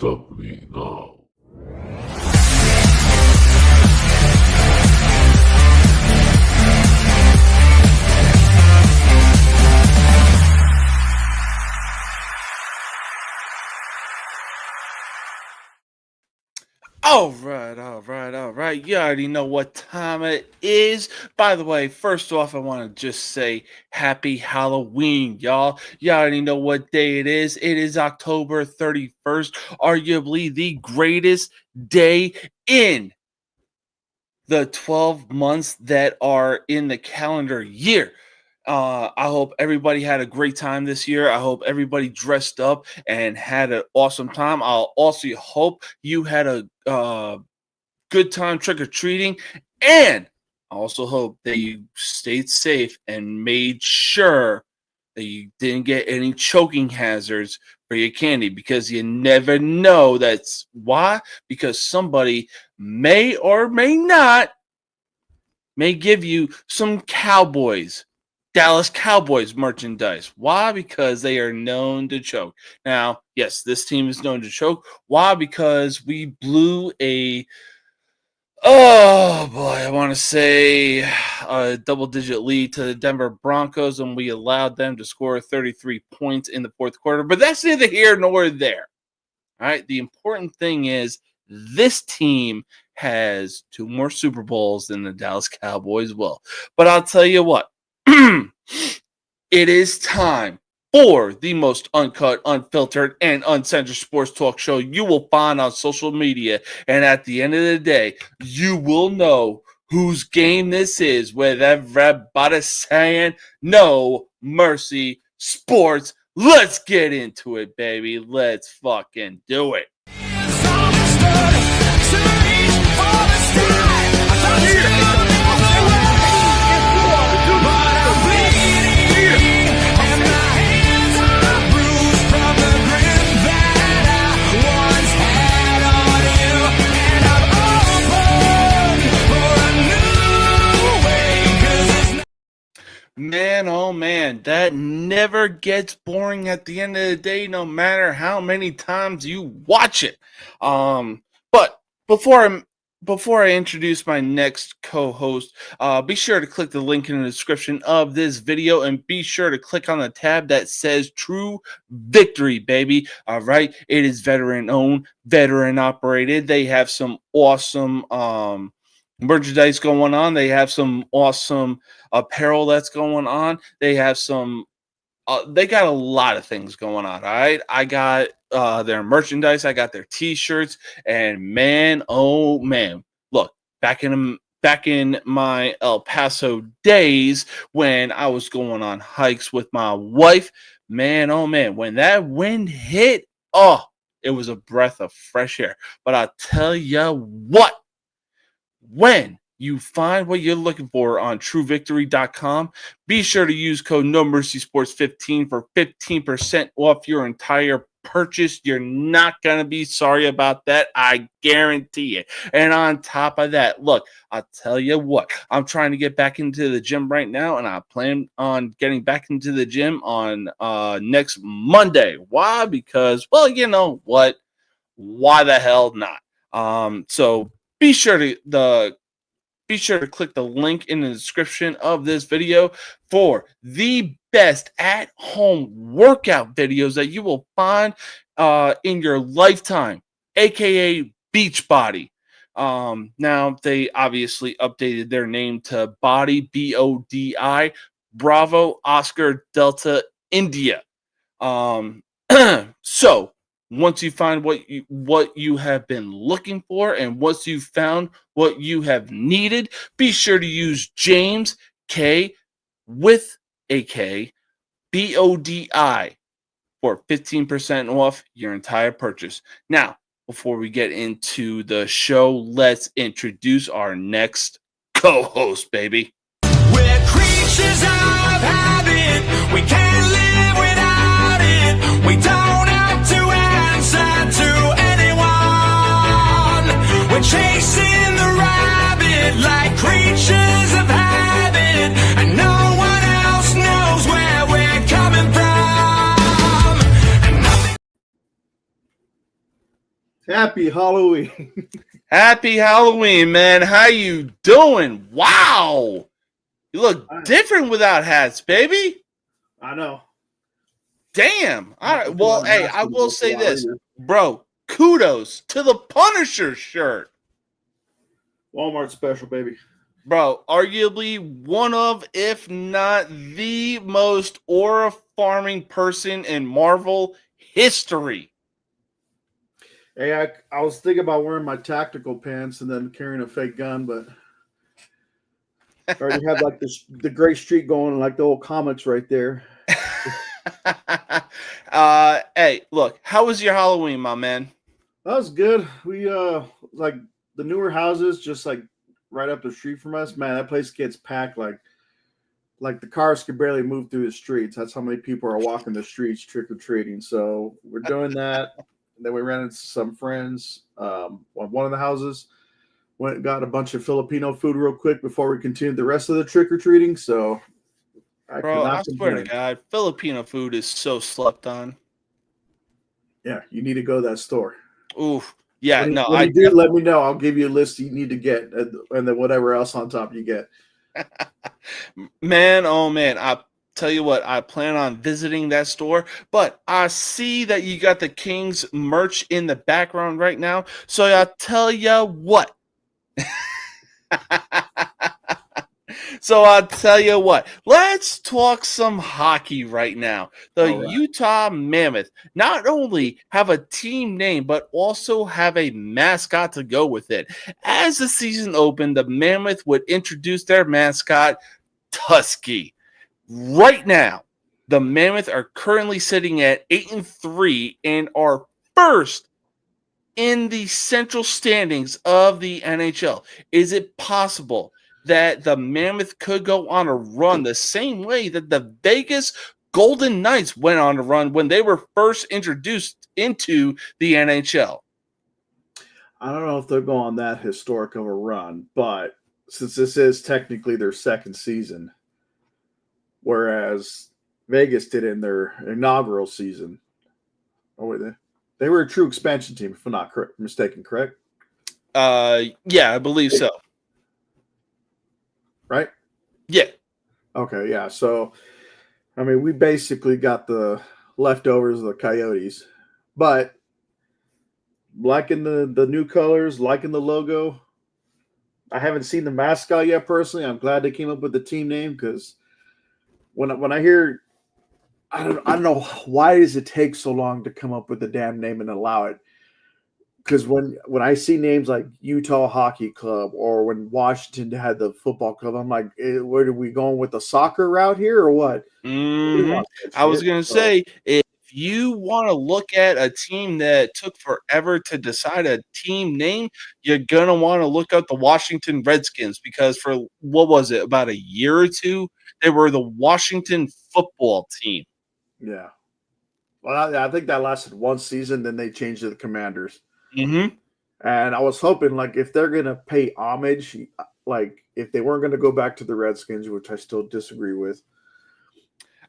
stop me now. All right. You already know what time it is. By the way, first off, I want to just say happy Halloween, y'all. You already know what day it is. It is October 31st, arguably the greatest day in the 12 months that are in the calendar year. I hope everybody had a great time this year. I hope everybody dressed up and had an awesome time. I'll also hope you had a good time trick-or-treating, and I also hope that you stayed safe and made sure that you didn't get any choking hazards for your candy, because you never know. That's why, because somebody may or may not may give you some Dallas Cowboys merchandise. Why? Because they are known to choke. Now, yes, this team is known to choke. Why? Because we blew oh boy, I want to say a double-digit lead to the Denver Broncos, and we allowed them to score 33 points in the fourth quarter. But that's neither here nor there. All right. The important thing is this team has 2 more Super Bowls than the Dallas Cowboys will. But I'll tell you what, it is time for the most uncut, unfiltered, and uncensored sports talk show you will find on social media. And at the end of the day, you will know whose game this is with everybody saying no mercy sports. Let's get into it, baby. Let's fucking do it. Man, oh man, that never gets boring at the end of the day, no matter how many times you watch it. But before I introduce my next co-host, be sure to click the link in the description of this video, and be sure to click on the tab that says True Victory, baby. All right, it is veteran owned, veteran operated. They have some awesome merchandise going on. They have some awesome apparel that's going on. They have some they got a lot of things going on. All right, I got their merchandise, I got their t-shirts, and man, oh man, look, back in my El Paso days when I was going on hikes with my wife, man, oh man, when that wind hit, oh, it was a breath of fresh air. But I'll tell you what, when you find what you're looking for on truevictory.com, be sure to use code NoMercySports15 for 15% off your entire purchase. You're not going to be sorry about that. I guarantee it. And on top of that, look, I'll tell you what, I'm trying to get back into the gym right now, and I plan on getting back into the gym on next Monday. Why? Because, well, you know what? Why the hell not? So be sure to click the link in the description of this video for the best at-home workout videos that you will find in your lifetime, aka Beachbody. Now they obviously updated their name to Body, BODI, Bravo Oscar Delta India. So once you find what you have been looking for, and once you've found what you have needed, be sure to use James K with a K, BODI for 15% off your entire purchase. Now, before we get into the show, let's introduce our next co-host, baby. We're creatures of habit. We can't live without it. We don't have to answer to anyone. We're chasing the rabbit like creatures of habit, and no one else knows where we're coming from. Happy Halloween. Happy Halloween, man. How you doing? Wow. You look different without hats, baby. I know. Damn. All right. Well, hey, I will say this, bro. Kudos to the Punisher shirt. Walmart special, baby. Bro, arguably one of, if not the most aura-farming person in Marvel history. Hey, I was thinking about wearing my tactical pants and then carrying a fake gun, but I already had like the gray streak going, like the old comics right there. Hey, look, how was your Halloween, my man? That was good. We like the newer houses, just like right up the street from us. Man, that place gets packed like the cars could barely move through the streets. That's how many people are walking the streets trick or treating. So we're doing that. And then we ran into some friends. One of the houses went and got a bunch of Filipino food real quick before we continued the rest of the trick or treating. So Bro, I swear to God, Filipino food is so slept on. Yeah, you need to go to that store. Oof. Yeah, when no, when you do, let me know. I'll give you a list you need to get, and then whatever else on top you get. Man, oh man, I tell you what, I plan on visiting that store, but I see that you got the Kings merch in the background right now, so I tell you what. So I'll tell you what, let's talk some hockey right now. The Utah Mammoth not only have a team name, but also have a mascot to go with it. As the season opened, the Mammoth would introduce their mascot, Tusky. Right now, the Mammoth are currently sitting at 8-3 and are first in the central standings of the NHL. Is it possible that the Mammoth could go on a run the same way that the Vegas Golden Knights went on a run when they were first introduced into the NHL? I don't know if they'll go on that historic of a run, but since this is technically their second season, whereas Vegas did in their inaugural season. Oh, wait, they were a true expansion team, if I'm not mistaken, correct? Yeah, I believe so. Right? Yeah. Okay, yeah. So, I mean, we basically got the leftovers of the Coyotes, but liking the new colors, liking the logo. I haven't seen the mascot yet personally. I'm glad they came up with the team name because when I hear, I don't know why does it take so long to come up with the damn name and allow it. Because when I see names like Utah Hockey Club or when Washington had the football club, I'm like, where are we going with the soccer route here or what? Mm-hmm. I was going to say, if you want to look at a team that took forever to decide a team name, you're going to want to look at the Washington Redskins because for, what was it, about a year or two, they were the Washington football team. Yeah. Well, I think that lasted one season, then they changed to the Commanders. Mm-hmm. And I was hoping, like, if they're going to pay homage, like, if they weren't going to go back to the Redskins, which I still disagree with.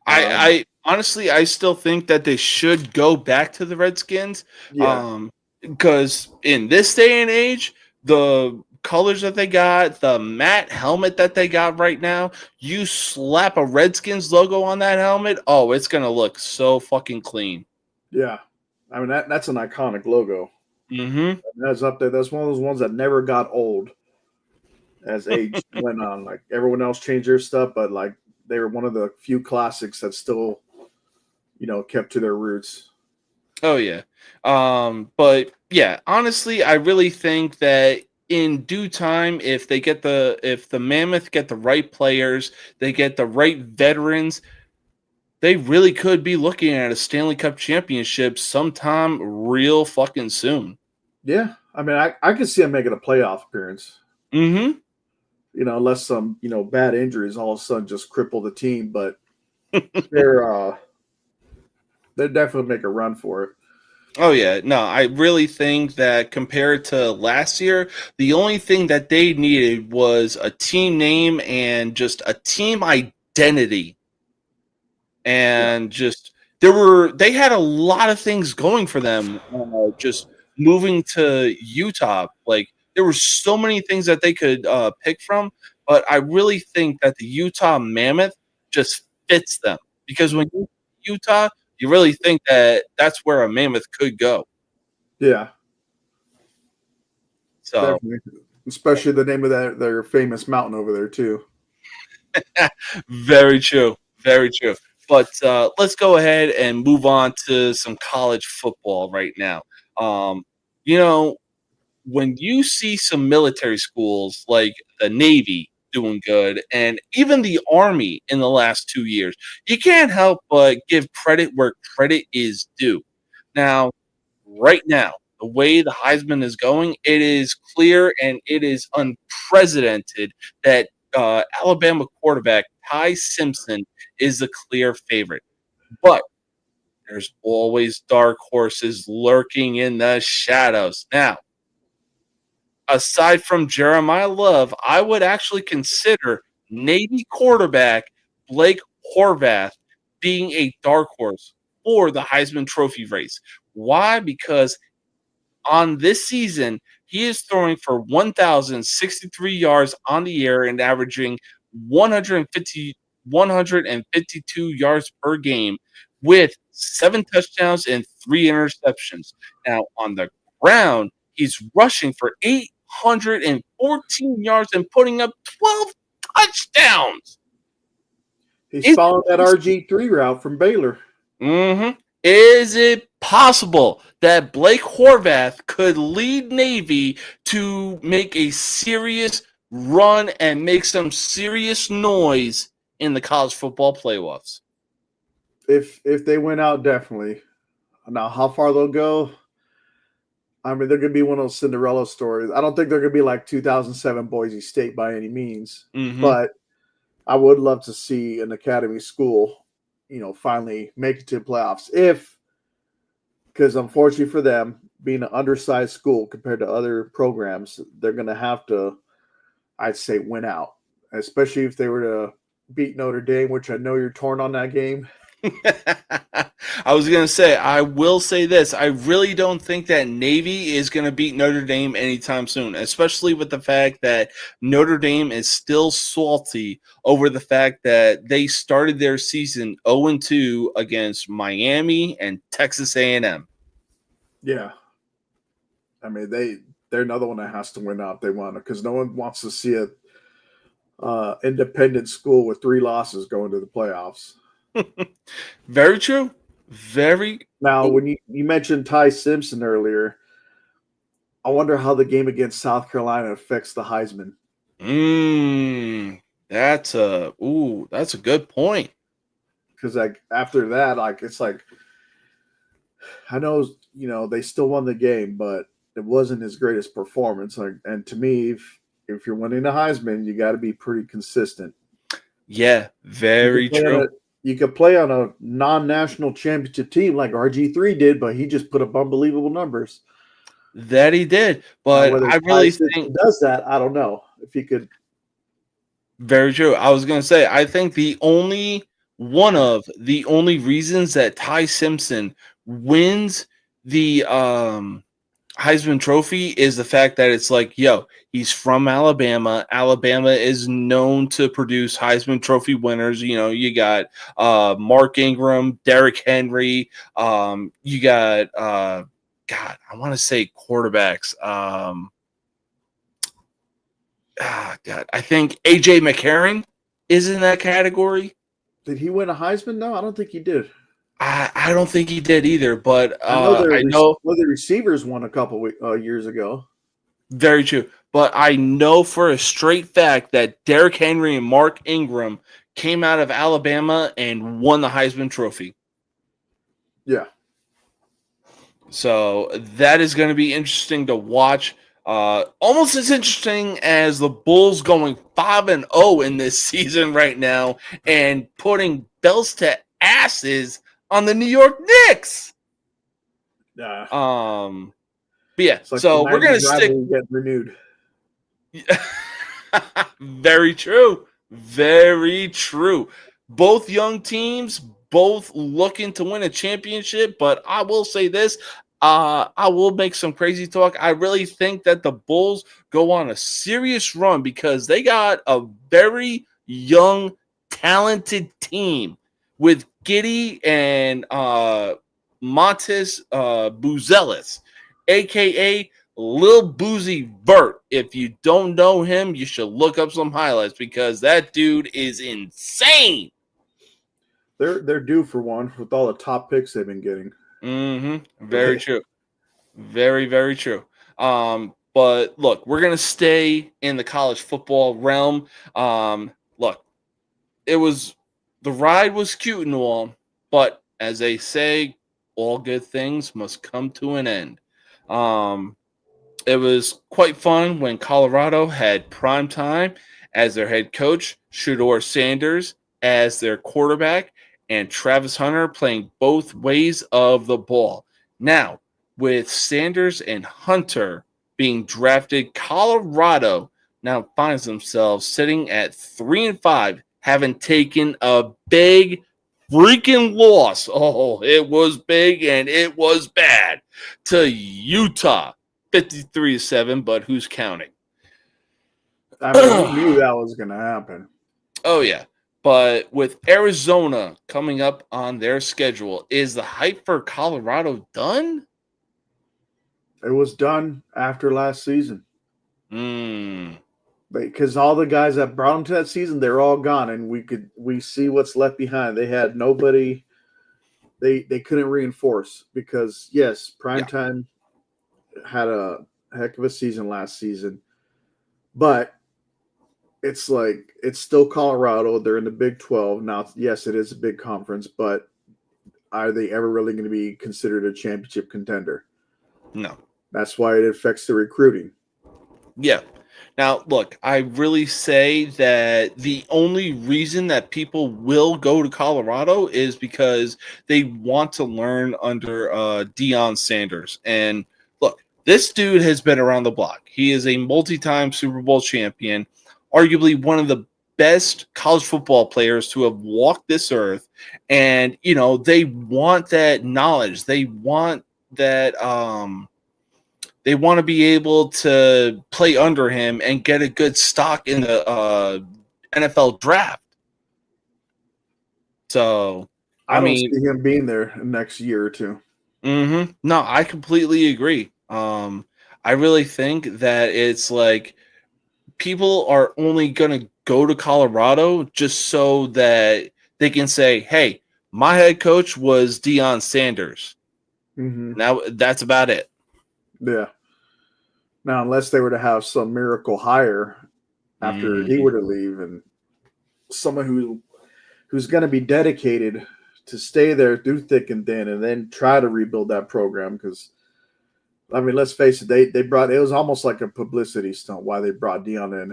I honestly, I still think that they should go back to the Redskins. Yeah. Because in this day and age, the colors that they got, the matte helmet that they got right now, you slap a Redskins logo on that helmet, oh, it's going to look so fucking clean. Yeah. I mean, that's an iconic logo. Mm-hmm. That's up there. That's one of those ones that never got old as age went on. Like, everyone else changed their stuff, but, like, they were one of the few classics that still, kept to their roots. Oh, yeah. But, yeah, honestly, I really think that in due time, if the Mammoth get the right players, they get the right veterans, they really could be looking at a Stanley Cup Championship sometime real fucking soon. Yeah. I mean, I could see them making a playoff appearance. Mm-hmm. Unless some, bad injuries all of a sudden just cripple the team. But they're definitely make a run for it. Oh, yeah. No, I really think that compared to last year, the only thing that they needed was a team name and just a team identity. And just they had a lot of things going for them. Just moving to Utah, like there were so many things that they could pick from. But I really think that the Utah Mammoth just fits them because when you Utah, you really think that that's where a Mammoth could go. Yeah. So, definitely. Especially the name of their famous mountain over there too. Very true. Very true. But let's go ahead and move on to some college football right now. Um, you know, when you see some military schools like the Navy doing good and even the Army in the last 2 years, you can't help but give credit where credit is due. Now, right now, the way the Heisman is going, it is clear and it is unprecedented that Alabama quarterback Ty Simpson is the clear favorite. But there's always dark horses lurking in the shadows. Now, aside from Jeremiyah Love, I would actually consider Navy quarterback Blake Horvath being a dark horse for the Heisman Trophy race. Why? Because on this season, he is throwing for 1,063 yards on the air and averaging 152 yards per game with 7 touchdowns and 3 interceptions. Now, on the ground, he's rushing for 814 yards and putting up 12 touchdowns. He's following that RG3 route from Baylor. Mm-hmm. Is it possible that Blake Horvath could lead Navy to make a serious run and make some serious noise in the college football playoffs? If they went out, definitely. Now, how far they'll go, I mean, they're going to be one of those Cinderella stories. I don't think they're going to be like 2007 Boise State by any means, but I would love to see an academy school, finally make it to the playoffs. Because unfortunately for them, being an undersized school compared to other programs, they're going to have to, I'd say, win out, especially if they were to beat Notre Dame, which I know you're torn on that game. I was going to say, I will say this. I really don't think that Navy is going to beat Notre Dame anytime soon, especially with the fact that Notre Dame is still salty over the fact that they started their season 0-2 against Miami and Texas A&M. Yeah. I mean, they're another one that has to win out. They want it because no one wants to see a independent school with 3 losses going to the playoffs. Very true. Now, when you mentioned Ty Simpson earlier, I wonder how the game against South Carolina affects the Heisman. That's a good point. Because after that, it's like I know they still won the game, but it wasn't his greatest performance. And to me, if you're winning the Heisman, you got to be pretty consistent. Yeah, very true. You could play on a non-national championship team like RG3 did, but he just put up unbelievable numbers. That he did, but I really think does that. I don't know if he could. Very true. I was going to say, I think one of the only reasons that Ty Simpson wins the Heisman Trophy is the fact that it's like, he's from Alabama. Alabama is known to produce Heisman Trophy winners. You got Mark Ingram, Derrick Henry. You got, I want to say quarterbacks. I think A.J. McCarron is in that category. Did he win a Heisman? No, I don't think he did. I don't think he did either, but I know the receivers won a couple years ago. Very true. But I know for a straight fact that Derrick Henry and Mark Ingram came out of Alabama and won the Heisman Trophy. Yeah. So that is going to be interesting to watch. Almost as interesting as the Bulls going 5-0 in this season right now and putting belts to asses on the New York Knicks. But yeah, so we're gonna stick. Get renewed. Very true. Very true. Both young teams, both looking to win a championship. But I will say this: I will make some crazy talk. I really think that the Bulls go on a serious run because they got a very young, talented team with Giddey and Montes Buzelis, a.k.a. Lil Boozy Vert. If you don't know him, you should look up some highlights because that dude is insane. They're due for one with all the top picks they've been getting. Very true. Very, very true. But look, we're gonna stay in the college football realm. Look, the ride was cute and all, but as they say, all good things must come to an end. It was quite fun when Colorado had prime time as their head coach, Shedeur Sanders as their quarterback, and Travis Hunter playing both ways of the ball. Now, with Sanders and Hunter being drafted, Colorado now finds themselves sitting at 3-5, having taken a big freaking loss. Oh, it was big and it was bad to Utah, 53-7. But who's counting? I mean, we knew that was going to happen. Oh yeah. But with Arizona coming up on their schedule, is the hype for Colorado done? It was done after last season. Because all the guys that brought them to that season, they're all gone, and we see what's left behind. They had nobody. They couldn't reinforce because yes, Primetime had a heck of a season last season, but it's like it's still Colorado. They're in the Big 12 now. Yes, it is a big conference, but are they ever really going to be considered a championship contender? No. That's why it affects the recruiting. Yeah. Now, look, I really say that the only reason that people will go to Colorado is because they want to learn under Deion Sanders. And look, this dude has been around the block. He is a multi-time Super Bowl champion, arguably one of the best college football players to have walked this earth. And, you know, they want that knowledge. They want that they want to be able to play under him and get a good stock in the NFL draft. So, I don't see him being there next year or two. No, I completely agree. I really think that it's like people are only going to go to Colorado just so that they can say, hey, my head coach was Deion Sanders. Now that's about it. Yeah. Now, unless they were to have some miracle hire after he were to leave, and someone who's going to be dedicated to stay there through thick and thin, and then try to rebuild that program. Because, I mean, let's face it, they brought it was almost like a publicity stunt why they brought Deion in,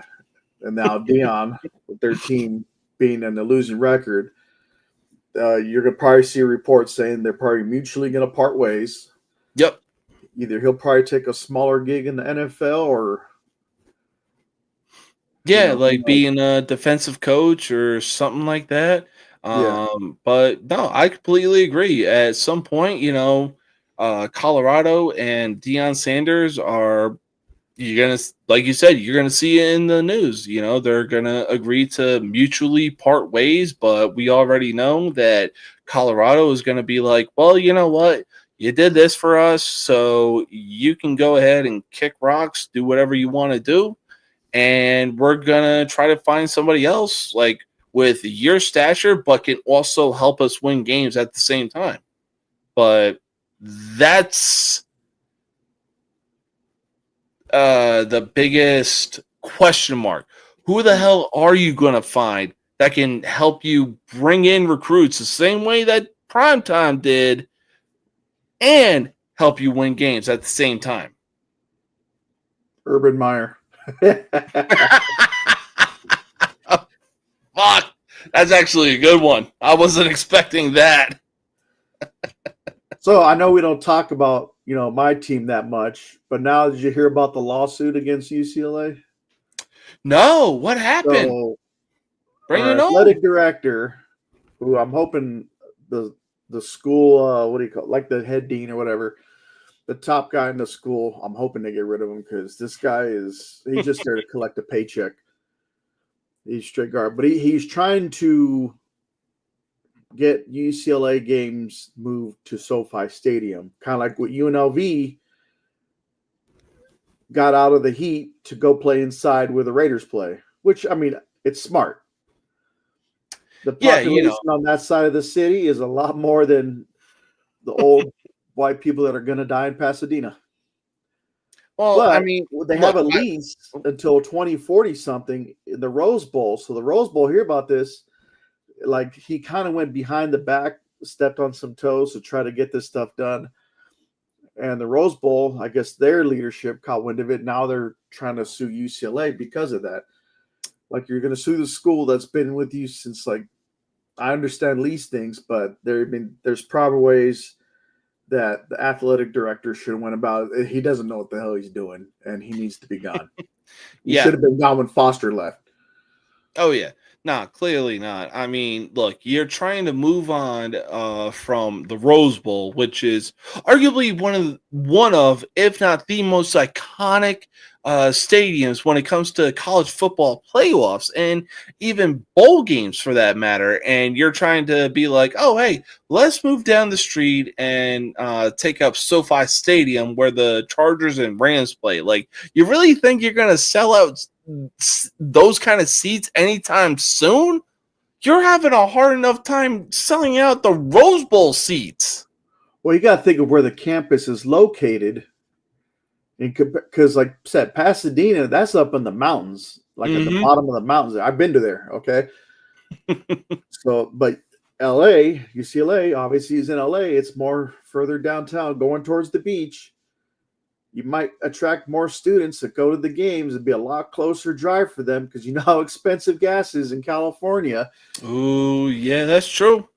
and now Deion with their team being in the losing record, you're going to probably see a report saying they're probably mutually going to part ways. Yep. Either he'll probably take a smaller gig in the NFL or like being a defensive coach or something like that. But no, I completely agree. At some point, Colorado and Deion Sanders you're gonna, like you said, you're gonna see it in the news. They're gonna agree to mutually part ways, but we already know that Colorado is gonna be like, well, you know what? You did this for us, so you can go ahead and kick rocks, do whatever you want to do, and we're going to try to find somebody else like with your stature but can also help us win games at the same time. But that's the biggest question mark. Who the hell are you going to find that can help you bring in recruits the same way that Primetime did and help you win games at the same time? Urban Meyer. Fuck. That's actually a good one. I wasn't expecting that. So I know we don't talk about, my team that much, but now did you hear about the lawsuit against UCLA? No, what happened? So, bring it on. Athletic director, who I'm hoping the school, what do you call it? Like the head dean or whatever, the top guy in the school, I'm hoping to get rid of him because this guy he's just there to collect a paycheck. He's straight guard, but he's trying to get UCLA games moved to SoFi Stadium, kind of like what UNLV got out of the heat to go play inside where the Raiders play, which, I mean, it's smart. The population on that side of the city is a lot more than the old white people that are going to die in Pasadena. Well, but I mean, they have a lease until 2040 something in the Rose Bowl. So the Rose Bowl, hear about this, like he kind of went behind the back, stepped on some toes to try to get this stuff done. And the Rose Bowl, I guess their leadership caught wind of it. Now they're trying to sue UCLA because of that. Like, you're going to sue the school that's been with you since, like, I understand lease things, but there's proper ways that the athletic director should have went about it. He doesn't know what the hell he's doing, and he needs to be gone. He should have been gone when Foster left. Oh, yeah. No, clearly not. I mean, look, you're trying to move on from the Rose Bowl, which is arguably one of, if not the most iconic stadiums when it comes to college football playoffs and even bowl games for that matter. And you're trying to be like, oh, hey, let's move down the street and take up SoFi Stadium where the Chargers and Rams play. Like, you really think you're going to sell out those kind of seats anytime soon? You're having a hard enough time selling out the Rose Bowl seats. Well, you got to think of where the campus is located, because, like I said, Pasadena, that's up in the mountains, like at the bottom of the mountains. I've been to there, okay? So, but LA, UCLA, obviously is in LA. It's more further downtown, going towards the beach. You might attract more students that go to the games. It'd be a lot closer drive for them because you know how expensive gas is in California. Oh, yeah, that's true.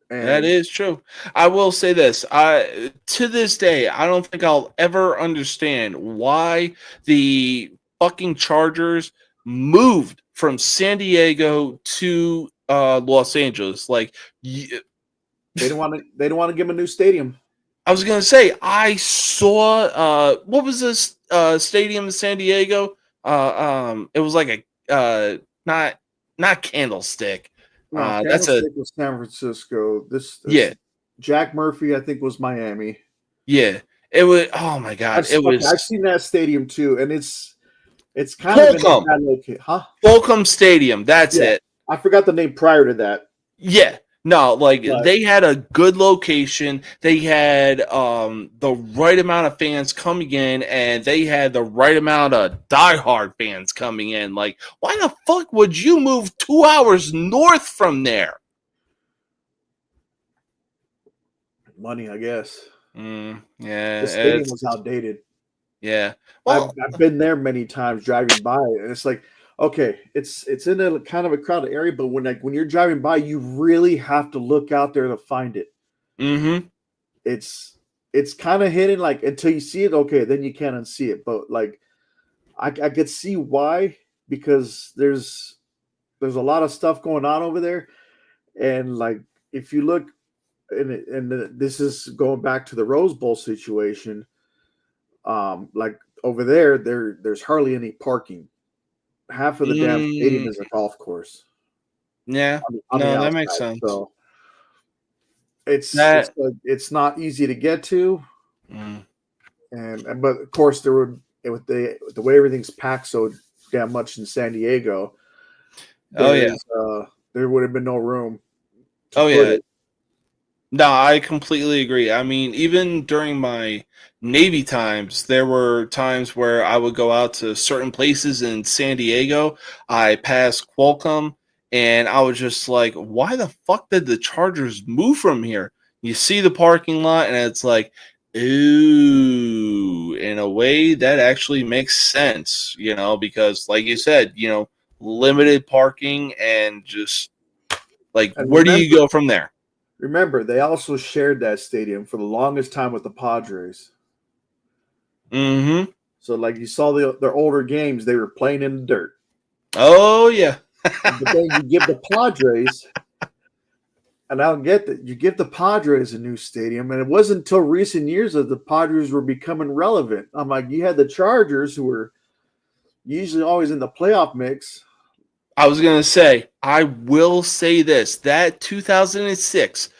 And that is true. I will say this. To this day, I don't think I'll ever understand why the fucking Chargers moved from San Diego to Los Angeles. Like, they don't want to give them a new stadium. I was gonna say, I saw what was this stadium in San Diego? It was like a not Candlestick. No, Candlestick was San Francisco. This Jack Murphy, I think, was Miami. Yeah, it was. Oh my god, I've seen that stadium too, and it's kind of in that location, huh? Fulcum Stadium. That's it. I forgot the name prior to that. Yeah. No, like they had a good location. They had the right amount of fans coming in, and they had the right amount of diehard fans coming in. Like, why the fuck would you move 2 hours north from there? Money, I guess. Yeah, the stadium was outdated. Yeah, well, I've been there many times driving by, and it's like, okay, it's in a kind of a crowded area, but when you're driving by, you really have to look out there to find it. Mm-hmm. It's kind of hidden, like until you see it. Okay, then you can't unsee it. But like, I could see why, because there's a lot of stuff going on over there, and like if you look, and this is going back to the Rose Bowl situation. Like over there's hardly any parking. Half of the damn stadium is a golf course. Yeah, that makes sense. So it's not easy to get to, but of course with the way everything's packed so damn much in San Diego. There would have been no room. No, I completely agree. I mean, even during my Navy times, there were times where I would go out to certain places in San Diego. I passed Qualcomm, and I was just like, why the fuck did the Chargers move from here? You see the parking lot, and it's like, ooh, in a way that actually makes sense, because like you said, limited parking and just like, where do you go from there? Remember, they also shared that stadium for the longest time with the Padres. Mm-hmm. So, like, you saw their older games, they were playing in the dirt. Oh, yeah. But then you give the Padres, and I don't get that, you give the Padres a new stadium, and it wasn't until recent years that the Padres were becoming relevant. I'm like, you had the Chargers, who were usually always in the playoff mix. I was going to say, I will say this, that 2006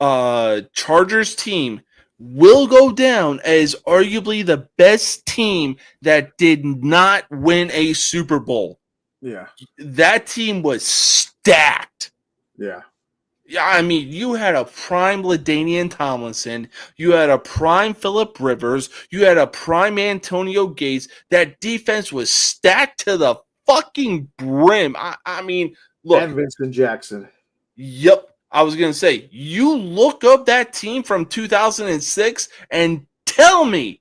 Chargers team will go down as arguably the best team that did not win a Super Bowl. Yeah. That team was stacked. Yeah. Yeah, I mean, you had a prime LaDainian Tomlinson, you had a prime Phillip Rivers, you had a prime Antonio Gates. That defense was stacked to the fucking brim. I mean, look. And Vincent Jackson. Yep. I was going to say, you look up that team from 2006 and tell me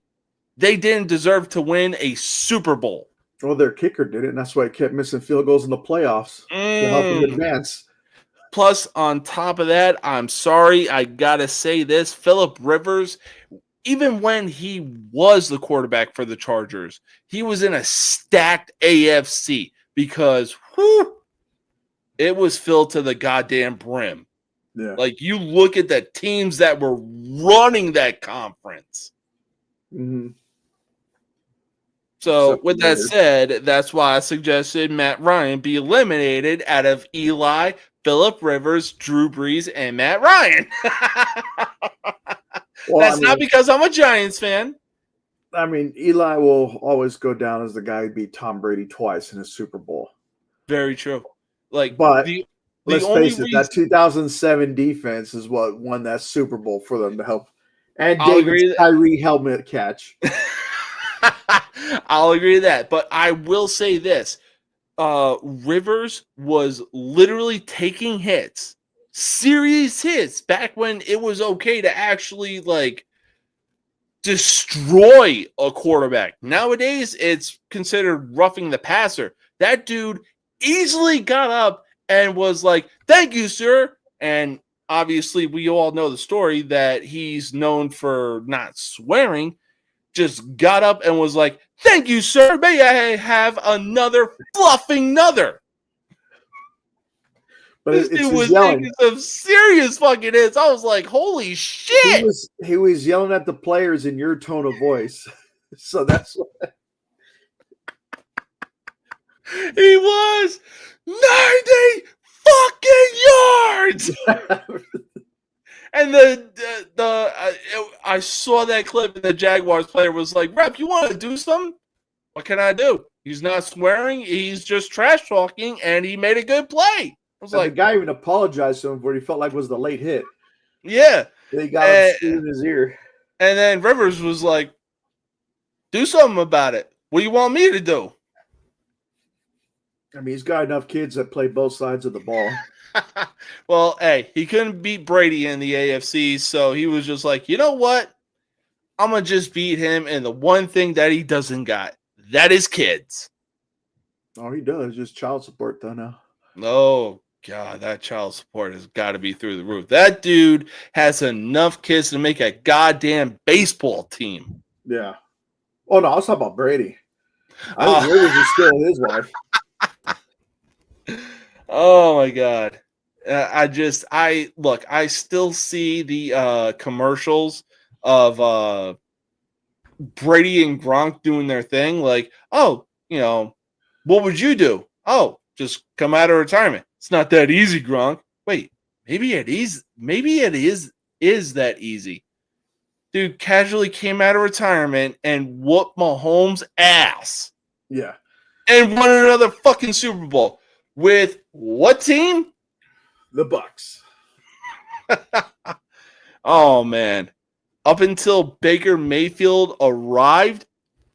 they didn't deserve to win a Super Bowl. Well, their kicker did it, and that's why he kept missing field goals in the playoffs to help him advance. Plus, on top of that, I'm sorry, I got to say this, Phillip Rivers, even when he was the quarterback for the Chargers, he was in a stacked AFC because it was filled to the goddamn brim. Yeah. Like, you look at the teams that were running that conference. Mm-hmm. So, with that said, that's why I suggested Matt Ryan be eliminated out of Eli, Phillip Rivers, Drew Brees, and Matt Ryan. That's not because I'm a Giants fan. I mean, Eli will always go down as the guy who beat Tom Brady twice in a Super Bowl. Very true. Like, but let's face it, that 2007 defense is what won that Super Bowl for them to help. And David's Kyrie helmet catch. I'll agree to that. But I will say this. Rivers was literally taking hits, serious hits, back when it was okay to actually, like, destroy a quarterback. Nowadays, it's considered roughing the passer. That dude easily got up and was like, "Thank you, sir." And obviously, we all know the story that he's known for not swearing. Just got up and was like, "Thank you, sir. May I have another fluffing nuther?" But this dude was making some serious fucking hits. I was like, "Holy shit!" He was yelling at the players in your tone of voice, so that's what he was 90 fucking yards. And I saw that clip, and the Jaguars player was like, "Rep, you want to do something? What can I do?" He's not swearing. He's just trash talking, and he made a good play. I was like, the guy even apologized to him for what he felt like was the late hit. Yeah. They got him in his ear. And then Rivers was like, "Do something about it. What do you want me to do?" I mean, he's got enough kids that play both sides of the ball. Well, hey, he couldn't beat Brady in the AFC, so he was just like, "You know what? I'm going to just beat him in the one thing that he doesn't got. That is kids." Oh, he does. Just child support, though, now. Oh, God, that child support has got to be through the roof. That dude has enough kids to make a goddamn baseball team. Yeah. Oh, no, I was talking about Brady. I think Rivers is still his wife. Oh my God. I still see the commercials of Brady and Gronk doing their thing. Like, "Oh, what would you do?" "Oh, just come out of retirement." "It's not that easy, Gronk." Wait, maybe it is. Maybe it is that easy. Dude casually came out of retirement and whooped Mahomes' ass. Yeah. And won another fucking Super Bowl. With what team? The Bucks. Oh, man. Up until Baker Mayfield arrived,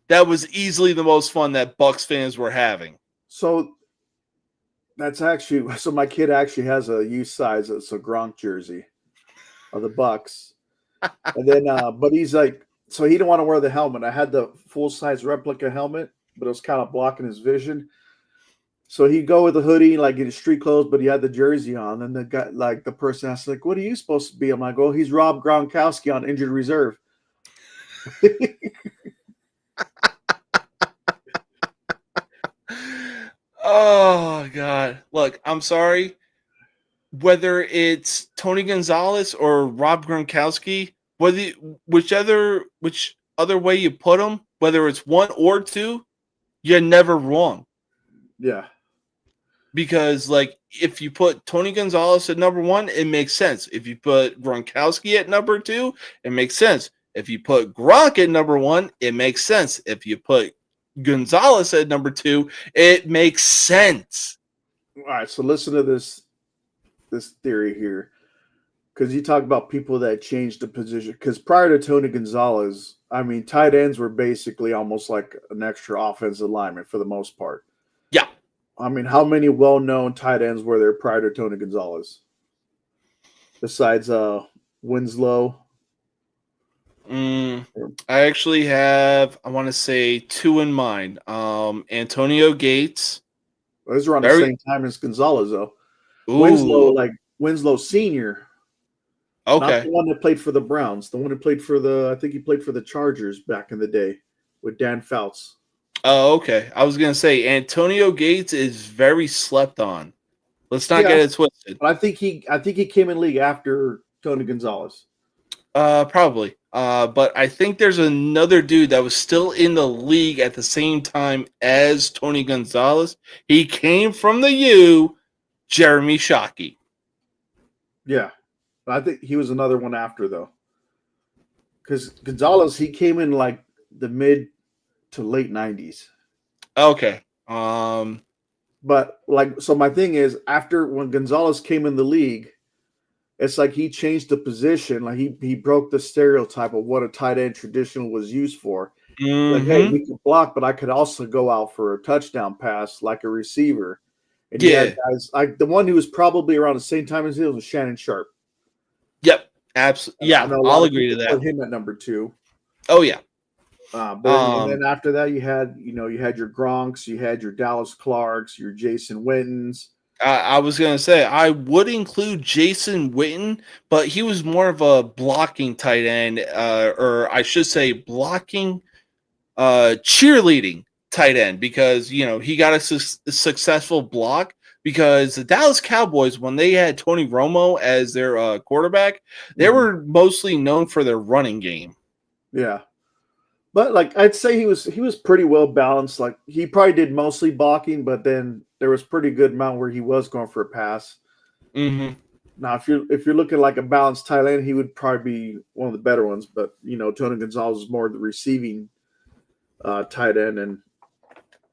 that was easily the most fun that Bucks fans were having. So my kid actually has a youth size. It's a Gronk jersey of the Bucks. And then, but he's like, so he didn't want to wear the helmet. I had the full-size replica helmet, but it was kind of blocking his vision. So he'd go with the hoodie, like in his street clothes, but he had the jersey on. And the guy, like the person asked, like, "What are you supposed to be?" I'm like, "Oh, he's Rob Gronkowski on injured reserve." Oh, God. Look, I'm sorry. Whether it's Tony Gonzalez or Rob Gronkowski, which other way you put them, whether it's one or two, you're never wrong. Yeah. because like if you put Tony Gonzalez at number 1, it makes sense. If you put Gronkowski at number 2, it makes sense. If you put Gronk at number 1, it makes sense. If you put Gonzalez at number 2, it makes sense. All right, so listen to this theory here, because you talk about people that changed the position. Because prior to Tony Gonzalez, I mean, tight ends were basically almost like an extra offensive lineman for the most part. Yeah. I mean, how many well-known tight ends were there prior to Tony Gonzalez? Besides Winslow? I actually have, I want to say 2 in mind. Antonio Gates. Those were on the same time as Gonzalez, though. Ooh. Winslow Sr. Okay. Not the one that played for the Browns. The one who played for I think he played for the Chargers back in the day with Dan Fouts. Oh, okay. I was gonna say Antonio Gates is very slept on. Let's not get it twisted. But I think he came in league after Tony Gonzalez. Probably. But I think there's another dude that was still in the league at the same time as Tony Gonzalez. He came from the U, Jeremy Shockey. Yeah. I think he was another one after, though. Because Gonzalez, he came in like the mid to late 90s. Okay. But like, so my thing is, after when Gonzalez came in the league, it's like he changed the position. Like he broke the stereotype of what a tight end traditional was used for. Like, hey, we could block, but I could also go out for a touchdown pass like a receiver. And yeah, guys, like the one who was probably around the same time as him was Shannon Sharp. Yep, absolutely. Yeah, I'll agree to that. Put him at number 2. Oh yeah. And then after that, you had your Gronks, you had your Dallas Clarks, your Jason Wittens. I was gonna say I would include Jason Witten, but he was more of a blocking tight end, or I should say blocking, cheerleading tight end, because he got a successful block. Because the Dallas Cowboys, when they had Tony Romo as their quarterback, they were mostly known for their running game. Yeah, but like I'd say he was pretty well balanced. Like he probably did mostly blocking, but then there was pretty good amount where he was going for a pass. Mm-hmm. Now, if you're looking like a balanced tight end, he would probably be one of the better ones. But Tony Gonzalez is more the receiving tight end,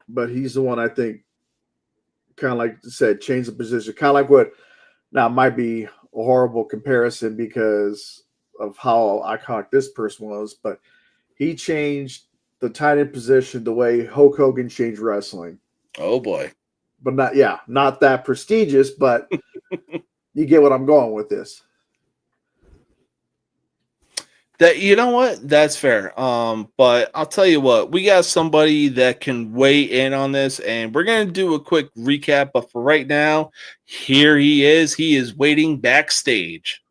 but he's the one I think. Kind of like I said, change the position. Kind of like what now might be a horrible comparison because of how iconic this person was, but he changed the tight end position the way Hulk Hogan changed wrestling. Oh boy. But not that prestigious, but you get what I'm going with this. That, you know what? That's fair. But I'll tell you what, we got somebody that can weigh in on this, and we're gonna do a quick recap. But for right now, here he is. He is waiting backstage.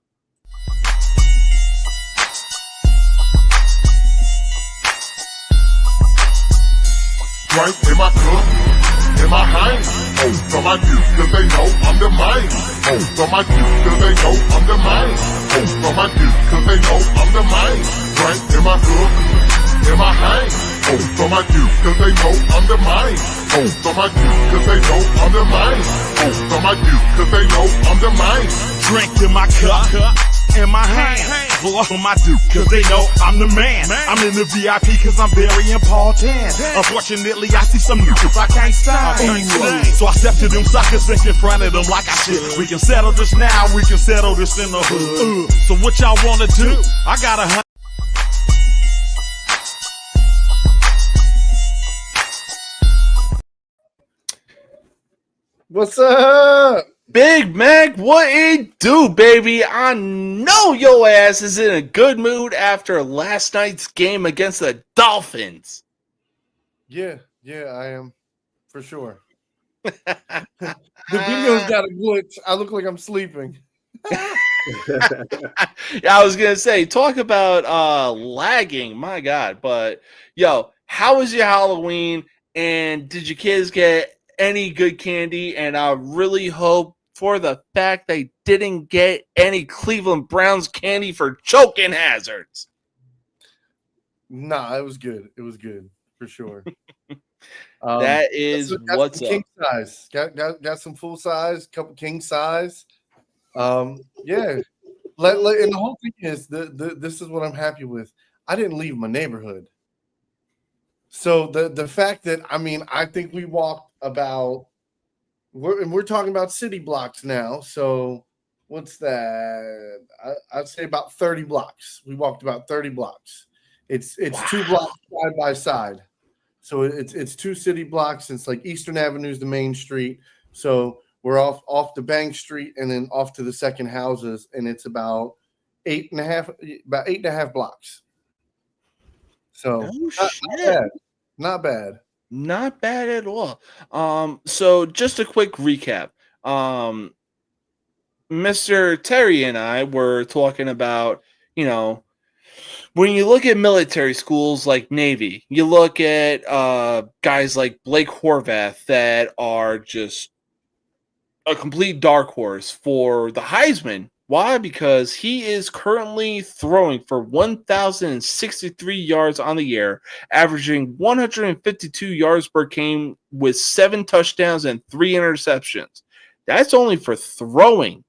Drink in my cup, in my hand. Oh, from my youth, cause they know I'm the man. Oh, from my youth, cause they know I'm the man. Oh, from my youth, cause they know I'm the man. Drink in my cup, in my hand. Oh, from my youth, cause they know I'm the man. Oh, from my youth, cause they know I'm the man. Oh, from my youth, cause they know I'm the man. Drink in my cup, in my hand. Blow on my dude, cause they know I'm the man. I'm in the VIP cause I'm very important. Unfortunately, I see some niggas I can't stand. So I step to them suckers and confronted them like I should. We can settle this now, we can settle this in the hood. So what y'all wanna do? I got a What's up? Big Mac, what it do, baby? I know your ass is in a good mood after last night's game against the Dolphins. Yeah, I am, for sure. The video's got a glitch. I look like I'm sleeping. Yeah, I was gonna say, talk about lagging, my God. But yo, how was your Halloween? And did your kids get any good candy? And I really hope for the fact they didn't get any Cleveland Browns candy for choking hazards. Nah, it was good. It was good, for sure. That is what's some up. king size. Got some full size, couple king size. Yeah. And the whole thing is this is what I'm happy with. I didn't leave my neighborhood. So the fact that I think we walked about we're talking about city blocks now. So what's that? I'd say about 30 blocks. We walked about 30 blocks. It's 2 blocks side by side. So it's 2 city blocks. It's like Eastern Avenue is the main street. So we're off the Bank Street and then off to the second houses, and it's about 8.5 blocks. So not bad. Not bad at all. So just a quick recap. Mr. Terry and I were talking about, when you look at military schools like Navy, you look at guys like Blake Horvath that are just a complete dark horse for the Heisman. Why? Because he is currently throwing for 1,063 yards on the year, averaging 152 yards per game with 7 touchdowns and 3 interceptions. That's only for throwing.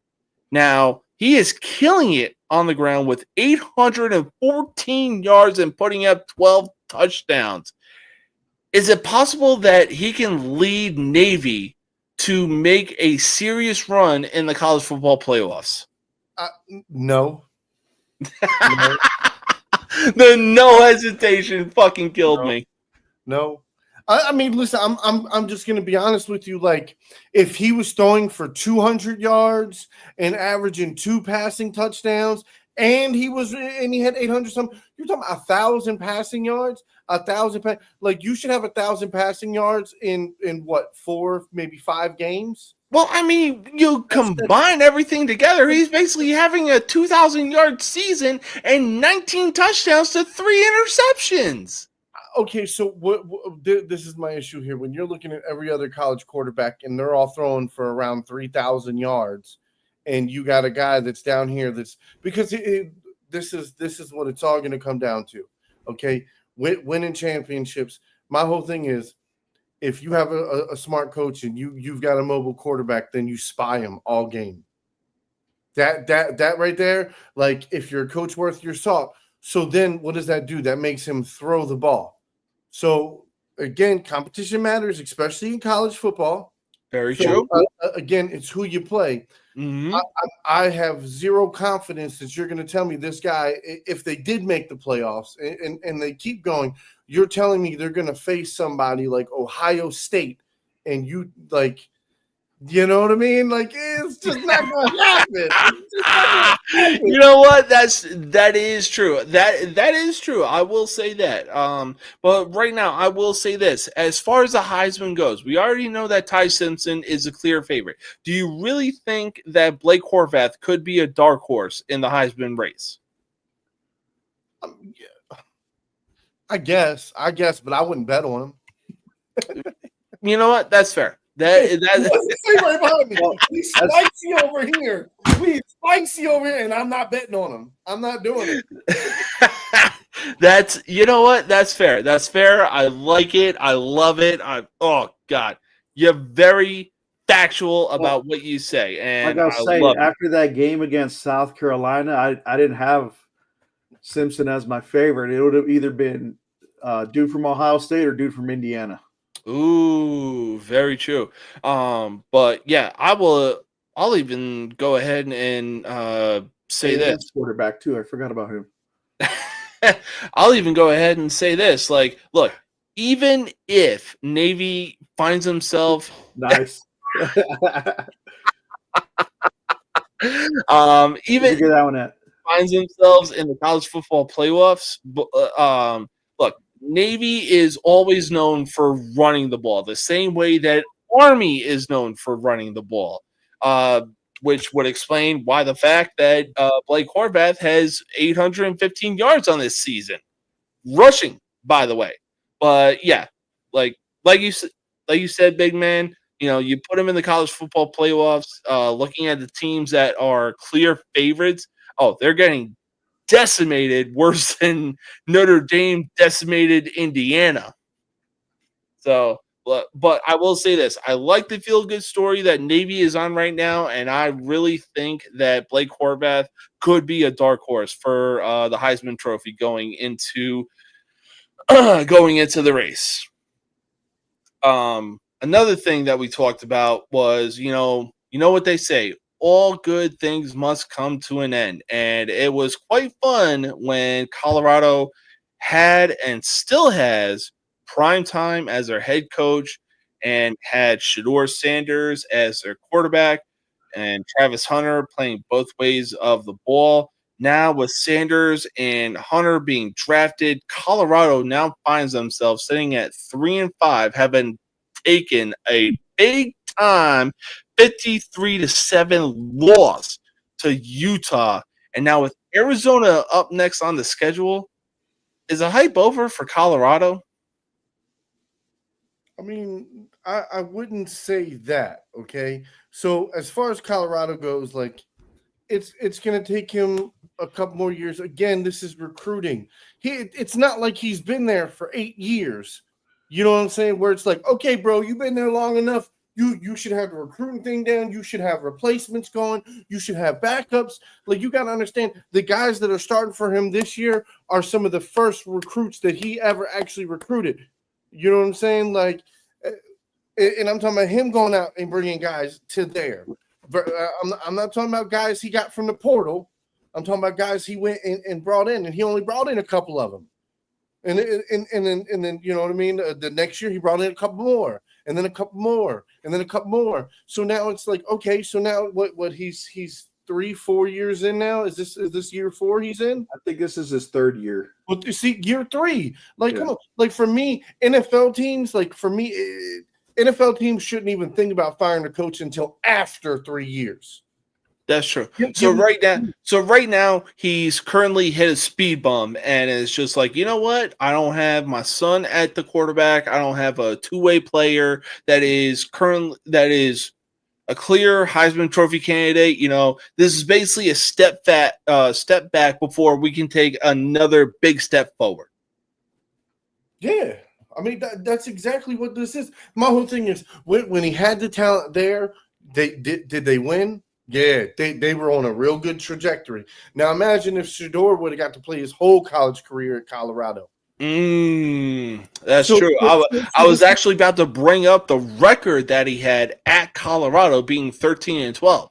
Now, he is killing it on the ground with 814 yards and putting up 12 touchdowns. Is it possible that he can lead Navy to make a serious run in the college football playoffs? No. The no hesitation fucking killed me. No. Listen, I'm just gonna be honest with you. Like, if he was throwing for 200 yards and averaging 2 passing touchdowns, and he had 800 something, you're talking about 1,000 passing yards, 1,000. Like, you should have 1,000 passing yards in what, 4, maybe 5 games. Well, you combine everything together, he's basically having a 2,000-yard season and 19 touchdowns to 3 interceptions. Okay, so this is my issue here. When you're looking at every other college quarterback and they're all throwing for around 3,000 yards, and you got a guy that's down here that's because this is what it's all going to come down to. Okay, winning championships. My whole thing is, if you have a smart coach and you've got a mobile quarterback, then you spy him all game. That right there, like, if you're a coach worth your salt. So then what does that do? That makes him throw the ball. So again, competition matters, especially in college football. Very true. Again, it's who you play. Mm-hmm. I have zero confidence that you're going to tell me this guy, if they did make the playoffs and they keep going, you're telling me they're going to face somebody like Ohio State, and you like, you know what I mean? Like, it's just not going to happen. You know what? That is true. That is true. I will say that. But right now, I will say this: as far as the Heisman goes, we already know that Ty Simpson is a clear favorite. Do you really think that Blake Horvath could be a dark horse in the Heisman race? Yeah. I guess, but I wouldn't bet on him. You know what? That's fair. He's spicy over here. He's spicy over here, and I'm not betting on him. I'm not doing it. That's, you know what? That's fair. That's fair. I like it. I love it. Oh God, you're very factual about what you say, and I gotta say, after that game against South Carolina, I didn't have Simpson as my favorite. It would have either been dude from Ohio State or dude from Indiana. Ooh, very true. But yeah, I'll even go ahead and say this. Quarterback too. I forgot about him. I'll even go ahead and say this. Like, look, even if Navy finds himself nice. Even get that one at. Finds themselves in the college football playoffs. Look, Navy is always known for running the ball, the same way that Army is known for running the ball, which would explain why the fact that Blake Horvath has 815 yards on this season, rushing, by the way. But yeah, like you said, big man. You know, you put him in the college football playoffs. Looking at the teams that are clear favorites, they're getting decimated worse than Notre Dame decimated Indiana. So, but I will say this: I like the feel-good story that Navy is on right now, and I really think that Blake Horvath could be a dark horse for the Heisman Trophy going into the race. Another thing that we talked about was, you know what they say, all good things must come to an end. And it was quite fun when Colorado had and still has Prime Time as their head coach and had Shedeur Sanders as their quarterback and Travis Hunter playing both ways of the ball. Now, with Sanders and Hunter being drafted, Colorado now finds themselves sitting at 3-5, having taken a big time 53-7 loss to Utah. And now with Arizona up next on the schedule, is the hype over for Colorado? I mean, I wouldn't say that. Okay, so as far as Colorado goes, like it's going to take him a couple more years. Again, this is recruiting. It's not like he's been there for 8 years. You know what I'm saying? Where it's like, okay, bro, you've been there long enough. You should have the recruiting thing down. You should have replacements going. You should have backups. Like, you got to understand, the guys that are starting for him this year are some of the first recruits that he ever actually recruited. You know what I'm saying? Like, and I'm talking about him going out and bringing guys to there. I'm not talking about guys he got from the portal. I'm talking about guys he went and brought in, and he only brought in a couple of them. And then you know what I mean? The next year he brought in a couple more, and then a couple more, and then a couple more. So now it's like, okay, so now what he's 3-4 years in now? Is this year 4 he's in? I think this is his third year. Well, you see, year 3. Like, come on. Like, for me, NFL teams, NFL teams shouldn't even think about firing a coach until after 3 years. That's true. So right now, he's currently hit a speed bump, and it's just like, you know what? I don't have my son at the quarterback. I don't have a two-way player that is a clear Heisman Trophy candidate. You know, this is basically a step back before we can take another big step forward. Yeah. I mean, that's exactly what this is. My whole thing is, when he had the talent there, did they win? Yeah, they were on a real good trajectory. Now imagine if Shedeur would have got to play his whole college career at Colorado. That's true. I was actually about to bring up the record that he had at Colorado, being 13-12.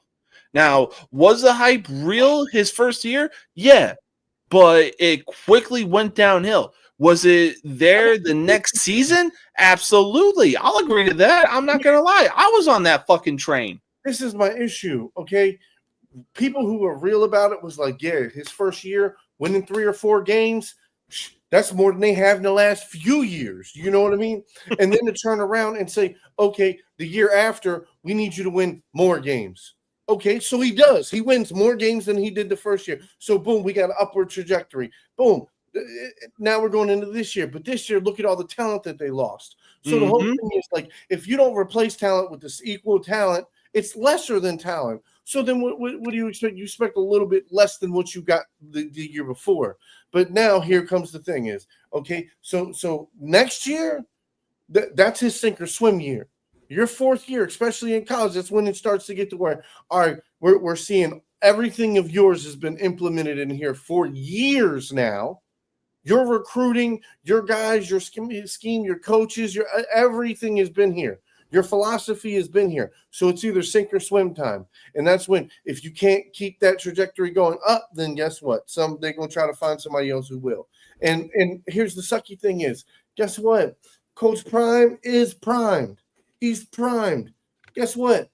Now, was the hype real his first year? Yeah, but it quickly went downhill. Was it there the next season? Absolutely. I'll agree to that. I'm not going to lie. I was on that fucking train. This is my issue, okay? People who were real about it was like, yeah, his first year, winning 3 or 4 games, that's more than they have in the last few years. You know what I mean? And then to turn around and say, okay, the year after, we need you to win more games. Okay, so he does. He wins more games than he did the first year. So, boom, we got an upward trajectory. Boom. Now we're going into this year. But this year, look at all the talent that they lost. So the whole thing is like, if you don't replace talent with this equal talent, it's lesser than talent. So then what do you expect? You expect a little bit less than what you got the year before. But now here comes the thing is, okay, so next year, that's his sink or swim year. Your 4th year, especially in college, that's when it starts to get to where, all right, we're seeing everything of yours has been implemented in here for years now. Your recruiting, your guys, your scheme, your coaches, your everything has been here. Your philosophy has been here. So it's either sink or swim time. And that's when, if you can't keep that trajectory going up, then guess what? They're going to try to find somebody else who will. And here's the sucky thing is, guess what? Coach Prime is primed. He's primed. Guess what?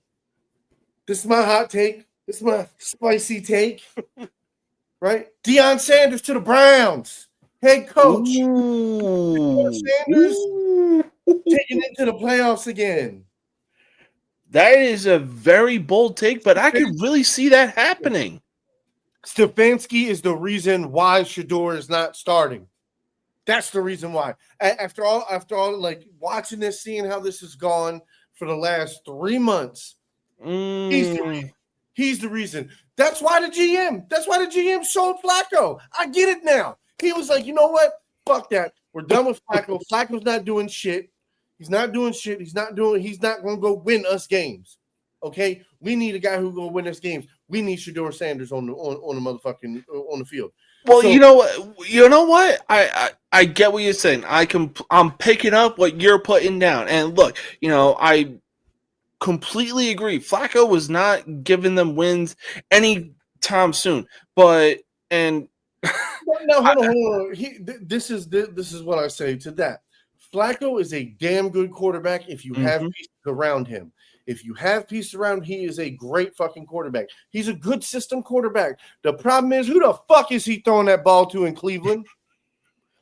This is my hot take. This is my spicy take. Right? Deion Sanders to the Browns. Head coach. Deion Sanders taking it to the playoffs again. That is a very bold take, but I could really see that happening. Stefanski is the reason why Shedeur is not starting. That's the reason why. After all, like watching this, seeing how this has gone for the last 3 months, he's the reason. That's why the GM sold Flacco. I get it now. He was like, you know what? Fuck that. We're done with Flacco. Flacco's not doing shit. He's not doing shit. He's not going to go win us games. Okay, we need a guy who's going to win us games. We need Shedeur Sanders on the motherfucking on the field. Well, So- you know what? I get what you're saying. I'm picking up what you're putting down. And look, I completely agree. Flacco was not giving them wins anytime soon. But no, hold on. This is what I say to that. Flacco is a damn good quarterback if you have pieces around him. If you have pieces around him, he is a great fucking quarterback. He's a good system quarterback. The problem is, who the fuck is he throwing that ball to in Cleveland?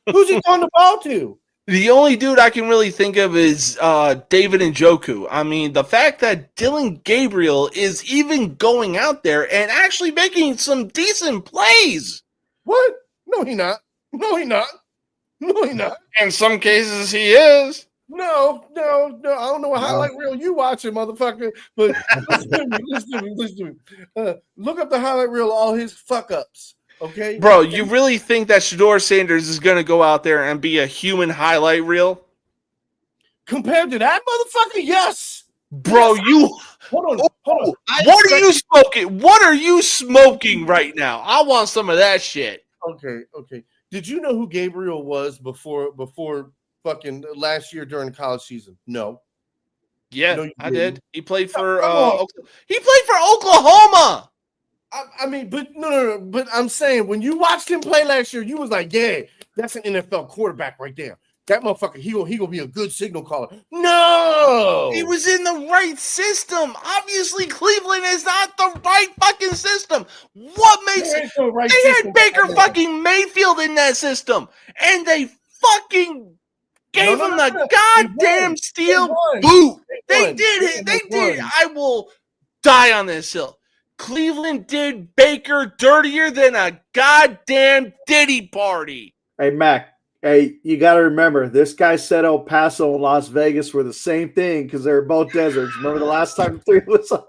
Who's he throwing the ball to? The only dude I can really think of is David Njoku. I mean, the fact that Dylan Gabriel is even going out there and actually making some decent plays. What? No, he not. No, he not. No, he not. In some cases, he is. No. I don't know what highlight reel you watching, motherfucker. But listen to me. Look up the highlight reel of all his fuck ups. Okay, bro, you really think that Shedeur Sanders is going to go out there and be a human highlight reel? Compared to that motherfucker, yes. Bro, you hold on. What are you smoking? What are you smoking right now? I want some of that shit. Okay. Did you know who Gabriel was before fucking last year during the college season? No. Yeah, No, I did. He played for Oklahoma. I mean, but no. But I'm saying when you watched him play last year, you was like, yeah, that's an NFL quarterback right there. That motherfucker, he gonna be a good signal caller. No, he was in the right system. Obviously, Cleveland is not the right fucking system. What makes it? They had Baker fucking Mayfield in that system, and they fucking gave him the goddamn steel boot. They did it. They did. I will die on this hill. Cleveland did Baker dirtier than a goddamn Diddy party. Hey, Mac. Hey, you got to remember, this guy said El Paso and Las Vegas were the same thing because they were both deserts. Remember the last time the three was on?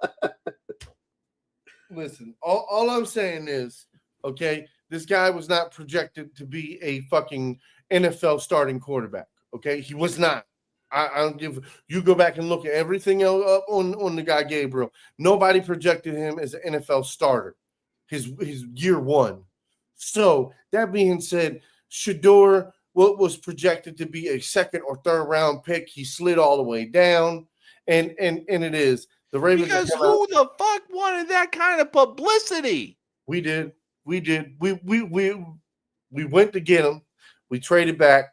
Listen, all I'm saying is, okay, this guy was not projected to be a fucking NFL starting quarterback. Okay, he was not. I don't give. You go back and look at everything else up on the guy Gabriel. Nobody projected him as an NFL starter. His year one. So that being said, Shedeur, what was projected to be a second or third round pick, he slid all the way down, and it is the Ravens. Because who the fuck wanted that kind of publicity? We did. We went to get him. We traded back.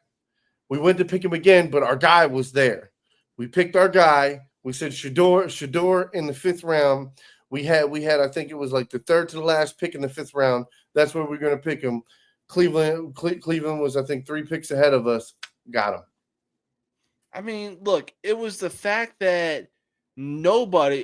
We went to pick him again, but our guy was there. We picked our guy. We said Shedeur in the 5th round. We had I think it was like the third to the last pick in the 5th round. That's where we're going to pick him. Cleveland was, I think, 3 picks ahead of us. Got him. I mean, look, it was the fact that nobody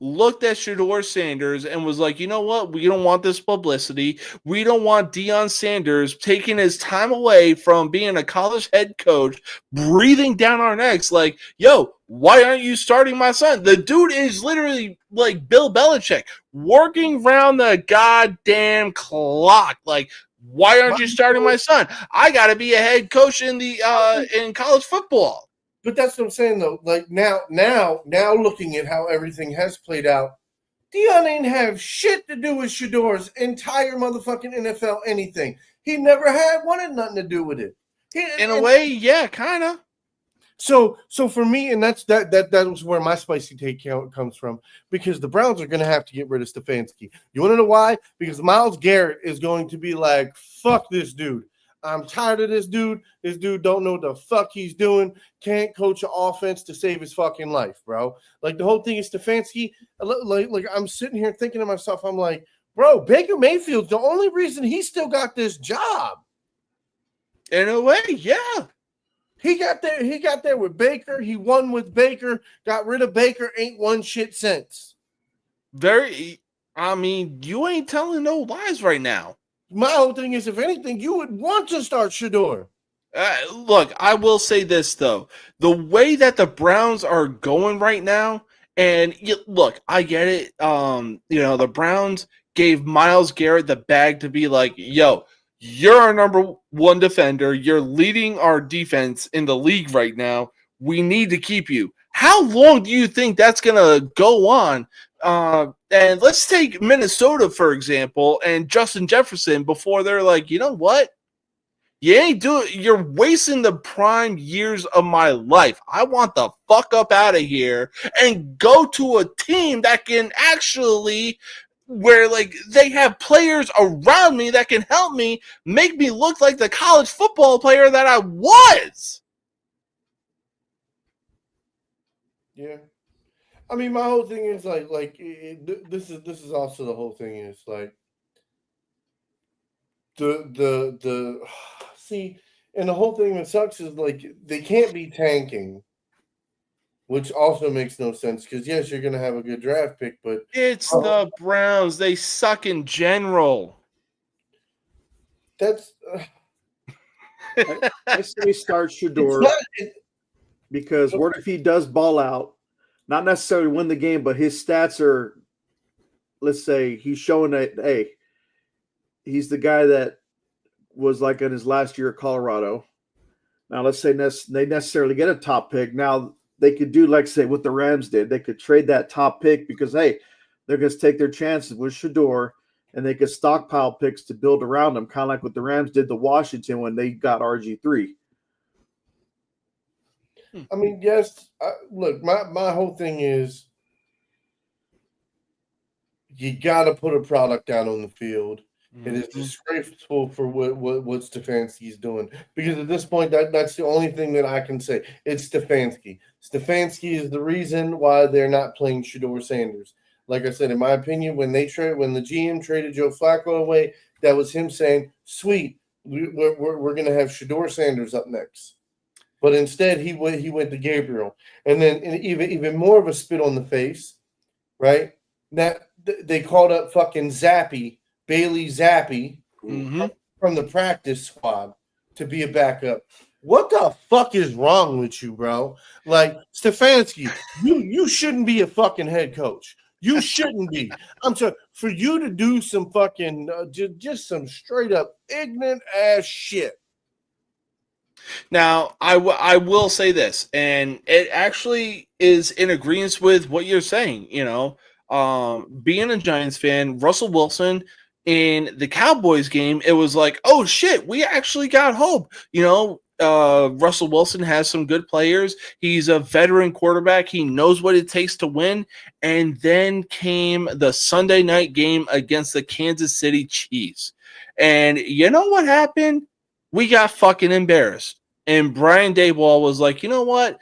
looked at Shedeur Sanders and was like, you know what? We don't want this publicity. We don't want Deion Sanders taking his time away from being a college head coach, breathing down our necks like, yo, why aren't you starting my son? The dude is literally like Bill Belichick, working round the goddamn clock. Like, why aren't you starting my son? I got to be a head coach in college football. But that's what I'm saying, though. Like now looking at how everything has played out, Deion ain't have shit to do with Shedeur's entire motherfucking NFL anything. He never wanted nothing to do with it. In a way, yeah, kind of. So for me, and that was where my spicy take comes from, because the Browns are going to have to get rid of Stefanski. You want to know why? Because Myles Garrett is going to be like, fuck this dude. I'm tired of this dude. This dude don't know what the fuck he's doing. Can't coach an offense to save his fucking life, bro. Like, the whole thing is Stefanski. Like I'm sitting here thinking to myself, I'm like, bro, Baker Mayfield's the only reason he still got this job. In a way, yeah. He got there with Baker. He won with Baker. Got rid of Baker. Ain't won shit since. I mean, you ain't telling no lies right now. My whole thing is, if anything, you would want to start Shedeur. Look, I will say this, though. The way that the Browns are going right now, and look, I get it. The Browns gave Myles Garrett the bag to be like, yo, You're our number one defender. You're leading our defense in the league right now. We need to keep you. How long do you think that's going to go on? And let's take Minnesota, for example, and Justin Jefferson before they're like, you know what? You're wasting the prime years of my life. I want the fuck up out of here and go to a team that can actually, where like they have players around me that can help me make me look like the college football player that I was. Yeah. I mean, my whole thing is this is also the whole thing is like the see, and the whole thing that sucks is like they can't be tanking, which also makes no sense because yes, you're gonna have a good draft pick, but It's the Browns. They suck in general. that's I say start Shador because what if he does ball out? Not necessarily win the game, but his stats are, let's say, he's showing that, hey, he's the guy that was like in his last year at Colorado. Now, let's say they necessarily get a top pick. Now, they could do, like, say, what the Rams did. They could trade that top pick because, hey, they're going to take their chances with Shador, and they could stockpile picks to build around them, kind of like what the Rams did to Washington when they got RG3. I mean, yes. Look, my whole thing is you got to put a product out on the field. It is disgraceful for what Stefanski's doing because at this point, that's the only thing that I can say. It's Stefanski. Stefanski is the reason why they're not playing Shador Sanders. Like I said, in my opinion, when the GM traded Joe Flacco away, that was him saying, "Sweet, we're going to have Shador Sanders up next." But instead, he went to Gabriel, and then even more of a spit on the face, right? That they called up fucking Bailey Zappi from the practice squad to be a backup. What the fuck is wrong with you, bro? Like Stefanski, you shouldn't be a fucking head coach. You shouldn't be. I'm sorry for you to do some fucking just some straight up ignorant ass shit. Now, I will say this, and it actually is in agreement with what you're saying. You know, being a Giants fan, Russell Wilson in the Cowboys game, it was like, oh shit, we actually got hope. You know, Russell Wilson has some good players. He's a veteran quarterback. He knows what it takes to win. And then came the Sunday night game against the Kansas City Chiefs. And you know what happened? We got fucking embarrassed. And Brian Daboll was like, you know what?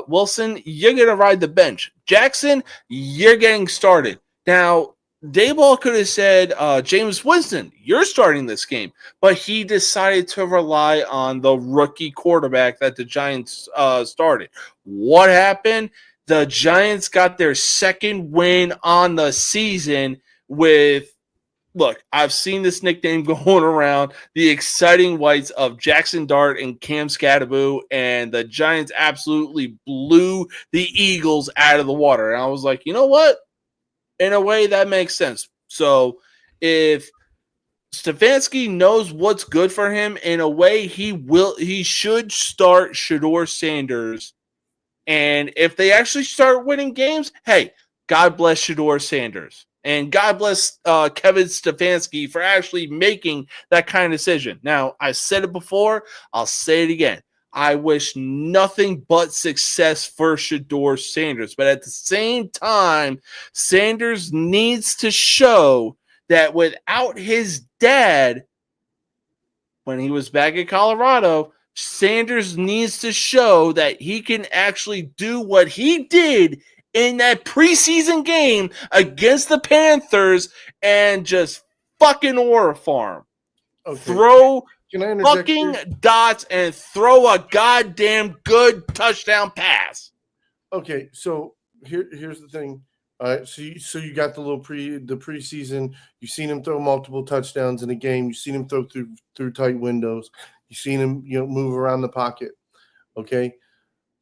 Wilson, you're going to ride the bench. Jackson, you're getting started. Now, Daboll could have said, James Winston, you're starting this game. But he decided to rely on the rookie quarterback that the Giants started. What happened? The Giants got their second win on the season with, look, I've seen this nickname going around, the exciting whites of Jackson Dart and Cam Scatteraboo, and the Giants absolutely blew the Eagles out of the water. And I was like, you know what? In a way, that makes sense. So if Stefanski knows what's good for him, in a way, he should start Shador Sanders. And if they actually start winning games, hey, God bless Shador Sanders. And God bless Kevin Stefanski for actually making that kind of decision. Now, I said it before. I'll say it again. I wish nothing but success for Shador Sanders. But at the same time, Sanders needs to show that without his dad, when he was back in Colorado, Sanders needs to show that he can actually do what he did in that preseason game against the Panthers and just fucking aura farm. Okay. Throw fucking dots and throw a goddamn good touchdown pass. Okay, so here's the thing. All right, so you got the preseason. You've seen him throw multiple touchdowns in a game. You've seen him throw through tight windows. You've seen him move around the pocket. Okay,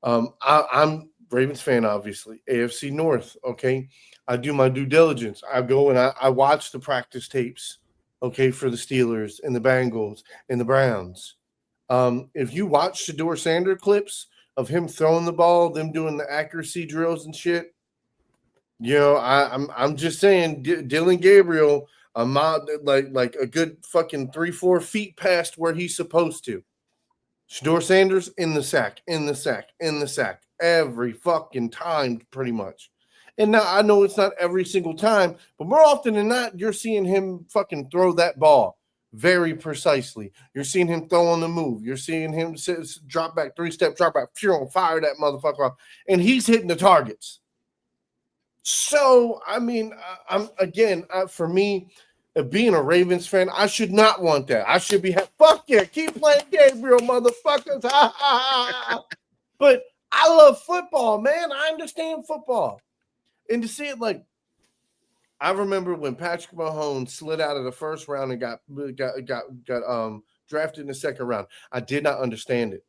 I'm Ravens fan, obviously. AFC North. Okay, I do my due diligence. I go and I watch the practice tapes. okay, for the Steelers and the Bengals and the Browns. If you watch Shedeur Sanders clips of him throwing the ball, them doing the accuracy drills and shit, you know, I'm just saying, Dylan Gabriel, like a good fucking 3-4 feet past where he's supposed to. Shedeur Sanders in the sack every fucking time, pretty much. And now I know it's not every single time, but more often than not, you're seeing him fucking throw that ball very precisely. You're seeing him throw on the move. You're seeing him drop back, 3-step drop back, fire that motherfucker off, and he's hitting the targets. So, I mean, for me, being a Ravens fan, I should not want that. I should be, fuck yeah, keep playing Gabriel, motherfuckers. But I love football, man. I understand football. And to see it, like, I remember when Patrick Mahomes slid out of the first round and got drafted in the second round. I did not understand it.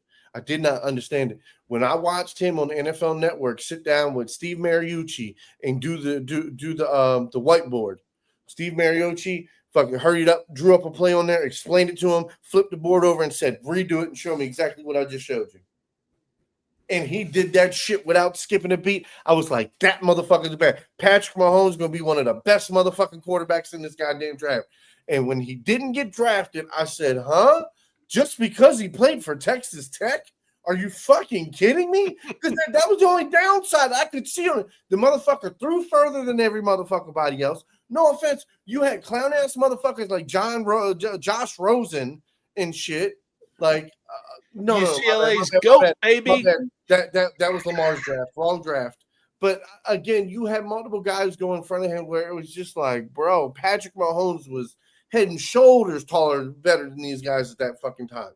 When I watched him on the NFL Network sit down with Steve Mariucci and do the whiteboard. Steve Mariucci fucking hurried up, drew up a play on there, explained it to him, flipped the board over and said, redo it and show me exactly what I just showed you. And he did that shit without skipping a beat. I was like, that motherfucker's bad. Patrick Mahomes is going to be one of the best motherfucking quarterbacks in this goddamn draft. And when he didn't get drafted, I said, huh? Just because he played for Texas Tech? Are you fucking kidding me? Because that was the only downside I could see on it. The motherfucker threw further than every motherfucking body else. No offense. You had clown-ass motherfuckers like Josh Rosen and shit. Like, no, UCLA's GOAT, baby. That was Lamar's draft. Wrong draft. But again, you had multiple guys go in front of him where it was just like, bro, Patrick Mahomes was head and shoulders taller, better than these guys at that fucking time.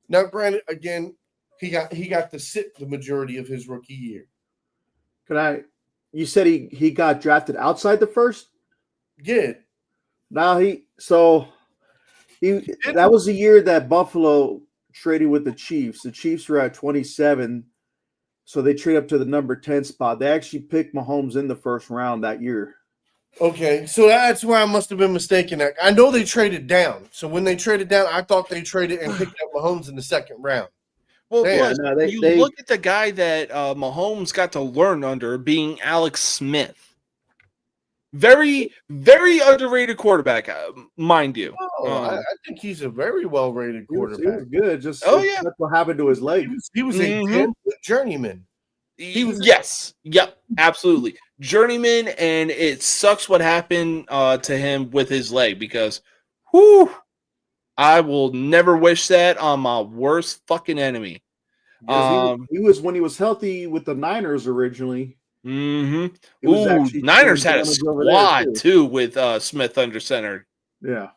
Now, granted, again, he got to sit the majority of his rookie year. You said he got drafted outside the first? Yeah. Now that was the year that Buffalo traded with the Chiefs. The Chiefs were at 27, so they trade up to the number 10 spot. They actually picked Mahomes in the first round that year. Okay, so that's where I must have been mistaken. I know they traded down. So when they traded down, I thought they traded and picked up Mahomes in the second round. Well, plus, look at the guy that Mahomes got to learn under, being Alex Smith. Very, very underrated quarterback, mind you. I think he's a very well-rated quarterback. He was good. Just that's what happened to his leg. He was a journeyman. Yep, absolutely. Journeyman, and it sucks what happened to him with his leg because, I will never wish that on my worst fucking enemy. He was when he was healthy with the Niners originally. Mm-hmm. Ooh, Niners had a squad too with Smith under center. Yeah.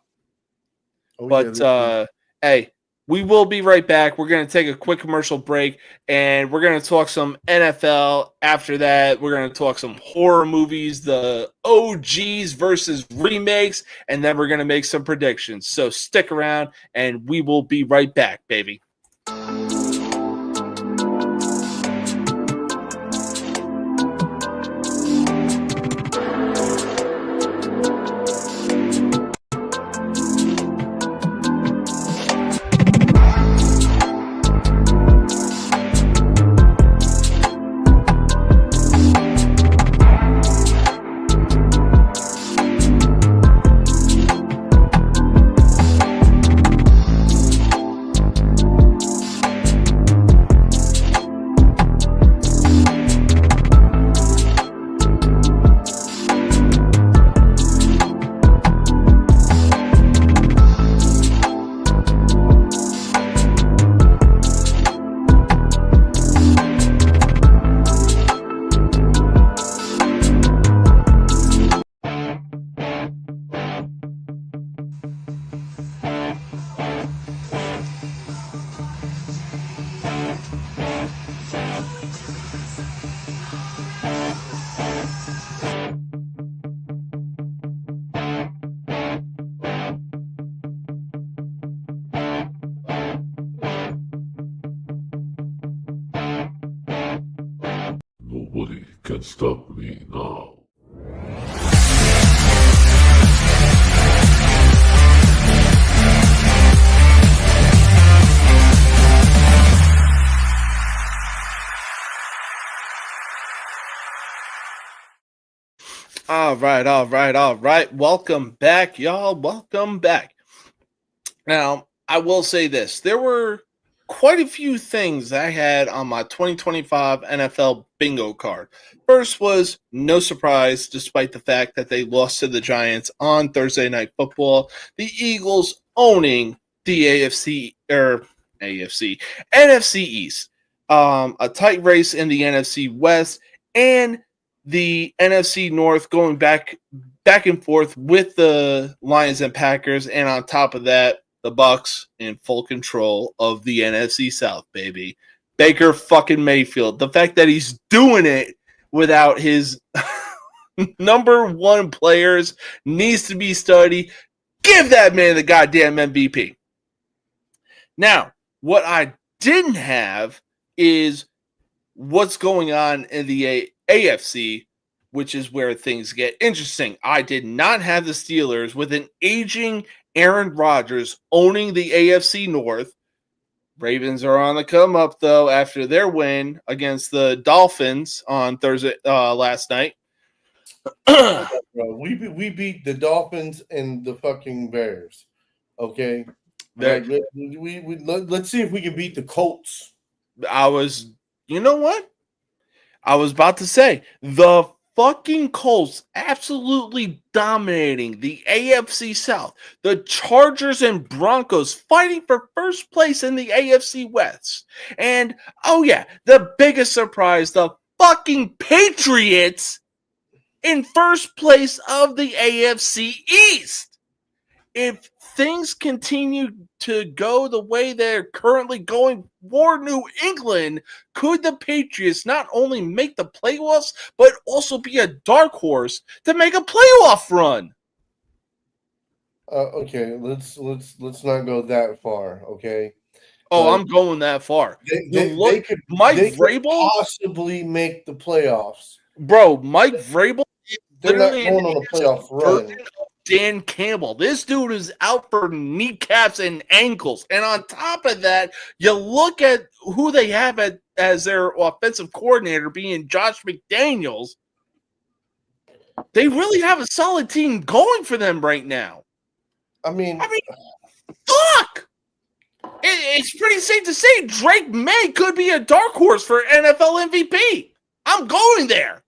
Hey, we will be right back. We're going to take a quick commercial break, and we're going to talk some NFL. After that, we're going to talk some horror movies, the OGs versus remakes, and then we're going to make some predictions. So stick around, and we will be right back, baby. Nobody can stop me now. All right. Welcome back, y'all. Welcome back. Now, I will say this. There were quite a few things I had on my 2025 NFL bingo card. First was no surprise, despite the fact that they lost to the Giants on Thursday Night Football. The Eagles owning the NFC East. A tight race in the NFC West, and the NFC North going back and forth with the Lions and Packers, and on top of that, the Bucs in full control of the NFC South, baby. Baker fucking Mayfield. The fact that he's doing it without his number one players needs to be studied. Give that man the goddamn MVP. Now, what I didn't have is what's going on in the AFC, which is where things get interesting. I did not have the Steelers with an aging Aaron Rodgers owning the AFC North. Ravens are on the come up, though, after their win against the Dolphins on Thursday last night. Bro, we beat the Dolphins and the fucking Bears. Okay, let's see if we can beat the Colts. You know what? I was about to say, the fucking Colts absolutely dominating the AFC South. The Chargers and Broncos fighting for first place in the AFC West. And, oh yeah, the biggest surprise, the fucking Patriots in first place of the AFC East. If things continue to go the way they're currently going for New England, could the Patriots not only make the playoffs, but also be a dark horse to make a playoff run? Okay, let's not go that far. Okay. Oh, I'm going that far. They could Vrabel possibly make the playoffs. Bro, Mike Vrabel is They're not literally going on a playoff run. Dan Campbell. This dude is out for kneecaps and ankles. And on top of that, you look at who they have as their offensive coordinator being Josh McDaniels. They really have a solid team going for them right now. I mean, fuck! It's pretty safe to say Drake May could be a dark horse for NFL MVP. I'm going there.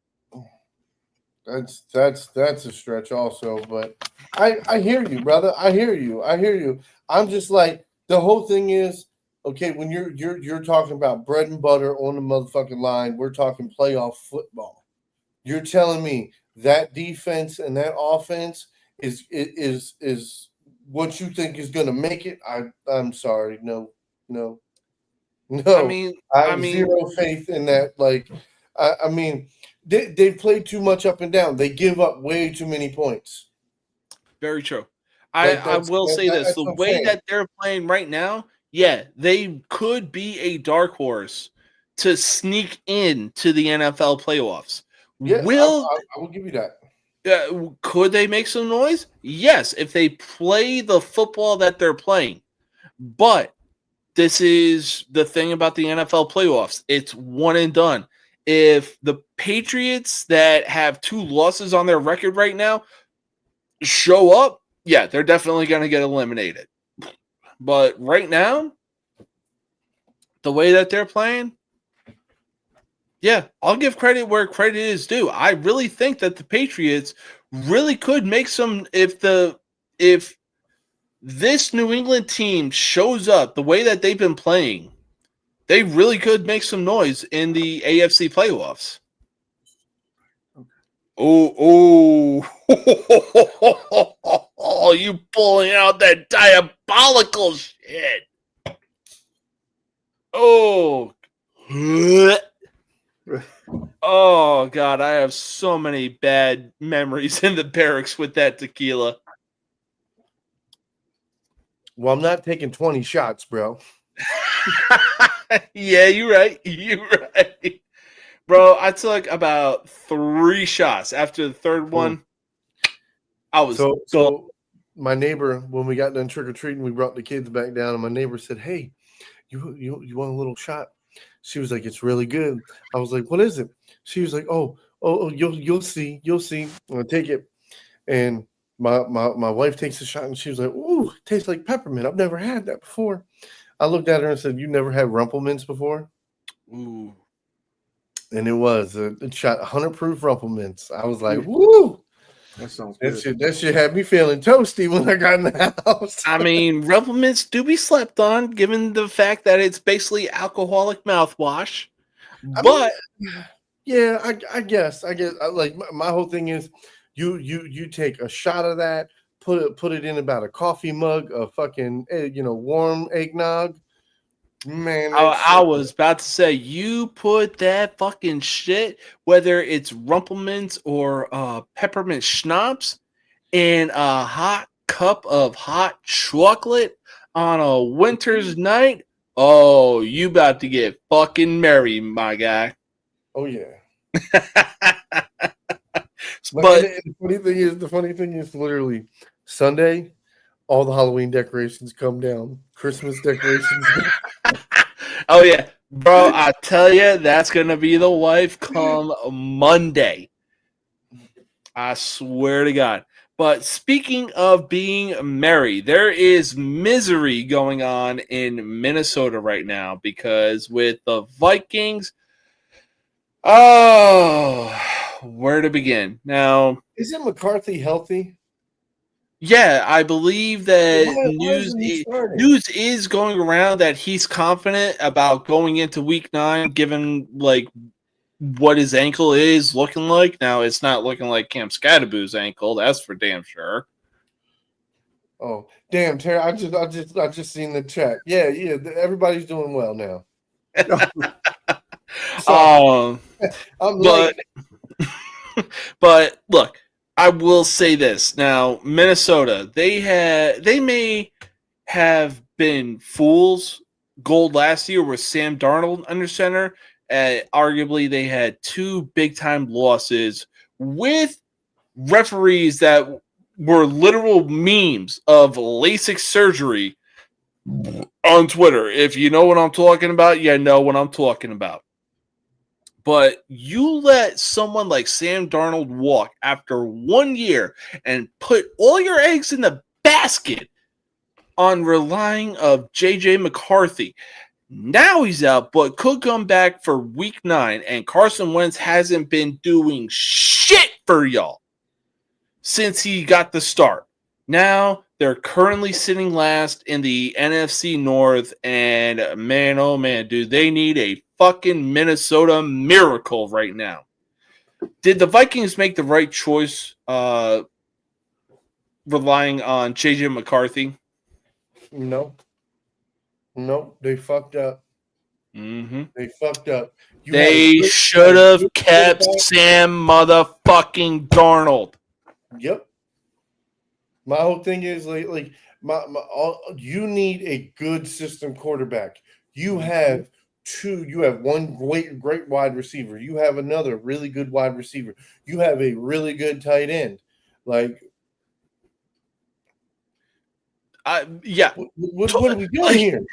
That's a stretch also, but I hear you, brother. I hear you. I'm just like, the whole thing is, okay, when you're talking about bread and butter on the motherfucking line, we're talking playoff football. You're telling me that defense and that offense is what you think is going to make it? I'm sorry, no. I have zero faith in that. Like, I mean. They play too much up and down. They give up way too many points. Very true. I will say this. The way that they're playing right now, yeah, they could be a dark horse to sneak into the NFL playoffs. Yeah, I will give you that. Could they make some noise? Yes, if they play the football that they're playing. But this is the thing about the NFL playoffs. It's one and done. If the Patriots that have 2 losses on their record right now show up, yeah, they're definitely going to get eliminated. But right now, the way that they're playing, yeah, I'll give credit where credit is due. I really think that the Patriots really could make some, if this New England team shows up the way that they've been playing, they really could make some noise in the AFC playoffs. Oh, you pulling out that diabolical shit. Oh. Oh, God, I have so many bad memories in the barracks with that tequila. Well, I'm not taking 20 shots, bro. Yeah, you're right. Bro, I took about 3 shots. After the third one, I was so my neighbor, when we got done trick-or-treating, we brought the kids back down, and my neighbor said, "Hey, you want a little shot?" She was like, "It's really good." I was like, "What is it?" She was like, "Oh, oh, you'll see. I'm gonna take it. And my wife takes a shot and she was like, ooh, it tastes like peppermint. I've never had that before. I looked at her and said, you never had Rumplemints before? Ooh. And it was a shot 100 proof Rumplemints. I was like, woo! That sounds good. That shit had me feeling toasty when I got in the house. I mean, Rumplemints do be slept on, given the fact that it's basically alcoholic mouthwash. But yeah, I guess like my whole thing is, you take a shot of that, put it in about a coffee mug of fucking warm eggnog. Man, I was about to say, you put that fucking shit, whether it's Rumplemints or peppermint schnapps, in a hot cup of hot chocolate on a winter's night. Oh, you about to get fucking merry, my guy. Oh yeah. But the funny thing is literally Sunday, all the Halloween decorations come down. Christmas decorations. Oh yeah, bro, I tell you, that's gonna be the wife come Monday. I swear to God. But speaking of being merry, there is misery going on in Minnesota right now because with the Vikings, where to begin? Now, isn't McCarthy healthy? Yeah, I believe that Why news is going around that he's confident about going into week 9, given like what his ankle is looking like. Now, it's not looking like Cam Scadaboo's ankle, that's for damn sure. Oh, damn, Terry! I just seen the chat. Yeah, everybody's doing well now. I'm but but look, I will say this. Now, Minnesota, they may have been fools gold last year with Sam Darnold under center. Arguably, they had 2 big-time losses with referees that were literal memes of LASIK surgery on Twitter. If you know what I'm talking about, you know what I'm talking about. But you let someone like Sam Darnold walk after 1 year and put all your eggs in the basket on relying of J.J. McCarthy. Now he's out, but could come back for week 9, and Carson Wentz hasn't been doing shit for y'all since he got the start. Now they're currently sitting last in the NFC North, and man, oh man, dude, they need a fucking Minnesota miracle right now. Did the Vikings make the right choice relying on J.J. McCarthy? No, they fucked up. Mm-hmm. They fucked up. They should have kept Sam motherfucking Darnold. Yep. My whole thing is like you need a good system quarterback. You have 2. You have one great wide receiver. You have another really good wide receiver. You have a really good tight end. Like, yeah. What are we doing here?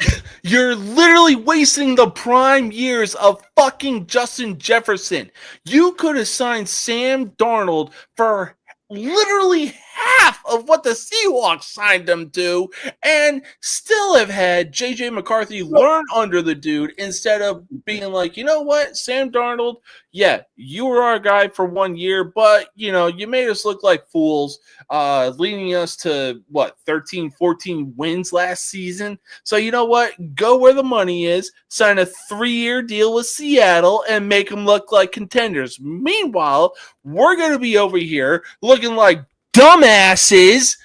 You're literally wasting the prime years of fucking Justin Jefferson. You could have signed Sam Darnold for literally half of what the Seahawks signed him to and still have had J.J. McCarthy learn under the dude instead of being like, you know what, Sam Darnold, yeah, you were our guy for 1 year, but, you made us look like fools, leading us to, 13, 14 wins last season. So you know what? Go where the money is, sign a 3-year deal with Seattle, and make them look like contenders. Meanwhile, we're going to be over here looking like dumbasses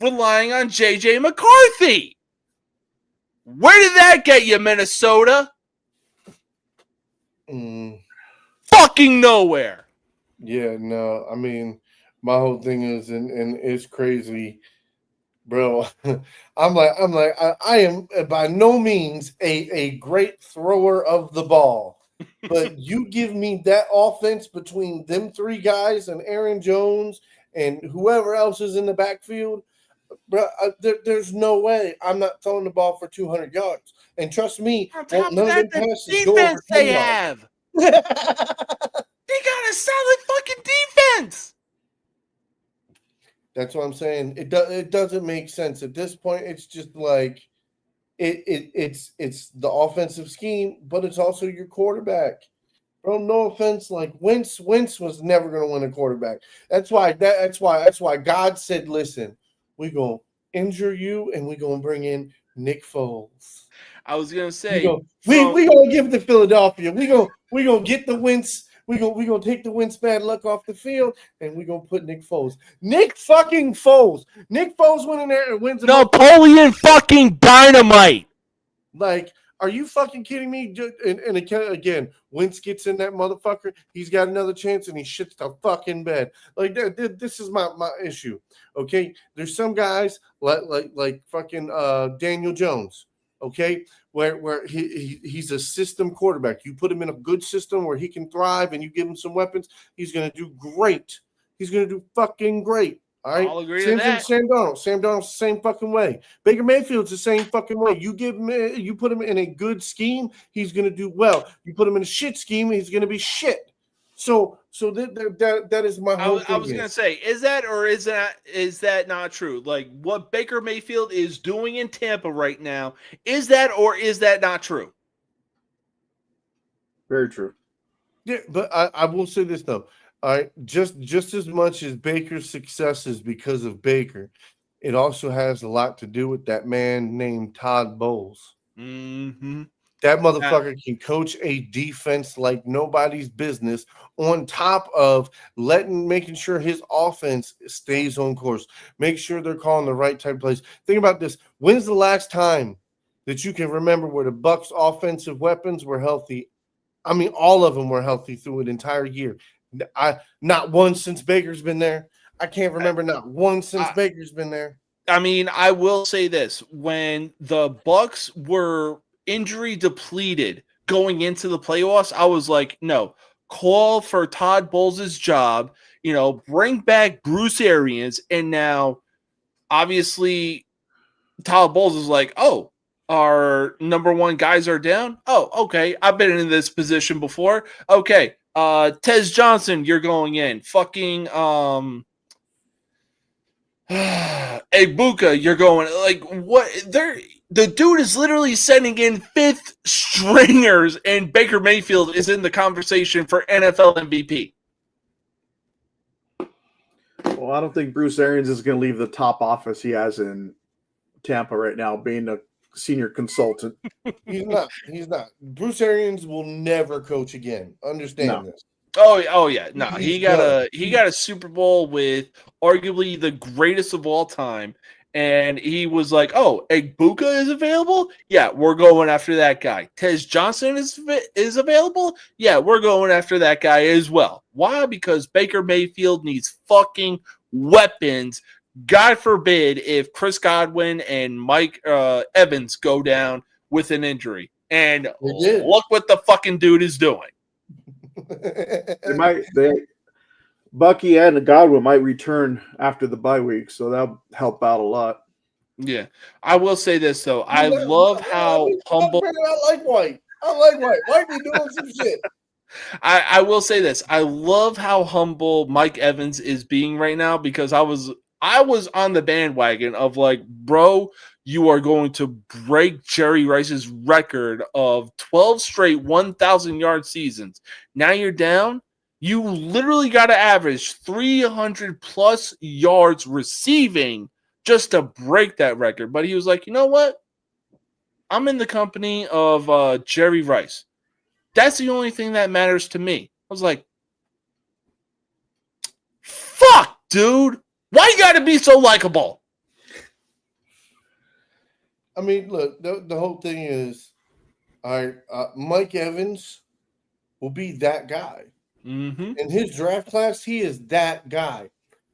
relying on J.J. McCarthy. Where did that get you, Minnesota? Fucking nowhere. Yeah, no, I mean, my whole thing is, and it's crazy, bro. I'm like, I am by no means a great thrower of the ball, but you give me that offense between them 3 guys and Aaron Jones and whoever else is in the backfield, bro, there's no way I'm not throwing the ball for 200 yards. And trust me, On top of none that, of them the passes go over defense 10 they yards. have. They got a solid fucking defense. That's what I'm saying. It doesn't make sense at this point. It's just like it's the offensive scheme, but it's also your quarterback. Bro, no offense, like Wentz was never going to win a quarterback. That's why God said, "Listen, we gonna injure you, and we gonna bring in Nick Foles." I was gonna We say gonna give it to Philadelphia. We gonna get the Wentz. We gonna take the Wentz bad luck off the field, and we gonna put Nick Foles. Nick fucking Foles. Nick Foles went in there and wins. Napoleon fucking Dynamite. Like, are you fucking kidding me? And again, Wentz gets in that motherfucker. He's got another chance, and he shits the fucking bed. Like, this is my issue. Okay, there's some guys like fucking Daniel Jones. Okay, where he's a system quarterback. You put him in a good system where he can thrive, and you give him some weapons, he's gonna do great. He's gonna do fucking great. All right. I'll agree Same with thing that. with Sam Darnold. Sam Darnold's the same fucking way. Baker Mayfield's the same fucking way. You put him in a good scheme, he's gonna do well. You put him in a shit scheme, he's gonna be shit. So that is my whole thing. I was gonna say, is that not true? Like what Baker Mayfield is doing in Tampa right now, is that not true? Very true. Yeah, but I will say this though. All right, just as much as Baker's success is because of Baker, it also has a lot to do with that man named Todd Bowles. Mm-hmm. That motherfucker can coach a defense like nobody's business, on top of making sure his offense stays on course. Make sure they're calling the right type of plays. Think about this. When's the last time that you can remember where the Bucs' offensive weapons were healthy? I mean, all of them were healthy through an entire year. Not one since Baker's been there. I can't remember not one since Baker's been there. I mean, I will say this. When the Bucs were injury depleted going into the playoffs, I was like, no, call for Todd Bowles' job, bring back Bruce Arians. And now, obviously, Todd Bowles is like, oh, our number one guys are down. Oh, okay. I've been in this position before. Okay. Tez Johnson, you're going in. Fucking Ibuka, you're going. Like, what? The dude is literally sending in fifth stringers, and Baker Mayfield is in the conversation for NFL MVP. Well, I don't think Bruce Arians is going to leave the top office he has in Tampa right now, being a senior consultant. He's not. Bruce Arians will never coach again. Understand this. Oh yeah. No, he got a Super Bowl with arguably the greatest of all time. And he was like, oh, Ibuka is available? Yeah, we're going after that guy. Tez Johnson is available? Yeah, we're going after that guy as well. Why? Because Baker Mayfield needs fucking weapons. God forbid if Chris Godwin and Mike Evans go down with an injury. And look what the fucking dude is doing. Bucky and Godwin might return after the bye week, so that'll help out a lot. Yeah. I will say this, though. I love how humble. I like White. White be doing some shit. I will say this. I love how humble Mike Evans is being right now, because I was on the bandwagon of like, bro, you are going to break Jerry Rice's record of 12 straight 1,000-yard seasons. Now you're down. You literally got to average 300-plus yards receiving just to break that record. But he was like, you know what? I'm in the company of Jerry Rice. That's the only thing that matters to me. I was like, fuck, dude. Why you got to be so likable? I mean, look, the whole thing is, Mike Evans will be that guy. Mm-hmm. In his draft class, he is that guy.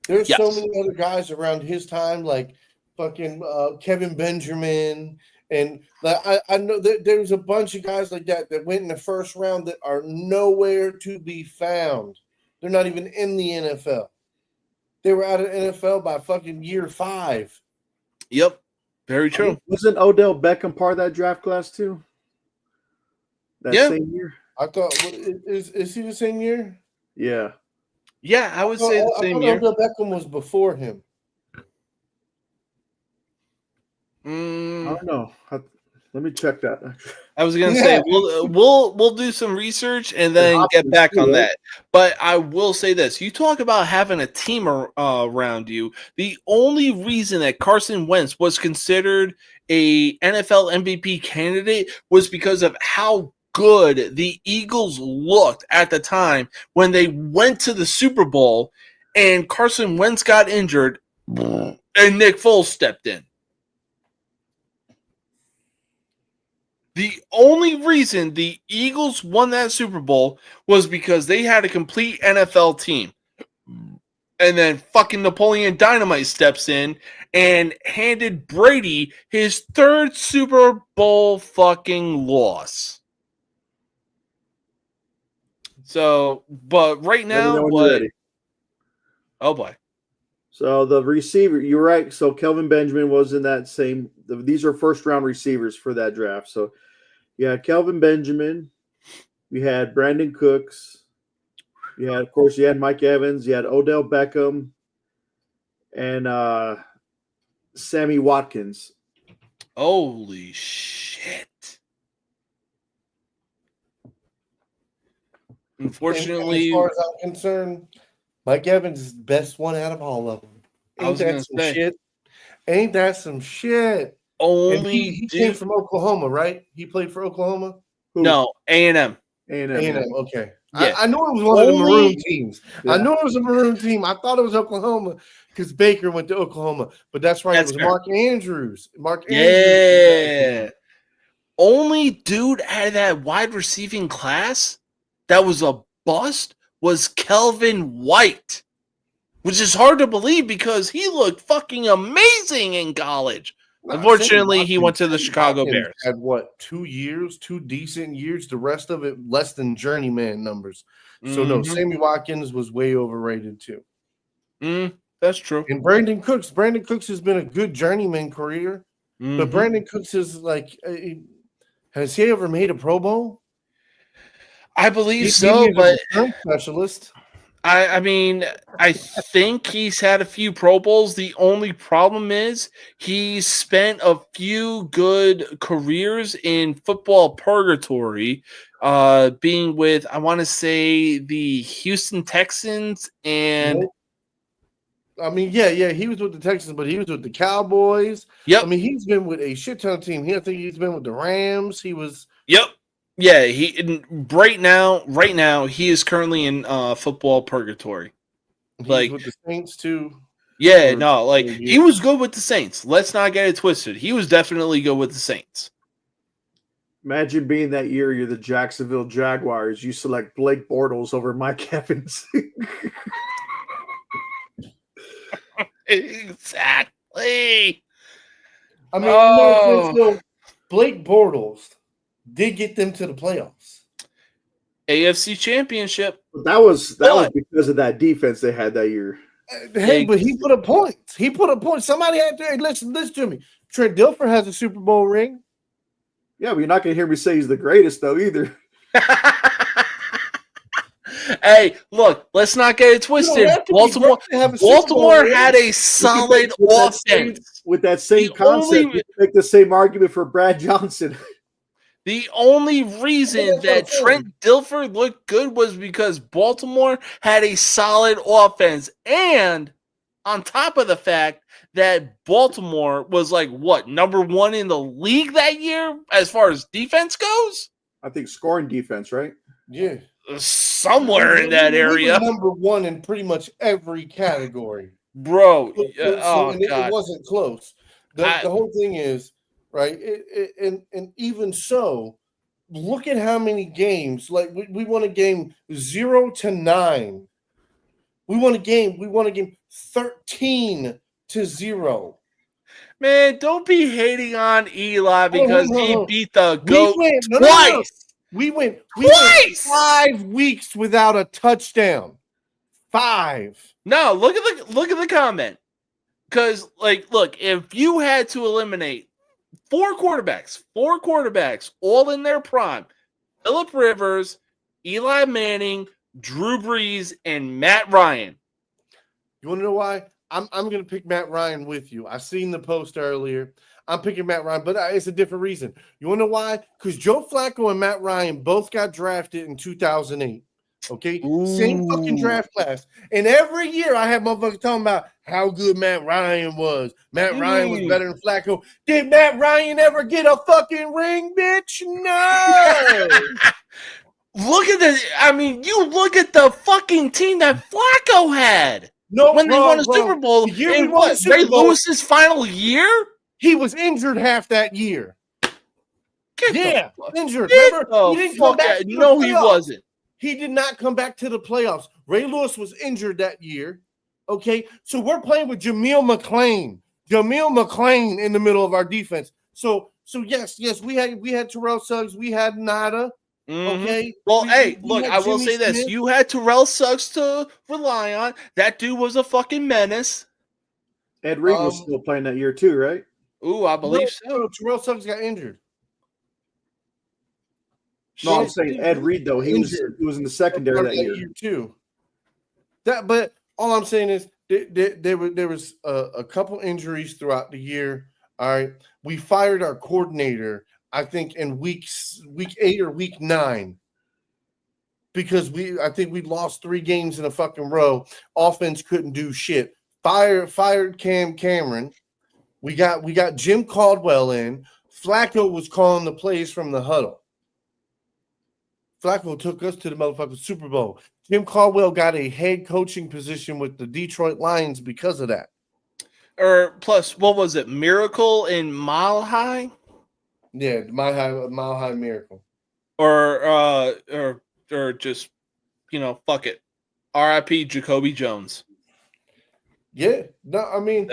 There's so many other guys around his time, like fucking Kevin Benjamin. And I know that there's a bunch of guys like that went in the first round that are nowhere to be found. They're not even in the NFL. They were out of NFL by fucking year 5. Yep. Very true. Wasn't Odell Beckham part of that draft class too? That same year? I thought, is he the same year? Yeah. Yeah, I would say the I same thought year. Odell Beckham was before him. I don't know. Let me check that. I was gonna Yeah. say we'll do some research and then get back on that. But I will say this: you talk about having a team around you. The only reason that Carson Wentz was considered a NFL MVP candidate was because of how good the Eagles looked at the time when they went to the Super Bowl, and Carson Wentz got injured, and Nick Foles stepped in. The only reason the Eagles won that Super Bowl was because they had a complete NFL team. And then fucking Napoleon Dynamite steps in and handed Brady his third Super Bowl fucking loss. So, but right now, what? Oh boy. So the receiver, you're right. So Kelvin Benjamin was in that same. These are first round receivers for that draft. So you had Kelvin Benjamin, you had Brandon Cooks, you had, of course, you had Mike Evans, you had Odell Beckham, and Sammy Watkins. Holy shit! Unfortunately, as far as I'm concerned, Mike Evans is the best one out of all of them. Ain't that some shit? Ain't that some shit? Only he came from Oklahoma, right? He played for Oklahoma? No, A&M. A&M, okay. Yeah. I knew it was one of the maroon teams. Yeah. I knew it was a maroon team. I thought it was Oklahoma because Baker went to Oklahoma. But that's right. It was fair. Mark Andrews. Yeah. Only dude out of that wide receiving class that was a bust was Kelvin White, which is hard to believe because he looked fucking amazing in college. Unfortunately, he went to the Chicago Bears. Had what, 2 years, 2 decent years? The rest of it less than journeyman numbers. So no, Sammy Watkins was way overrated too. That's true. And Brandon Cooks has been a good journeyman career, but Brandon Cooks is like, has he ever made a Pro Bowl? I believe so, but specialist. I mean, I think he's had a few Pro Bowls. The only problem is he's spent a few good careers in football purgatory, being with, I want to say, the Houston Texans and... I mean, yeah, he was with the Texans, but he was with the Cowboys. Yep. I mean, he's been with a shit ton of teams. I think he's been with the Rams. He was... Yep. Yeah, right now he is currently in football purgatory. He's with the Saints too. Yeah, no, like he was good with the Saints. Let's not get it twisted. He was definitely good with the Saints. Imagine being that year you're the Jacksonville Jaguars. You select Blake Bortles over Mike Evans. Exactly. I mean, Blake Bortles did get them to the playoffs. AFC Championship. That was because of that defense they had that year. Hey, but he put a point. Somebody had to listen to me. Trent Dilfer has a Super Bowl ring. Yeah, but you're not going to hear me say he's the greatest, though, either. Hey, look, let's not get it twisted. Baltimore had a solid offense. With that same concept, you make the same argument for Brad Johnson. The only reason that Trent Dilfer looked good was because Baltimore had a solid offense. And on top of the fact that Baltimore was number 1 in the league that year as far as defense goes? I think scoring defense, right? Yeah. Somewhere in that area. Number 1 in pretty much every category. Bro. It wasn't close. The whole thing is, right? And even so, look at how many games. Like we won a game 0-9. We won a game 13-0. Man, don't be hating on Eli because he beat the GOAT twice. We went 5 weeks without a touchdown. 5. No, look at the comment. Because, look, if you had to eliminate 4 quarterbacks, all in their prime, Phillip Rivers, Eli Manning, Drew Brees and Matt Ryan. You want to know why? I'm going to pick Matt Ryan with you. I seen the post earlier. I'm picking Matt Ryan, but it's a different reason. You want to know why? Because Joe Flacco and Matt Ryan both got drafted in 2008. Okay? Same fucking draft class. And every year I have motherfuckers talking about how good Matt Ryan was. Matt Ryan was better than Flacco. Did Matt Ryan ever get a fucking ring, bitch? No. Look at the. I mean, you look at the fucking team that Flacco had. No, when they won a Super Bowl. In what? Ray Lewis's final year? He was injured half that year. Injured. Remember? He didn't come back. No, he wasn't. He did not come back to the playoffs. Ray Lewis was injured that year. Okay, so we're playing with Jameel McClain in the middle of our defense. So yes, we had Terrell Suggs, we had Nada. Mm-hmm. Okay. Well, look, I will say this: you had Terrell Suggs to rely on. That dude was a fucking menace. Ed Reed was still playing that year too, right? Ooh, I believe so. No, Terrell Suggs got injured. No, I'm saying Ed Reed though. He was in the secondary that year too. But all I'm saying is there was a couple injuries throughout the year. All right, we fired our coordinator, I think, in week 8 or week 9, because I think we lost 3 games in a fucking row. Offense couldn't do shit. Fired Cameron. We got Jim Caldwell in. Flacco was calling the plays from the huddle. Flacco took us to the motherfucking Super Bowl. Jim Caldwell got a head coaching position with the Detroit Lions because of that. Or plus, what was it? Miracle in Mile High? Yeah, Mile High Miracle. Or just, fuck it. R.I.P. Jacoby Jones. Yeah. No, I mean,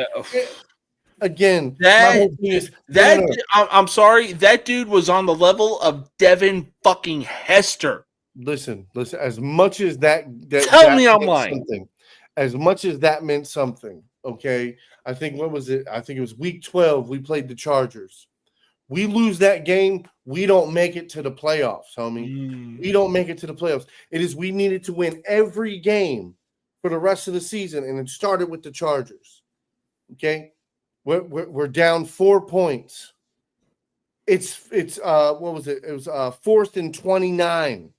again, I'm sorry, that dude was on the level of Devin fucking Hester. Listen. As much as that tell me I'm lying. As much as that meant something, okay. I think what was it? I think it was week 12. We played the Chargers. We lose that game, we don't make it to the playoffs, homie. We don't make it to the playoffs. We needed to win every game for the rest of the season, and it started with the Chargers. Okay, we're down 4 points. It's what was it? It was 4th and 29.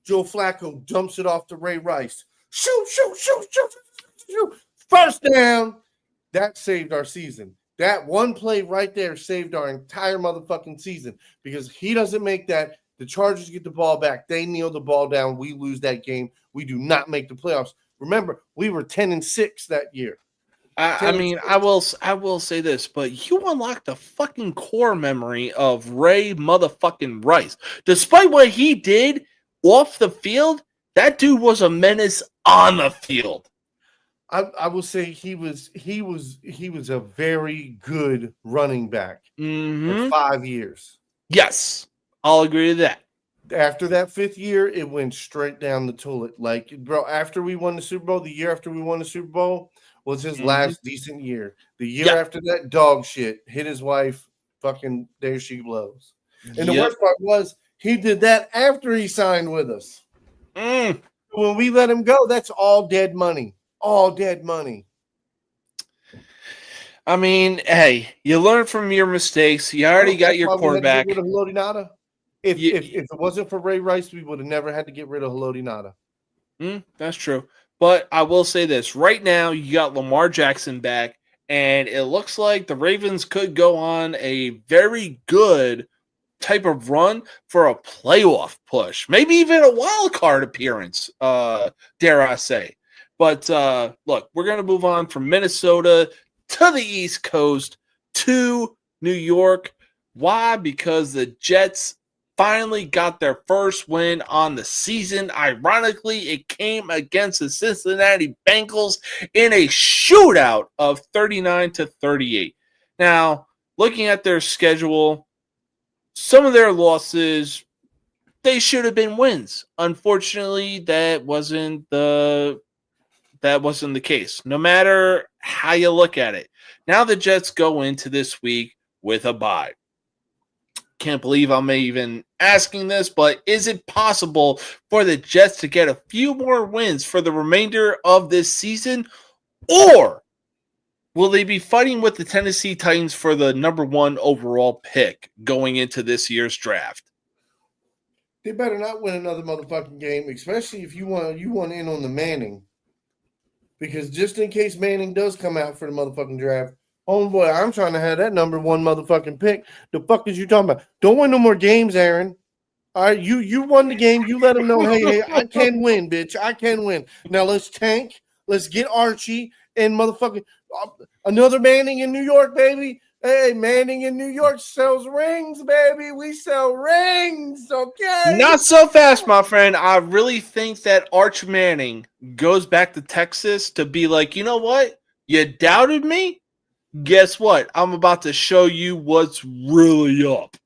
Joe Flacco dumps it off to Ray Rice. Shoot. First down. That saved our season. That one play right there saved our entire motherfucking season, because he doesn't make that. The Chargers get the ball back. They kneel the ball down. We lose that game. We do not make the playoffs. Remember, we were 10-6 that year. I mean, I will say this, but you unlocked the fucking core memory of Ray motherfucking Rice. Despite what he did off the field, that dude was a menace on the field. I will say he was a very good running back for 5 years. Yes, I'll agree to that. After that 5th year, it went straight down the toilet. Like, bro, after we won the Super Bowl, the year after we won the Super Bowl was his last decent year. The year after that, dog shit. Hit his wife, fucking there she blows. And the worst part was he did that after he signed with us. When we let him go, that's all dead money. All dead money. I mean, hey, you learn from your mistakes. You already got your quarterback. If it wasn't for Ray Rice, we would have never had to get rid of Haloti Ngata. That's true. But I will say this. Right now, you got Lamar Jackson back, and it looks like the Ravens could go on a very good type of run for a playoff push. Maybe even a wild card appearance, dare I say. But look, we're going to move on from Minnesota to the East Coast to New York. Why? Because the Jets finally got their first win on the season. Ironically, it came against the Cincinnati Bengals in a shootout of 39-38. Now, looking at their schedule, some of their losses, they should have been wins. Unfortunately, that wasn't the case. No matter how you look at it. Now the Jets go into this week with a bye. can't believe I'm even asking this, but is it possible for the Jets to get a few more wins for the remainder of this season? Or will they be fighting with the Tennessee Titans for the number 1 overall pick going into this year's draft? They better not win another motherfucking game, especially if you want in on the Manning. Because just in case Manning does come out for the motherfucking draft, homeboy, I'm trying to have that number 1 motherfucking pick. The fuck is you talking about? Don't win no more games, Aaron. All right, you won the game. You let them know, hey, I can win, bitch. I can win. Now let's tank. Let's get Archie and motherfucking another Manning in New York, baby. Hey, Manning in New York sells rings, baby. We sell rings, okay? Not so fast, my friend. I really think that Arch Manning goes back to Texas to be like, you know what? You doubted me? Guess what? I'm about to show you what's really up.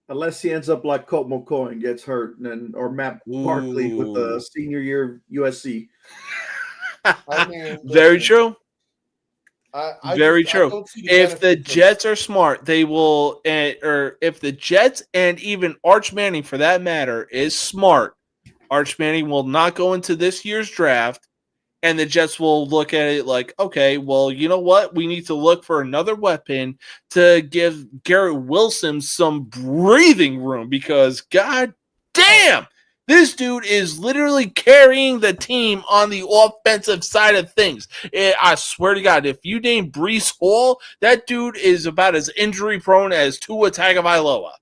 Unless he ends up like Colt McCoy and gets hurt, or Matt Barkley with the senior year USC. I mean, Very true. Very true. If the Jets are smart, they will, or if the Jets and even Arch Manning, for that matter, is smart, Arch Manning will not go into this year's draft, and the Jets will look at it like, okay, well, you know what? We need to look for another weapon to give Garrett Wilson some breathing room because, god damn, this dude is literally carrying the team on the offensive side of things. I swear to God, if you name Breece Hall, that dude is about as injury-prone as Tua Tagovailoa.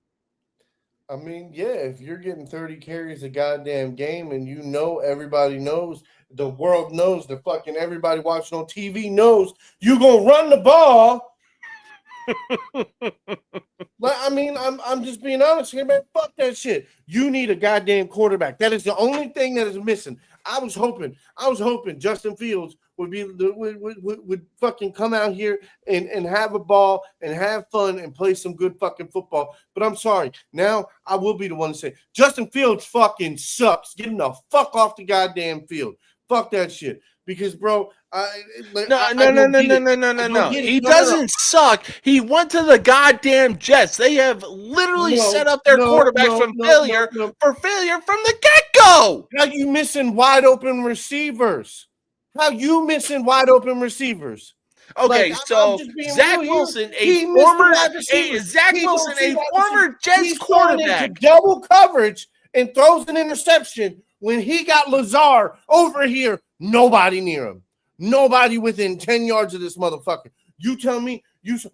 I mean, yeah, if you're getting 30 carries a goddamn game and you know everybody knows, the world knows, the fucking everybody watching on TV knows you're going to run the ball. I mean, I'm just being honest here, man. Fuck that shit. You need a goddamn quarterback. That is the only thing that is missing. I was hoping Justin Fields would fucking come out here and have a ball and have fun and play some good fucking football. But I'm sorry. Now I will be the one to say Justin Fields fucking sucks. Get him the fuck off the goddamn field. Fuck that shit. Because, bro, no. He doesn't suck. He went to the goddamn Jets. They have literally set up their quarterbacks for failure from the get-go. How you missing wide open receivers? Okay, so Zach Wilson, a former Jets quarterback, double coverage and throws an interception when he got Lazard over here. Nobody near him. Nobody within 10 yards of this motherfucker. You tell me that's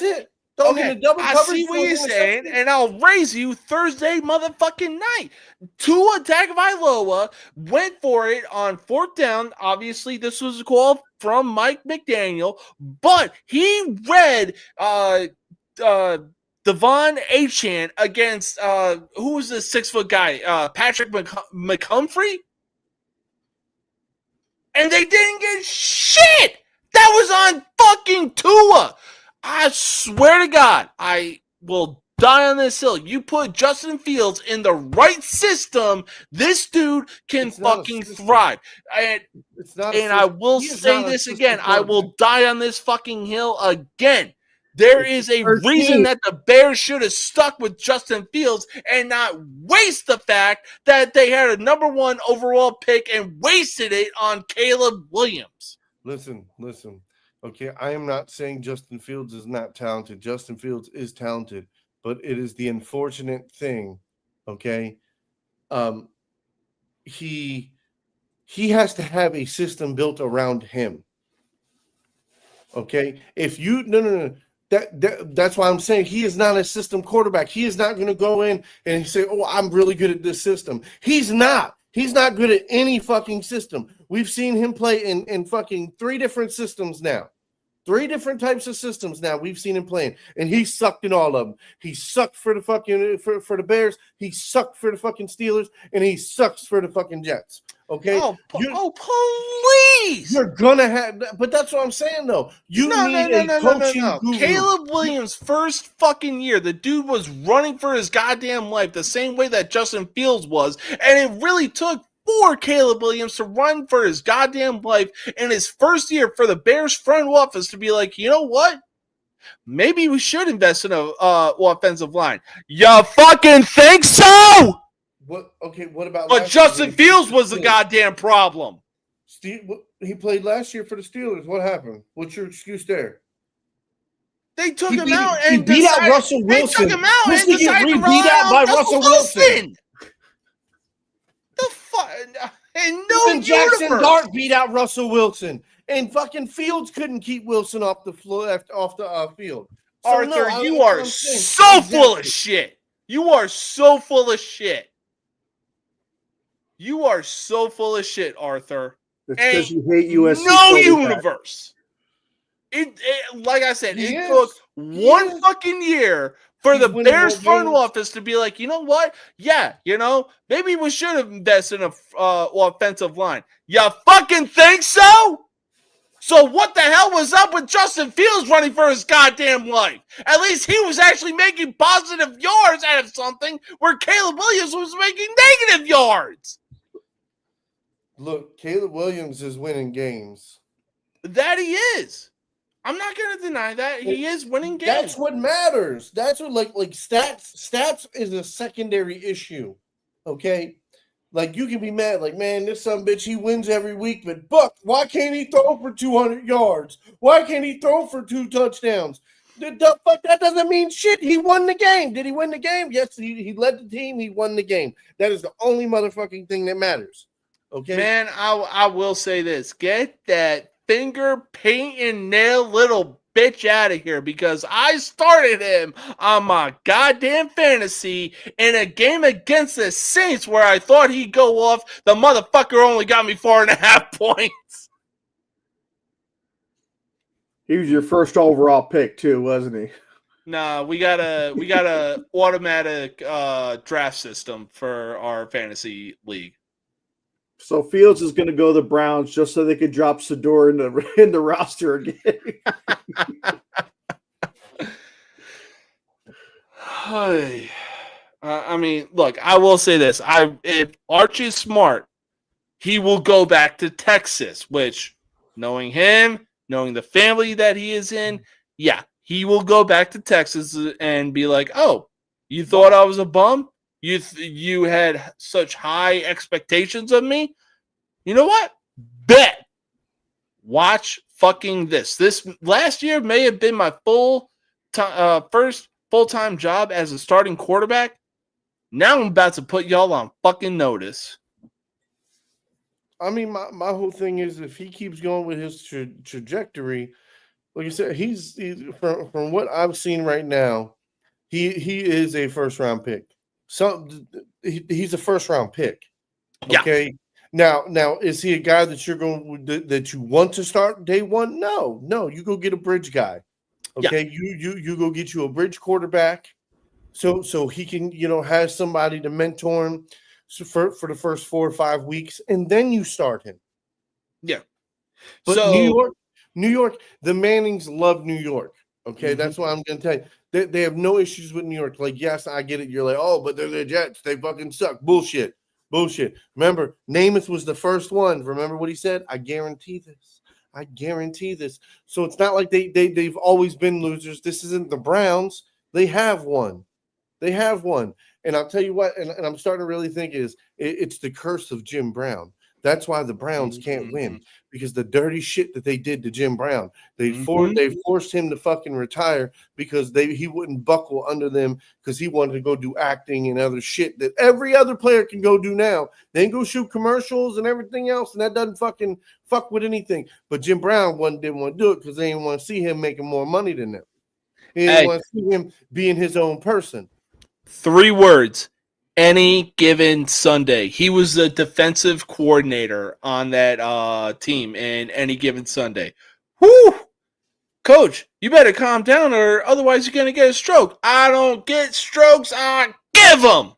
it. Okay, I see what you're saying, and I'll raise you Thursday motherfucking night. Tua Tagovailoa went for it on 4th down. Obviously, this was a call from Mike McDaniel, but he read Devon Achane against who was the 6-foot guy? Patrick McCumphrey? And they didn't get shit. That was on fucking Tua. I swear to God, I will die on this hill. You put Justin Fields in the right system, this dude can fucking thrive. And I will say this again. I will die on this fucking hill again. There is a reason that the Bears should have stuck with Justin Fields and not waste the fact that they had a number 1 overall pick and wasted it on Caleb Williams. Listen. Okay, I am not saying Justin Fields is not talented. Justin Fields is talented, but it is the unfortunate thing, okay? He has to have a system built around him. Okay? If you no. That's why I'm saying he is not a system quarterback. He is not going to go in and say, "Oh, I'm really good at this system." He's not. He's not good at any fucking system. We've seen him play in fucking 3 different systems now. 3 different types of systems now we've seen him playing, and he sucked in all of them. He sucked for the fucking for the Bears. He sucked for the fucking Steelers, and he sucks for the fucking Jets. Okay. Please! You're gonna have, but that's what I'm saying though. You need a coaching guru. Caleb Williams' first fucking year, the dude was running for his goddamn life the same way that Justin Fields was, and it really took for Caleb Williams to run for his goddamn life in his first year for the Bears front office to be like, you know what? Maybe we should invest in a offensive line. You fucking think so? What? Okay, what about? But Justin Fields was the goddamn problem. He played last year for the Steelers. What happened? What's your excuse there? They took him out and he beat out Russell Wilson. They took him out Who's and he get decided to beat out by Russell Wilson? The fuck? And Even Jackson universe. Dart beat out Russell Wilson, and fucking Fields couldn't keep Wilson off the floor, off the field. So Arthur, no, you are so full of shit. You are so full of shit. You are so full of shit, Arthur. It's because you hate USC. No universe. It like I said, it took one fucking year for the Bears front office to be like, you know what? Yeah, maybe we should have invested in a offensive line. You fucking think so? So what the hell was up with Justin Fields running for his goddamn life? At least he was actually making positive yards out of something where Caleb Williams was making negative yards. Look, Caleb Williams is winning games. That he is. I'm not going to deny that. He is winning games. That's what matters. That's what like stats is a secondary issue. Okay? Like you can be mad, like, man, this son bitch, he wins every week, but Buck, why can't he throw for 200 yards? Why can't he throw for 2 touchdowns? The fuck, that doesn't mean shit. He won the game. Did he win the game? Yes, he led the team. He won the game. That is the only motherfucking thing that matters. Okay? Man, I will say this. Get that finger painting nail little bitch out of here, because I started him on my goddamn fantasy in a game against the Saints where I thought he'd go off. The motherfucker only got me 4.5 points. He was your first overall pick too, wasn't he? Nah, we got a automatic draft system for our fantasy league. So Fields is going to go to the Browns just so they could drop Sador in the roster again. I mean, look, I will say this. If Archie's smart, he will go back to Texas, which, knowing him, knowing the family that he is in, yeah, he will go back to Texas and be like, oh, you thought I was a bum? You had such high expectations of me? You know what? Bet. Watch fucking this. This last year may have been my first full-time job as a starting quarterback. Now I'm about to put y'all on fucking notice. I mean, my whole thing is if he keeps going with his trajectory, like you said, he's from what I've seen right now, he is a first-round pick. He's a first-round pick. Okay. Yeah. Now, is he a guy that that you want to start day one? No. You go get a bridge guy. Okay. Yeah. You go get you a bridge quarterback, so he can have somebody to mentor him for the first 4 or 5 weeks, and then you start him. Yeah. But so, New York, the Mannings love New York. Okay, mm-hmm. That's why I'm going to tell you. They have no issues with New York. Like, yes, I get it. You're like, oh, but they're the Jets. They fucking suck. Bullshit. Remember, Namath was the first one. Remember what he said? I guarantee this. So it's not like they've always been losers. This isn't the Browns. They have one. And I'll tell you what, and I'm starting to really think it's the curse of Jim Brown. That's why the Browns can't win, because the dirty shit that they did to Jim Brown, they forced him to fucking retire because he wouldn't buckle under them because he wanted to go do acting and other shit that every other player can go do now. They can go shoot commercials and everything else, and that doesn't fucking fuck with anything. But Jim Brown didn't want to do it because they didn't want to see him making more money than them. He didn't want to see him being his own person. 3 words. Any given Sunday. He was the defensive coordinator on that team in Any Given Sunday. Whoo! Coach, you better calm down or otherwise you're going to get a stroke. I don't get strokes. I give them.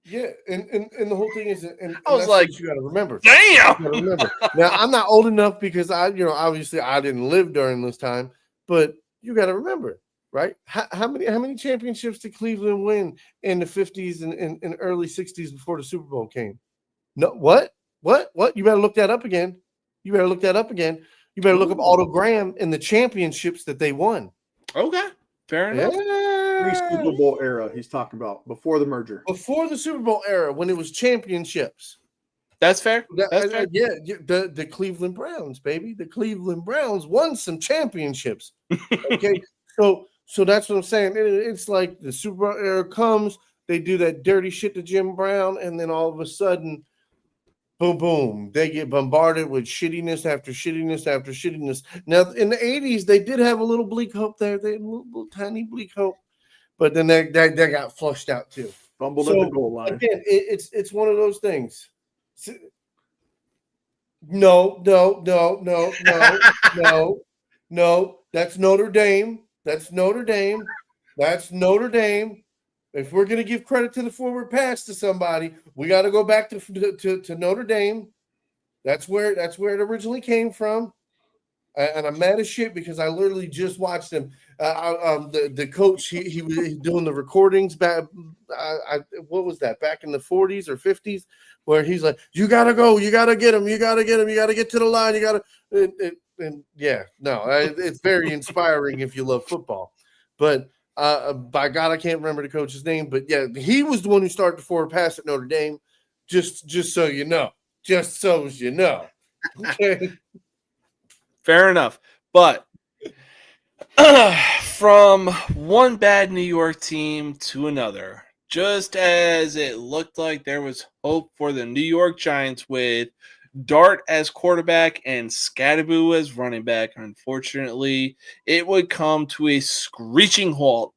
Yeah, and the whole thing is, and I was like, you got to remember. Damn! Now, I'm not old enough because obviously I didn't live during this time, but you got to remember. Right? How many championships did Cleveland win in the 50s and early 60s before the Super Bowl came? No, what? You better look that up again. You better look up Otto Graham and the championships that they won. Okay, fair enough. Pre-Super Bowl era he's talking about, before the merger. Before the Super Bowl era, when it was championships. That's fair. That's fair. Yeah, the Cleveland Browns, baby. The Cleveland Browns won some championships. Okay, so that's what I'm saying. It's like the Super Bowl era comes, they do that dirty shit to Jim Brown, and then all of a sudden, boom, boom, they get bombarded with shittiness after shittiness after shittiness. Now, in the 80s, they did have a little bleak hope there. They had a little tiny bleak hope, but then that got flushed out too. Fumbled at the goal line. Again, it's one of those things. No. That's Notre Dame. That's Notre Dame. That's Notre Dame. If we're gonna give credit to the forward pass to somebody, we got to go back to Notre Dame. That's where it originally came from. And I'm mad as shit because I literally just watched him. The coach, he was doing the recordings back. What was that? Back in the 40s or 50s, where he's like, "You gotta go, you gotta get him, you gotta get him, you gotta get to the line, you gotta." It's very inspiring if you love football. But by God, I can't remember the coach's name. But yeah, he was the one who started the forward pass at Notre Dame. Just so you know, just so you know. Okay. Fair enough. But from one bad New York team to another, just as it looked like there was hope for the New York Giants with Dart as quarterback and Scadaboo as running back, unfortunately, it would come to a screeching halt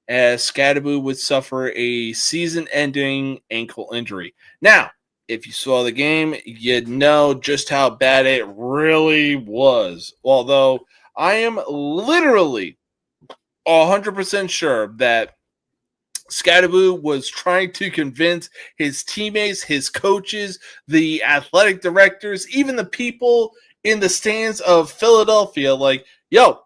as Scadaboo would suffer a season-ending ankle injury. Now, if you saw the game, you'd know just how bad it really was. Although I am literally 100% sure that Scadaboo was trying to convince his teammates, his coaches, the athletic directors, even the people in the stands of Philadelphia, like, yo,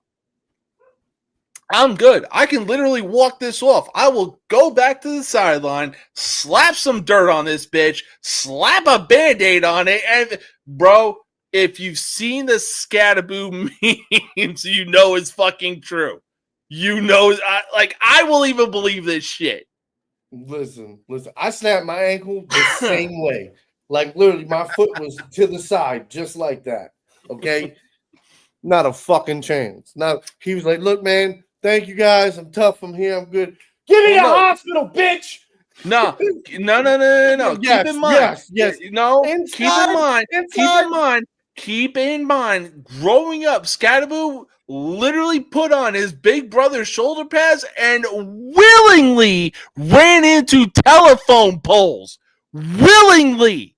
I'm good. I can literally walk this off. I will go back to the sideline, slap some dirt on this bitch, slap a Band-Aid on it, and bro, if you've seen the Scadaboo memes, you know it's fucking true. You know, I will even believe this shit. Listen. I snapped my ankle the same way. Like, literally, my foot was to the side, just like that. Okay? Not a fucking chance. Now, he was like, look, man, thank you guys. I'm tough. I'm here. I'm good. Give me a hospital, bitch. No. Yes, keep in mind. Yes. No, Inside, keep in mind, growing up, Scadaboo literally put on his big brother's shoulder pads and willingly ran into telephone poles. Willingly.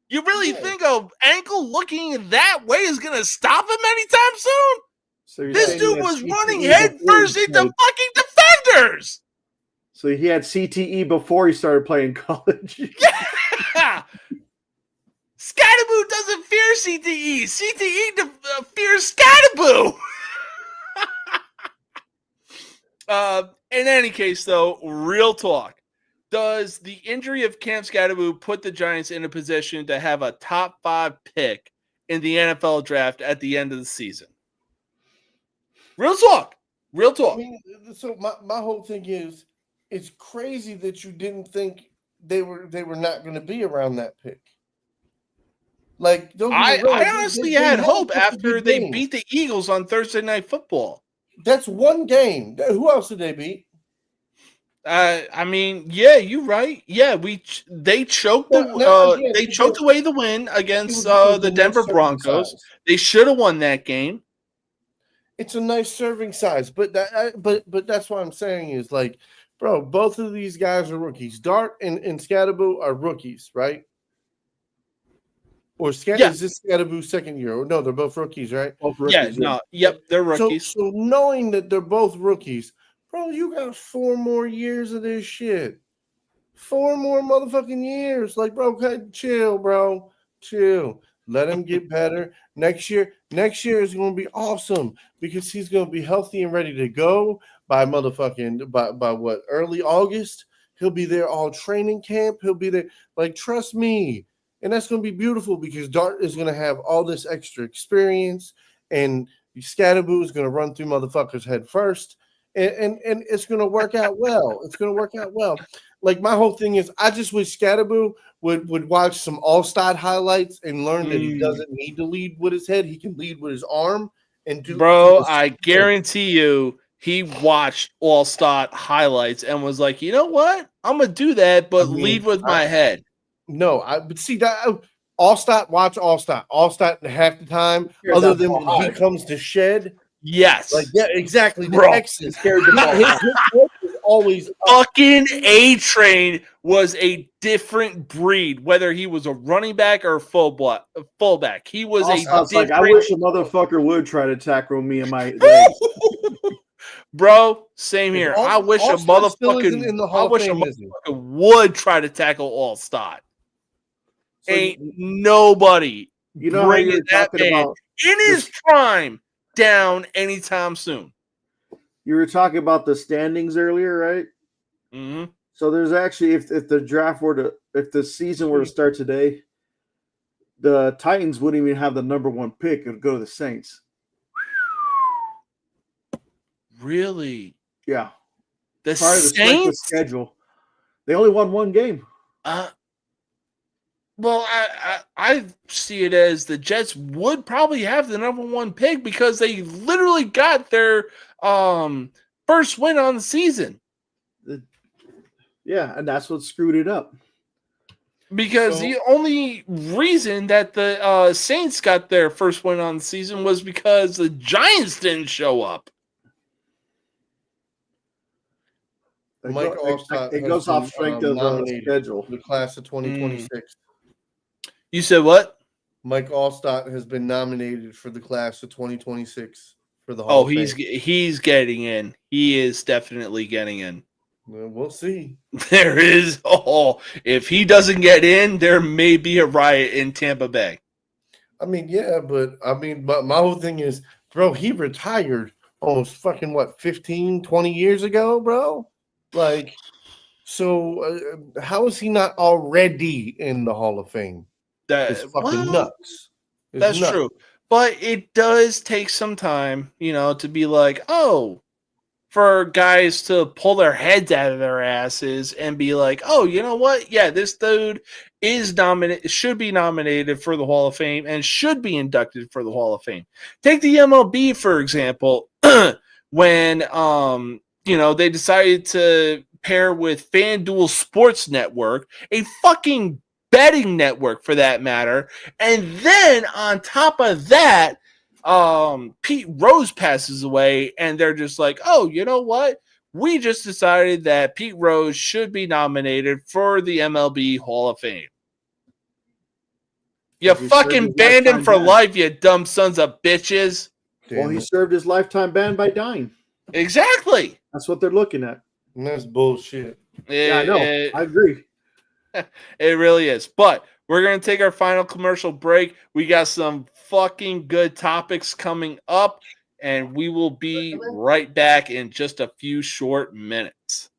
You really think an ankle looking that way is going to stop him anytime soon? So this dude was running headfirst into fucking defenders. So he had CTE before he started playing college. Yeah. Scadaboo doesn't fear CTE. CTE fears Scadaboo. In any case, though, real talk. Does the injury of Cam Scadaboo put the Giants in a position to have a top 5 pick in the NFL draft at the end of the season? Real talk. I mean, so my whole thing is, it's crazy that you didn't think they were not going to be around that pick. Like, I honestly had hope after they beat the Eagles on Thursday Night Football. That's one game. Who else did they beat? I mean, yeah, you're right. Yeah, they choked they choked away the win against the Denver Broncos. They should have won that game. It's a nice serving size, but that's what I'm saying is, like, bro, both of these guys are rookies. Dart and Scadaboo are rookies, right? Or is this Scadaboo's second year? No, they're both rookies, right? Both rookies, they're rookies. So knowing that they're both rookies, bro, you got 4 more years of this shit. 4 more motherfucking years. Like, bro, chill, bro. Chill. Let him get better. Next year is going to be awesome because he's going to be healthy and ready to go by what, early August? He'll be there all training camp. He'll be there. Like, trust me. And that's going to be beautiful because Dart is going to have all this extra experience. And Scatterboo is going to run through motherfuckers head first, and it's going to work out well. It's going to work out well. Like, my whole thing is, I just wish Scatterboo would watch some All-Star highlights and learn that he doesn't need to lead with his head. He can lead with his arm and do. Bro, I guarantee you, he watched All-Star highlights and was like, you know what? I'm gonna do that, but lead with my head. No, but see that All-Star, watch All-Star half the time, other than when he comes to shed. Yes. Like, yeah, exactly. The Bro. Texans scared the ball. His is always fucking A-Train was a different breed, whether he was a running back or a fullback. He was I was like, I wish a motherfucker would try to tackle me and my legs. Bro, same here. I wish a All-Star motherfucker would try to tackle All-Star. So Ain't nobody you know how you're that talking man about in his prime down anytime soon. you were talking about the standings earlier, right? Mm-hmm. So there's actually, if the draft were to, if the season were to start today, the Titans wouldn't even have the number 1 pick. It would go to the Saints. Really? Yeah. The Part of the strength of Saints? schedule. They only won 1 game. Well, I see it as the Jets would probably have the number 1 pick because they literally got their first win on the season. Yeah, and that's what screwed it up. Because the only reason that the Saints got their first win on the season was because the Giants didn't show up. Mike Allstott. It goes off strength of the schedule. The class of 2026. You said what? Mike Allstott has been nominated for the class of 2026 for the Hall of Fame. He's getting in. He is definitely getting in. Well, we'll see. There is. If he doesn't get in, there may be a riot in Tampa Bay. I mean, yeah, but my whole thing is, bro, he retired almost fucking 15, 20 years ago, bro. Like, so how is he not already in the Hall of Fame? It's fucking nuts. That's true. But it does take some time, to be like, for guys to pull their heads out of their asses and be like, you know what? Yeah, this dude is should be nominated for the Hall of Fame and should be inducted for the Hall of Fame. Take the MLB, for example, when, they decided to pair with FanDuel Sports Network, a fucking betting network for that matter. And then on top of that, Pete Rose passes away, and they're just like, you know what? We just decided that Pete Rose should be nominated for the MLB Hall of Fame. You fucking banned him for life, you dumb sons of bitches. Well, he served his lifetime ban by dying. Exactly. That's what they're looking at. And that's bullshit. Yeah, I know. I agree. It really is. But we're going to take our final commercial break. We got some fucking good topics coming up, and we will be right back in just a few short minutes.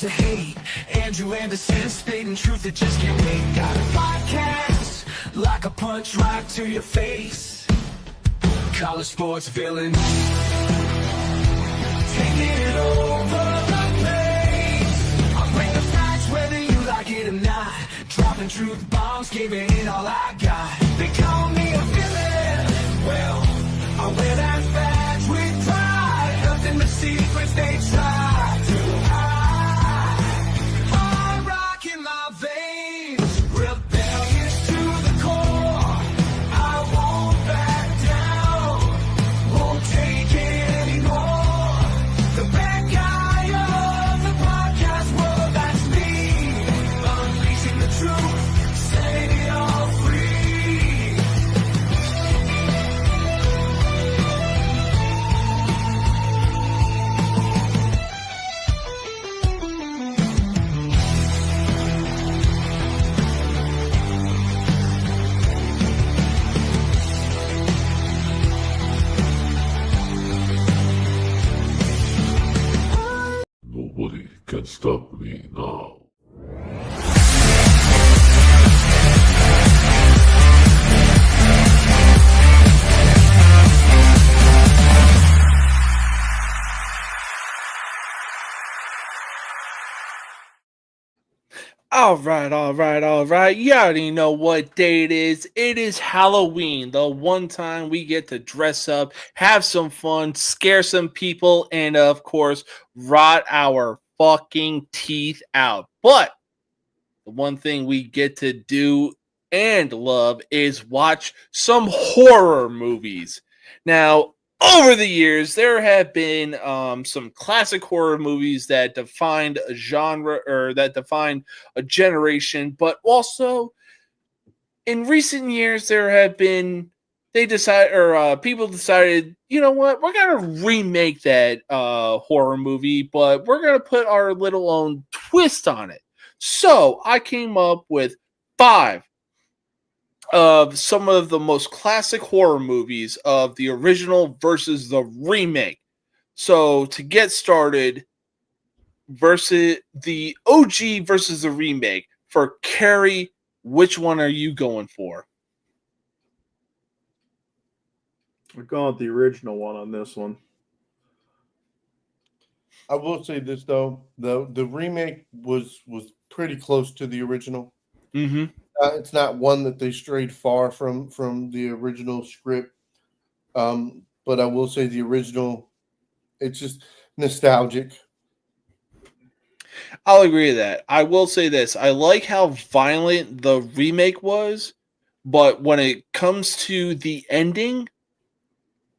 to hate. Andrew Anderson spitting truth that just can't wait. Got a podcast like a punch right to your face. College sports villain, taking it over the place. I bring the facts whether you like it or not. Dropping truth bombs, giving it all I got. They call me a villain. Well, I wear that badge with pride. Nothing but secrets they try to hide. Hard rock in my veins, rebellious to the core. I won't back down, won't take it anymore. The bad guy of the podcast world, that's me. Unleashing the truth, setting it all free. Nobody can stop me now. All right, all right, all right. You already know what day it is. It is Halloween, the one time we get to dress up, have some fun, scare some people, and of course, rot our fucking teeth out. But the one thing we get to do and love is watch some horror movies. Now, over the years, there have been some classic horror movies that defined a genre or that defined a generation, but also in recent years, there have been people decided, you know what, we're gonna remake that horror movie, but we're gonna put our little own twist on it. So I came up with 5 of some of the most classic horror movies of the original versus the remake. So to get started, versus the OG versus the remake for Carrie, which one are you going for? We're going with the original one on this one. I will say this though, the remake was pretty close to the original. Mm-hmm. It's not one that they strayed far from the original script, but I will say the original, it's just nostalgic. I'll agree with that. I will say this. I like how violent the remake was, but when it comes to the ending,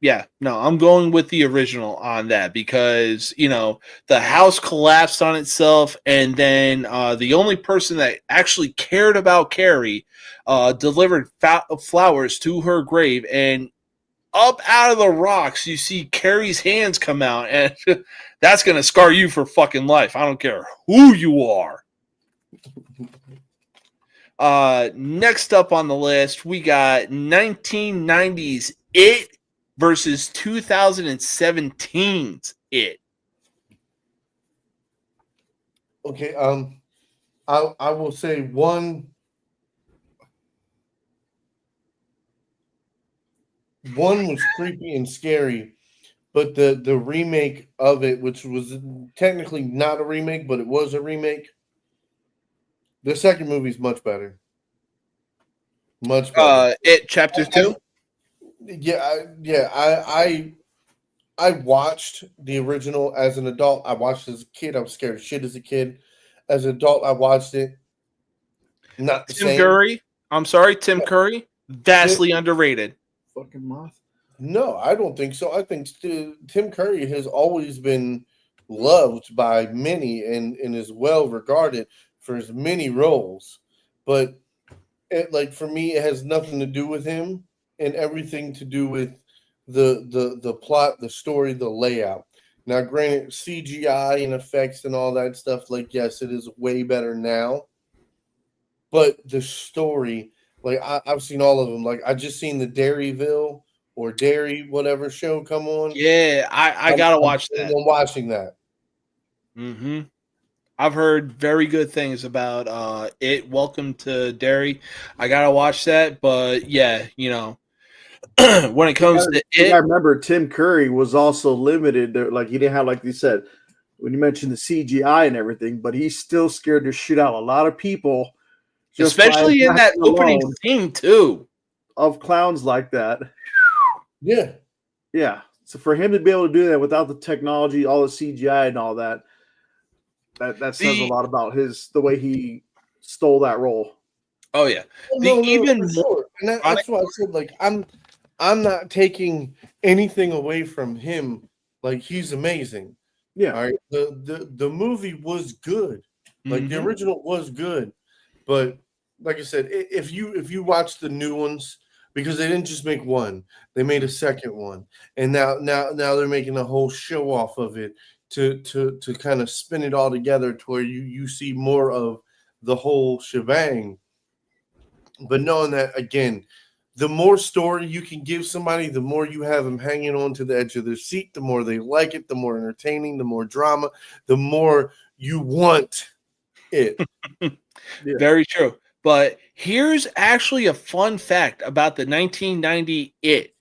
yeah, no, I'm going with the original on that because, you know, the house collapsed on itself, and then the only person that actually cared about Carrie delivered flowers to her grave, and up out of the rocks, you see Carrie's hands come out, and that's going to scar you for fucking life. I don't care who you are. Next up on the list, we got 1990s It versus 2017's It. Okay, I will say one was creepy and scary, but the remake of it, which was technically not a remake, but it was a remake. The second movie is much better. Much better. It Chapter 2? I watched the original as an adult. I watched it as a kid. I was scared of shit as a kid. As an adult, I watched it. Not the same. Tim Curry. Vastly underrated. Fucking moth. No, I don't think so. I think Tim Curry has always been loved by many and is well regarded for his many roles. But for me, it has nothing to do with him and everything to do with the plot, the story, the layout. Now, granted, CGI and effects and all that stuff, yes, it is way better now. But the story, I've seen all of them. I just seen the Dairyville or Dairy whatever show come on. Yeah, I gotta watch that. I'm watching that. Mm-hmm. I've heard very good things about it. Welcome to Derry. I gotta watch that, but yeah, when it comes to I it, remember Tim Curry was also limited. Like he didn't have, like you said, when you mentioned the CGI and everything, but he's still scared to shoot out a lot of people, just by especially in that acting opening alone scene too. of clowns like that. Yeah. Yeah. So for him to be able to do that without the technology, all the CGI and all that, that says a lot about the way he stole that role. Oh yeah, For sure. And that's why I said, like, I'm not taking anything away from him. Like, he's amazing. Yeah. All right. The movie was good. Like the original was good, but like I said, if you watch the new ones, because they didn't just make one, they made a second one, and now they're making a whole show off of it to kind of spin it all together to where you see more of the whole shebang. But knowing that, again, the more story you can give somebody, the more you have them hanging on to the edge of their seat, the more they like it, the more entertaining, the more drama, the more you want it. Yeah. Very true. But here's actually a fun fact about the 1990 It.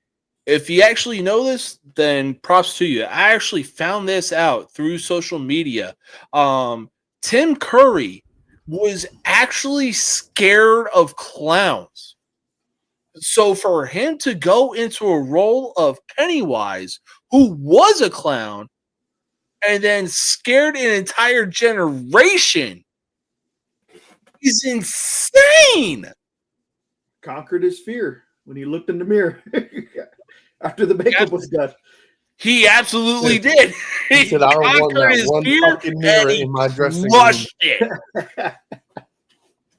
If you actually know this, then props to you. I actually found this out through social media. Tim Curry was actually scared of clowns. So for him to go into a role of Pennywise, who was a clown, and then scared an entire generation, is insane. Conquered his fear when he looked in the mirror after the makeup was done. He absolutely did. He said, "I don't want that one fucking mirror in my dressing room." It.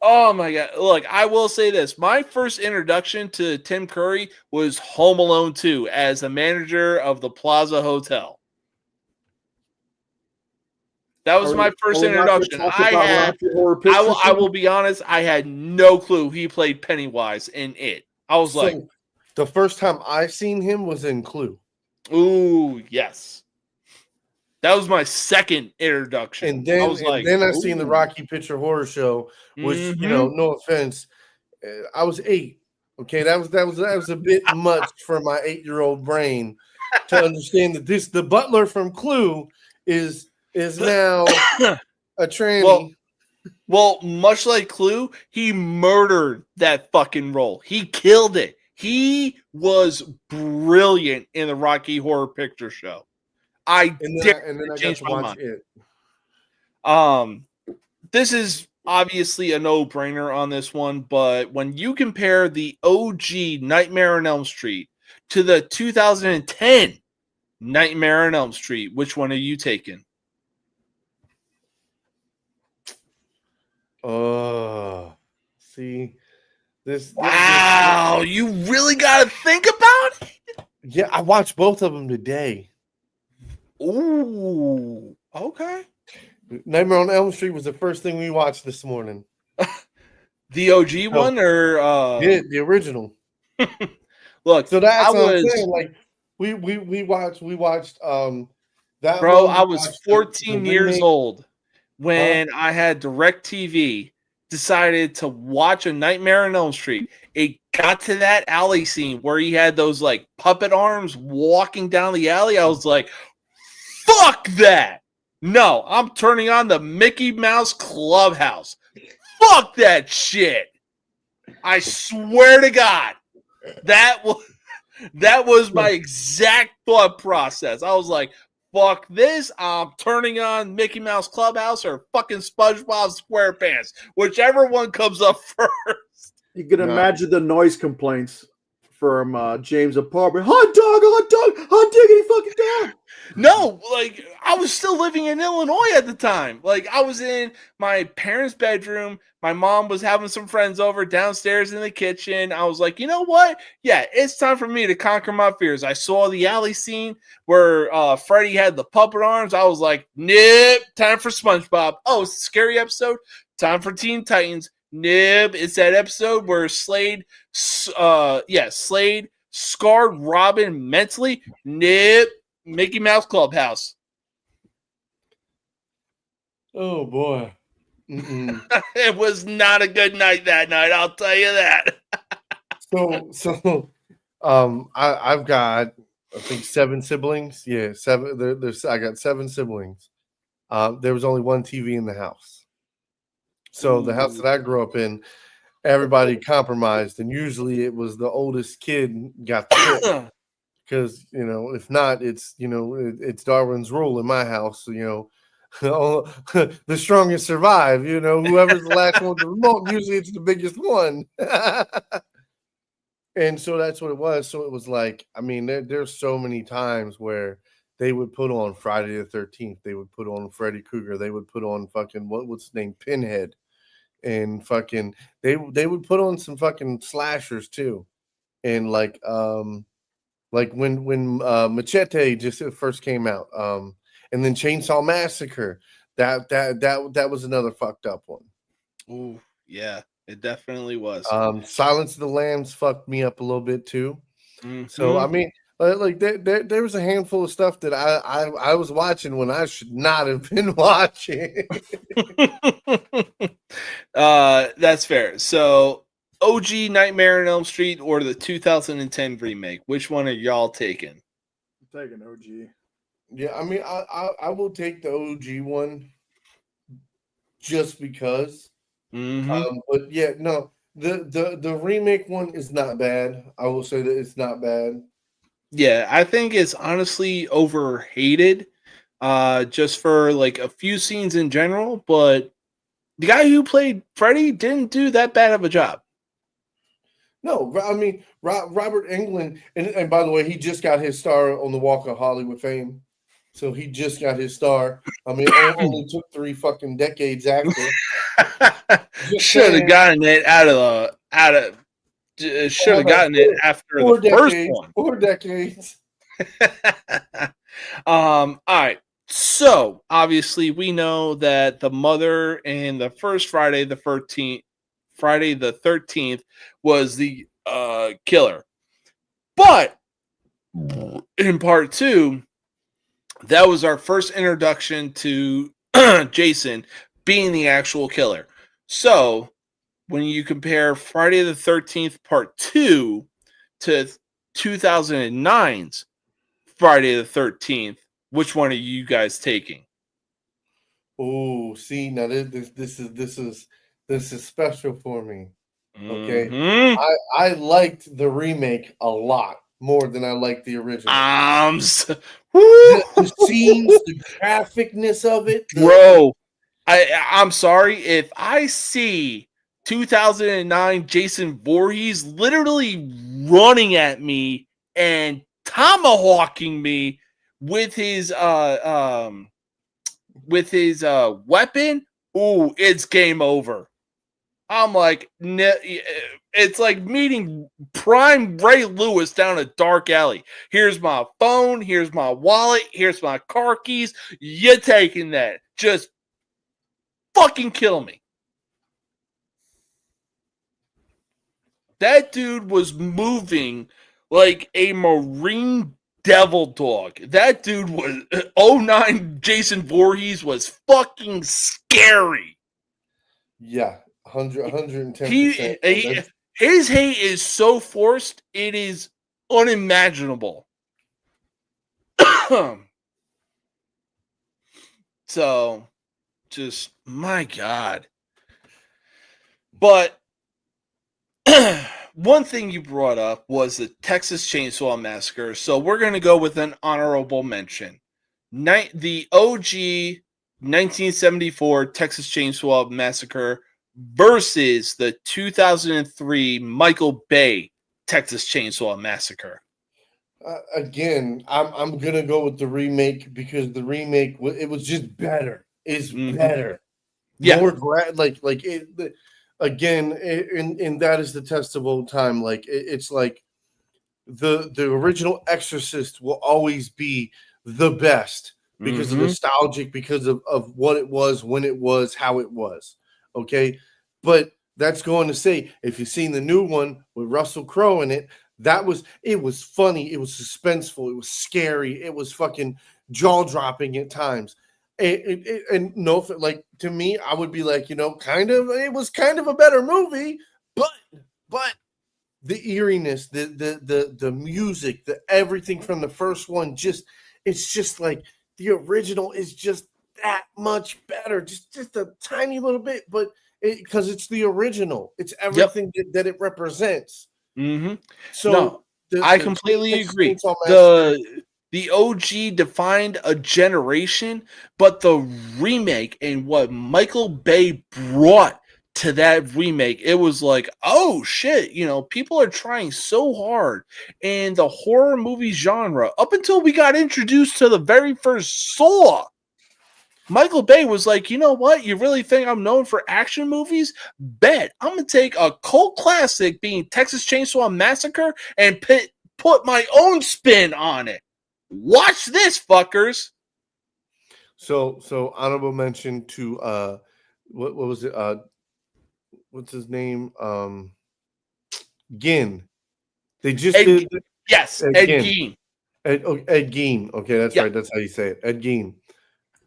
Oh my God. Look, I will say this. My first introduction to Tim Curry was Home Alone 2 as the manager of the Plaza Hotel. That was my first introduction. I will be honest, I had no clue he played Pennywise in it. I was like, the first time I seen him was in Clue. Ooh, yes. That was my second introduction. And then I seen the Rocky Picture Horror Show, which, no offense, I was 8. Okay, that was a bit much for my 8-year-old brain to understand that the butler from Clue is now a tranny. Well, much like Clue, he murdered that fucking role. He killed it. He was brilliant in the Rocky Horror Picture Show. And then I got to watch it. This is obviously a no-brainer on this one, but when you compare the OG Nightmare on Elm Street to the 2010 Nightmare on Elm Street, which one are you taking? See, this. Wow, you really got to think about it. Yeah, I watched both of them today. Ooh, okay. Nightmare on Elm Street was the first thing we watched this morning. The OG one, or the original? Look, so that's what I'm saying. Like we watched that. Bro, I was 14 years old when I had DirecTV. Decided to watch A Nightmare on Elm Street. It got to that alley scene where he had those like puppet arms walking down the alley. I was like, fuck that. No, I'm turning on the Mickey Mouse Clubhouse. Fuck that shit. I swear to God. That was my exact thought process. I was like, fuck this. I'm turning on Mickey Mouse Clubhouse or fucking SpongeBob SquarePants. Whichever one comes up first. You can imagine the noise complaints from James' apartment. Hot diggity fucking dog. No, like I was still living in Illinois at the time. Like I was in my parents' bedroom. My mom was having some friends over downstairs in the kitchen. I was like, you know what? Yeah, it's time for me to conquer my fears. I saw the alley scene where Freddy had the puppet arms. I was like, nope, time for SpongeBob. Oh, it's a scary episode. Time for Teen Titans. Nope, it's that episode where Slade scarred Robin mentally. Nope. Mickey Mouse Clubhouse. Oh boy. It was not a good night that night, I'll tell you that. I've got, I think, 7 siblings. Yeah, 7. There's I got 7 siblings. There was only one TV in the house. So the house that I grew up in, everybody compromised, and usually it was the oldest kid got the pick. Because, you know, if not, it's, you know, it's Darwin's rule in my house. You know, the strongest survive. You know, whoever's the last one with the remote, usually it's the biggest one. And so that's what it was. So it was like, I mean, there's so many times where they would put on Friday the 13th. They would put on Freddy Krueger. They would put on fucking, what's his name? Pinhead. And fucking, they would put on some fucking slashers too. And like when Machete just first came out, and then Chainsaw Massacre, that was another fucked up one. Ooh, yeah, it definitely was. Silence of the Lambs fucked me up a little bit too. Mm-hmm. So I mean, like there was a handful of stuff that I was watching when I should not have been watching. That's fair. So OG Nightmare on Elm Street or the 2010 remake? Which one are y'all taking? I'm taking OG. Yeah, I mean, I will take the OG one just because. Mm-hmm. But yeah, no, the remake one is not bad. I will say that it's not bad. Yeah, I think it's honestly overhated, just for like a few scenes in general. But the guy who played Freddy didn't do that bad of a job. No, I mean Robert Englund, and by the way, he just got his star on the Walk of Hollywood Fame. So he just got his star. I mean, it only took 3 fucking decades after. Should have gotten it should have gotten it after the first one. 4 decades. All right. So obviously we know that the mother in the first Friday the 13th was the killer. But in part 2, that was our first introduction to Jason being the actual killer. So when you compare Friday the 13th part 2 to 2009's Friday the 13th, which one are you guys taking? Oh, see, now this is special for me. Okay. Mm-hmm. I liked the remake a lot more than I liked the original. The scenes, the graphicness of it. Bro, I'm sorry. If I see 2009 Jason Voorhees literally running at me and tomahawking me with his weapon, ooh, it's game over. I'm like, it's like meeting prime Ray Lewis down a dark alley. Here's my phone. Here's my wallet. Here's my car keys. You taking that? Just fucking kill me. That dude was moving like a Marine devil dog. That dude was 09 Jason Voorhees was fucking scary. Yeah. 110%. His hate is so forced, it is unimaginable. So, just, my God. But one thing you brought up was the Texas Chainsaw Massacre. So, we're going to go with an honorable mention. The OG 1974 Texas Chainsaw Massacre versus the 2003 Michael Bay Texas Chainsaw Massacre. Again, I'm gonna go with the remake because the remake it was just better. It's better, yeah. More like it again, and that is the test of old time. Like it's like the original Exorcist will always be the best because of nostalgic, because of what it was, when it was, how it was. Okay, but that's going to say if you've seen the new one with Russell Crowe in it, it was funny, it was suspenseful, it was scary, it was fucking jaw dropping at times. And no, like to me, I would be like, it was kind of a better movie, but the eeriness, the music, the everything from the first one, it's just like the original is just that much better, just a tiny little bit, but because it's the original, it's everything that it represents. Mm-hmm. So no, I completely agree. The OG defined a generation, but the remake and what Michael Bay brought to that remake, it was like, oh shit, people are trying so hard in the horror movie genre up until we got introduced to the very first Saw. Michael Bay was like, you know what? You really think I'm known for action movies? Bet. I'm going to take a cult classic being Texas Chainsaw Massacre and put my own spin on it. Watch this, fuckers. So honorable mention to what was it? What's his name? Gein. They just did yes, Ed Gein. Ed Gein. Okay, that's right. That's how you say it. Ed Gein.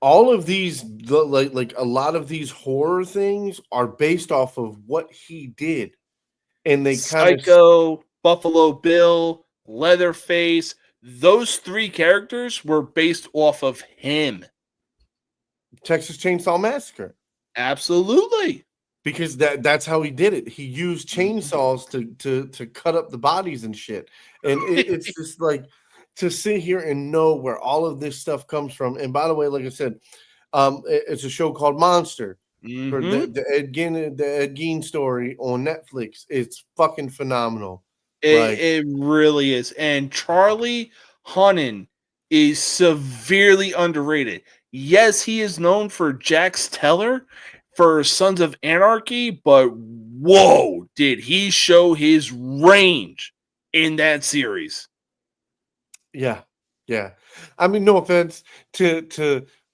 All of these, like a lot of these horror things are based off of what he did, and they kind of Psycho, Buffalo Bill, Leatherface. Those three characters were based off of him. Texas Chainsaw Massacre. Absolutely. Because that's how he did it. He used chainsaws to cut up the bodies and shit. And it's just like to sit here and know where all of this stuff comes from. And by the way, like I said, it's a show called Monster. Mm-hmm. For the Ed Gein story on Netflix. It's fucking phenomenal. It really is. And Charlie Hunnam is severely underrated. Yes, he is known for Jax Teller for Sons of Anarchy, but whoa, did he show his range in that series? Yeah. I mean, no offense to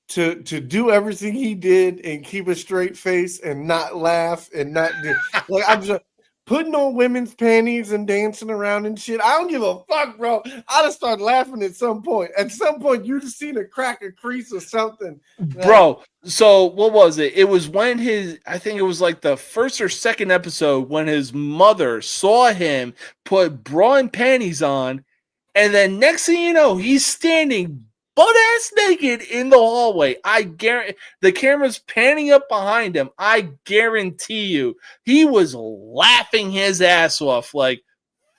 do everything he did and keep a straight face and not laugh and not do like I'm just putting on women's panties and dancing around and shit. I don't give a fuck, bro. I just start laughing at some point. At some point, you just seen a crack, a crease or something. Bro, so what was it? It was when I think it was like the first or second episode when his mother saw him put bra and panties on, and then next thing you know, he's standing butt-ass naked in the hallway. I guarantee the camera's panning up behind him. I guarantee you, he was laughing his ass off like,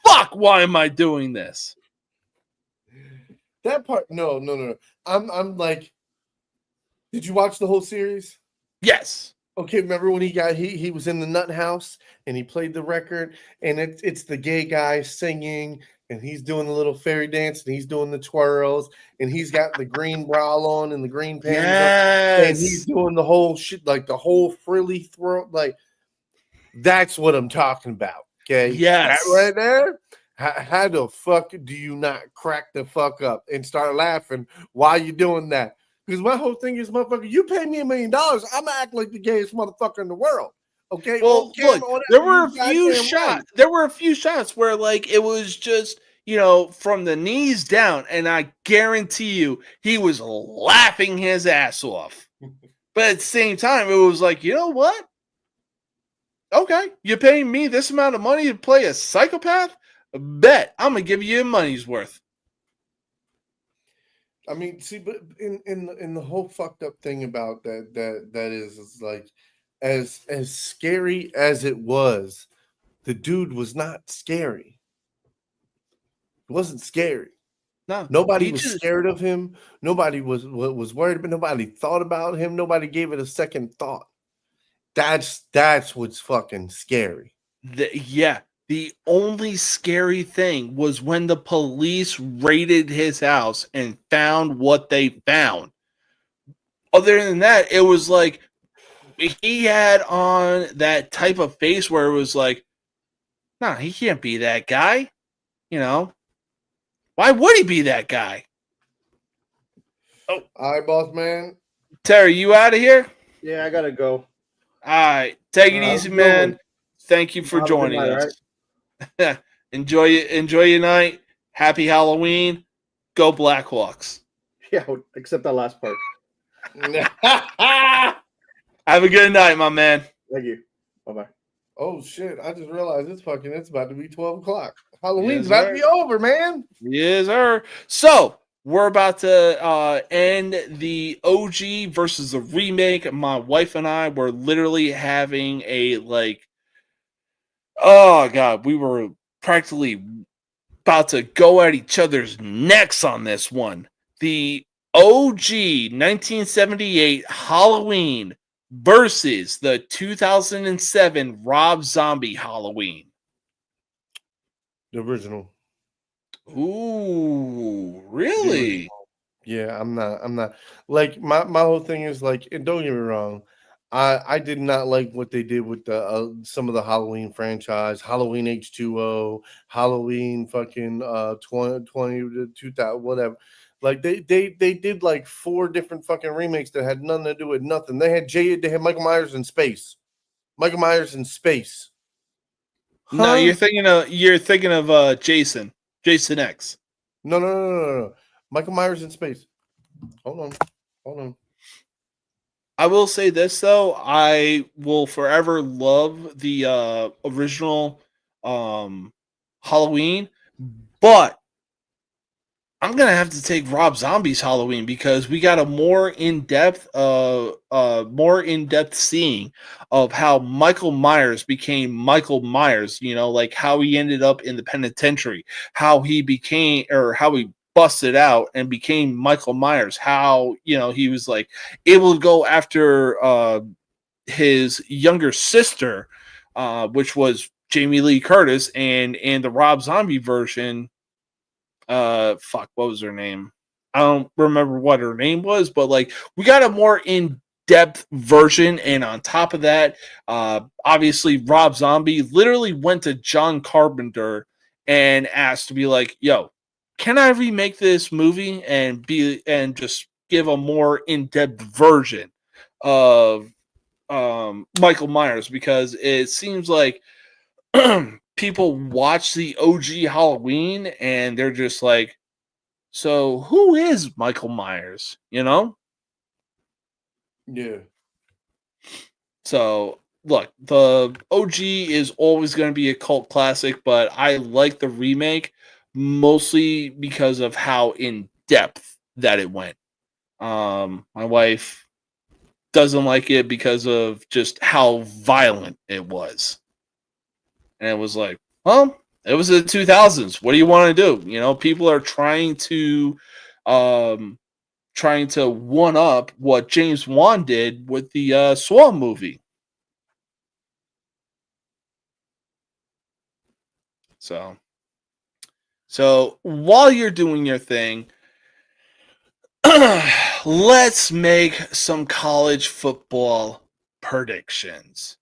fuck, why am I doing this? That part, no. I'm like, did you watch the whole series? Yes. Okay, remember when he was in the nut house and he played the record and it's the gay guy singing and he's doing the little fairy dance and he's doing the twirls and he's got the green bra on and the green pants on, and he's doing the whole shit, like the whole frilly throat, like that's what I'm talking about. Okay, yes, that right there. How the fuck do you not crack the fuck up and start laughing while you're doing that? Because my whole thing is, motherfucker, you pay me $1 million, I'm gonna act like the gayest motherfucker in the world. Okay. Well, look, there were a few shots. There were a few shots where, like, it was just, from the knees down, and I guarantee you, he was laughing his ass off. But at the same time, it was like, you know what? Okay, you're paying me this amount of money to play a psychopath? Bet I'm gonna give you your money's worth. I mean, see, but in the whole fucked up thing about that is like, as scary as it was, the dude was not scary. It wasn't scary. No, nobody was scared of him. Nobody was worried about. Nobody thought about him. Nobody gave it a second thought. That's what's fucking scary. The only scary thing was when the police raided his house and found what they found. Other than that, it was like he had on that type of face where it was like, nah, he can't be that guy. Why would he be that guy? Oh, all right, boss man. Terry, you out of here? Yeah, I gotta go. All right, take it easy, man. Thank you for joining us. Right? Enjoy your night. Happy Halloween. Go Blackhawks. Yeah, except that last part. Have a good night, my man. Thank you. Bye-bye. Oh shit! I just realized it's about to be 12 o'clock. Halloween's Yes, about to sir. be over, man. Yes, sir. So we're about to end the OG versus the remake. My wife and I were literally having a oh god, we were practically about to go at each other's necks on this one. The OG 1978 Halloween versus the 2007 Rob Zombie Halloween. The original. Ooh, really? Yeah, I'm not like my whole thing is like, and don't get me wrong, I did not like what they did with the some of the Halloween franchise, Halloween H2O, Halloween fucking 2020 to 2000 whatever. Like they did like 4 different fucking remakes that had nothing to do with nothing. They had Michael Myers in space. Michael Myers in space. No, Huh? you're thinking of Jason X. No. Michael Myers in space. Hold on. I will say this though, I will forever love the original Halloween, but I'm gonna have to take Rob Zombie's Halloween because we got a more in-depth seeing of how Michael Myers became Michael Myers, like how he ended up in the penitentiary, how he busted out and became Michael Myers, how he was like able to go after his younger sister, which was Jamie Lee Curtis, and in the Rob Zombie version, what was her name? I don't remember what her name was, but like we got a more in-depth version, and on top of that, obviously Rob Zombie literally went to John Carpenter and asked to be like, yo, can I remake this movie and just give a more in-depth version of Michael Myers, because it seems like people watch the OG Halloween and they're just like, so who is Michael Myers? Yeah. So look, the OG is always going to be a cult classic, but I like the remake mostly because of how in depth that it went. My wife doesn't like it because of just how violent it was. And it was like, well, it was the 2000s. What do you want to do? People are trying to one up what James Wan did with the Swan movie. So while you're doing your thing, let's make some college football predictions.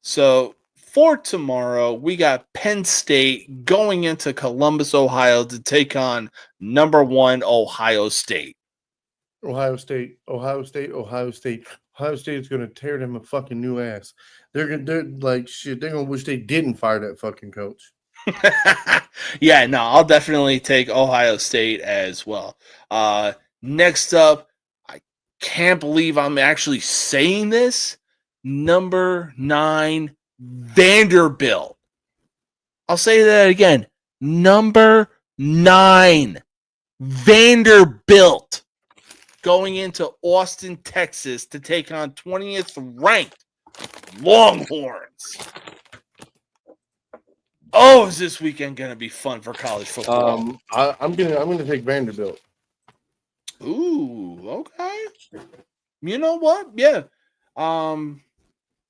So for tomorrow, we got Penn State going into Columbus, Ohio to take on number 1 Ohio State. Ohio State is gonna tear them a fucking new ass. They're like shit. They're gonna wish they didn't fire that fucking coach. Yeah, no, I'll definitely take Ohio State as well. Next up, I can't believe I'm actually saying this. Number 9, Vanderbilt. I'll say that again. Number 9, Vanderbilt. Going into Austin, Texas to take on 20th ranked Longhorns. Oh, is this weekend going to be fun for college football? I'm gonna take Vanderbilt. Ooh, okay. You know what? Yeah.